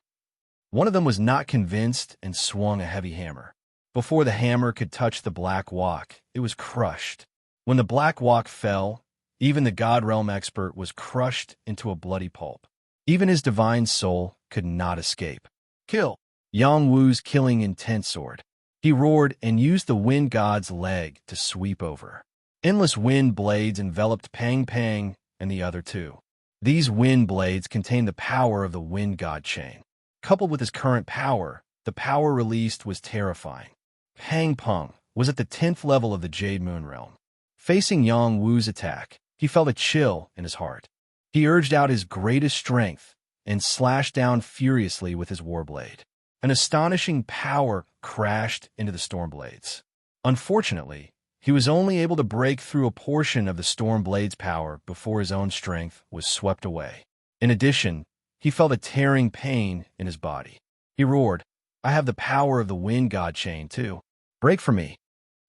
Speaker 1: One of them was not convinced and swung a heavy hammer. Before the hammer could touch the Black Walk, it was crushed. When the Black Walk fell, even the God Realm expert was crushed into a bloody pulp. Even his divine soul could not escape. "Kill!" Yang Wu's killing intent sword. He roared and used the Wind God's leg to sweep over. Endless wind blades enveloped Pang Pang and the other 2. These wind blades contained the power of the Wind God chain. Coupled with his current power, the power released was terrifying. Pang Peng was at the 10th level of the Jade Moon Realm. Facing Yang Wu's attack, he felt a chill in his heart. He urged out his greatest strength and slashed down furiously with his warblade. An astonishing power crashed into the Stormblades. Unfortunately, he was only able to break through a portion of the Stormblade's power before his own strength was swept away. In addition, he felt a tearing pain in his body. He roared, "I have the power of the Wind God chain, too. Break for me."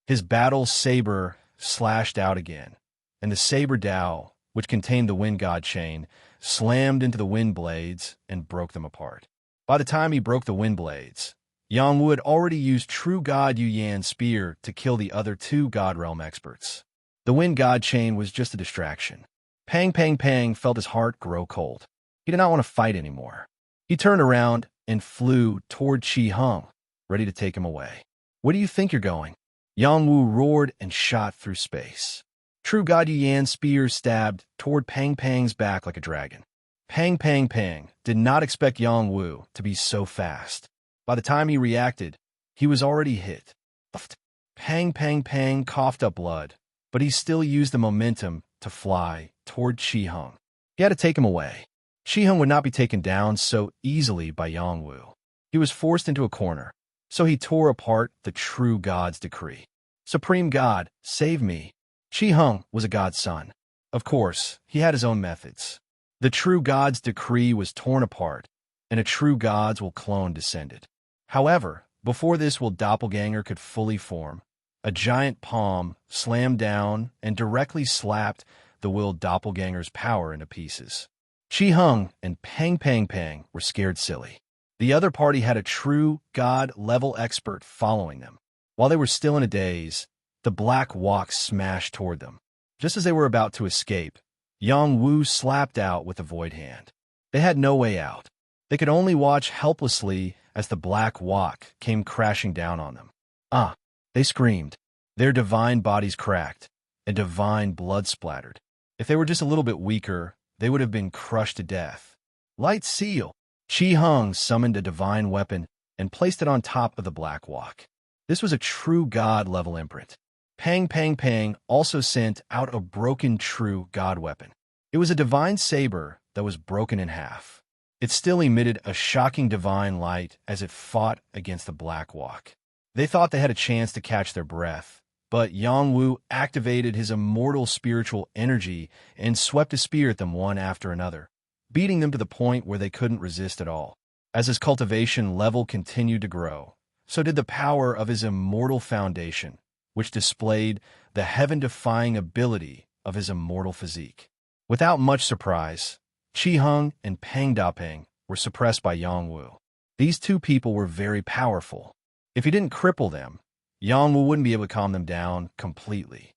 Speaker 1: His battle saber slashed out again, and the saber Dao, which contained the Wind God chain, slammed into the wind blades and broke them apart. By the time he broke the wind blades, Yang Wu had already used True God Yu Yan's spear to kill the other 2 God Realm experts. The Wind God chain was just a distraction. Pang Pang Pang felt his heart grow cold. He did not want to fight anymore. He turned around and flew toward Qi Hung, ready to take him away. "Where do you think you're going?" Yang-Wu roared and shot through space. True God Yuyan's spear stabbed toward Pang Pang's back like a dragon. Pang did not expect Yang-Wu to be so fast. By the time he reacted, he was already hit. Pang coughed up blood, but he still used the momentum to fly toward Chi-Hung. He had to take him away. Chi-Hung would not be taken down so easily by Yang-Wu. He was forced into a corner, so he tore apart the true God's decree. Supreme God, save me. Chi-Hung was a God's son. Of course, he had his own methods. The true God's decree was torn apart, and a true God's will clone descended. However, before this will doppelganger could fully form, a giant palm slammed down and directly slapped the will doppelganger's power into pieces. Chi-Hung and Pang were scared silly. The other party had a true God-level expert following them. While they were still in a daze, the black walk smashed toward them. Just as they were about to escape, Yang-Wu slapped out with a void hand. They had no way out. They could only watch helplessly as the black walk came crashing down on them. Ah! They screamed. Their divine bodies cracked, and divine blood splattered. If they were just a little bit weaker, they would have been crushed to death. Light seal! Chi-Hung summoned a divine weapon and placed it on top of the black walk. This was a true God-level imprint. Pang also sent out a broken true God weapon. It was a divine saber that was broken in half. It still emitted a shocking divine light as it fought against the black walk. They thought they had a chance to catch their breath, but Yang-Wu activated his immortal spiritual energy and swept a spear at them one after another, beating them to the point where they couldn't resist at all. As his cultivation level continued to grow, so did the power of his immortal foundation, which displayed the heaven-defying ability of his immortal physique. Without much surprise, Chi-Hung and Pang Dapeng were suppressed by Yang-Wu. These two people were very powerful. If he didn't cripple them, Yang-Wu wouldn't be able to calm them down completely.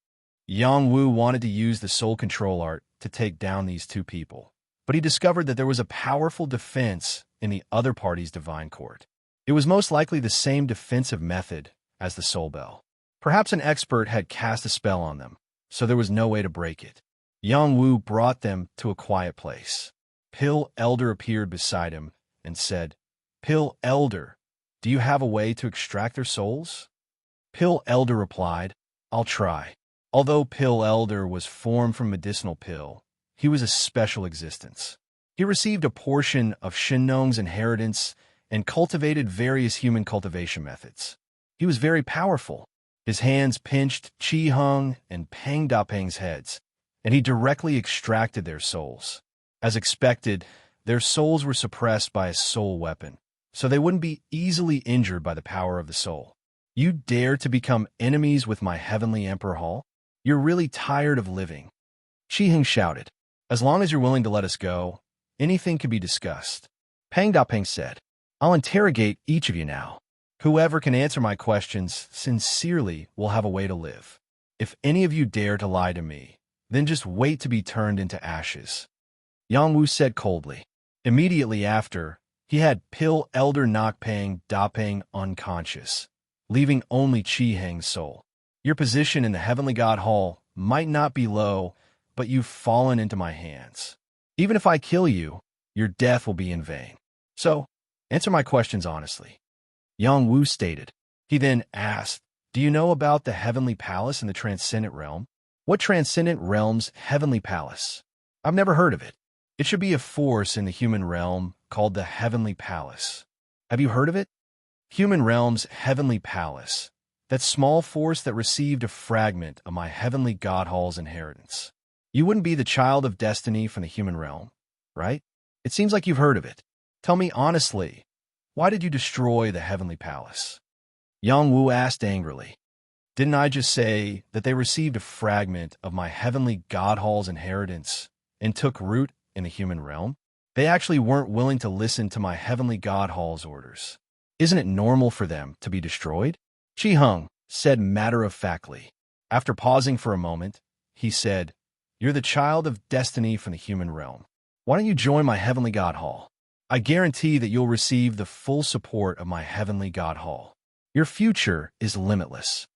Speaker 1: Yang-Wu wanted to use the soul control art to take down these two people, but he discovered that there was a powerful defense in the other party's divine court. It was most likely the same defensive method as the soul bell. Perhaps an expert had cast a spell on them, so there was no way to break it. Yang-Wu brought them to a quiet place. Pill Elder appeared beside him and said, "Pill Elder, do you have a way to extract their souls?" Pill Elder replied, "I'll try." Although Pill Elder was formed from medicinal pill, he was a special existence. He received a portion of Shinnong's inheritance and cultivated various human cultivation methods. He was very powerful. His hands pinched Chi-Hung and Pang Dapeng's heads, and he directly extracted their souls. As expected, their souls were suppressed by a soul weapon, so they wouldn't be easily injured by the power of the soul. "You dare to become enemies with my heavenly Emperor Hall? You're really tired of living." Chi-Hung shouted, "As long as you're willing to let us go, anything can be discussed." Pang Dapeng said, "I'll interrogate each of you now. Whoever can answer my questions sincerely will have a way to live. If any of you dare to lie to me, then just wait to be turned into ashes." Yang-Wu said coldly. Immediately after, he had Pill Elder knock Pang Dapeng unconscious, leaving only Chi-Hung's soul. "Your position in the Heavenly God Hall might not be low, but you've fallen into my hands. Even if I kill you, your death will be in vain. So, answer my questions honestly." Yang-Wu stated. He then asked, "Do you know about the Heavenly Palace in the Transcendent Realm?" "What Transcendent Realm's Heavenly Palace? I've never heard of it. It should be a force in the human realm called the Heavenly Palace. Have you heard of it?" "Human Realm's Heavenly Palace. That small force that received a fragment of my Heavenly God Hall's inheritance. You wouldn't be the child of destiny from the human realm, right? It seems like you've heard of it. Tell me honestly, why did you destroy the Heavenly Palace?" Yang-Wu asked angrily. "Didn't I just say that they received a fragment of my Heavenly God Hall's inheritance and took root in the human realm? They actually weren't willing to listen to my Heavenly God Hall's orders. Isn't it normal for them to be destroyed?" Chi-Hung said matter-of-factly. After pausing for a moment, he said, "You're the child of destiny from the human realm. Why don't you join my Heavenly God Hall? I guarantee that you'll receive the full support of my Heavenly God Hall. Your future is limitless."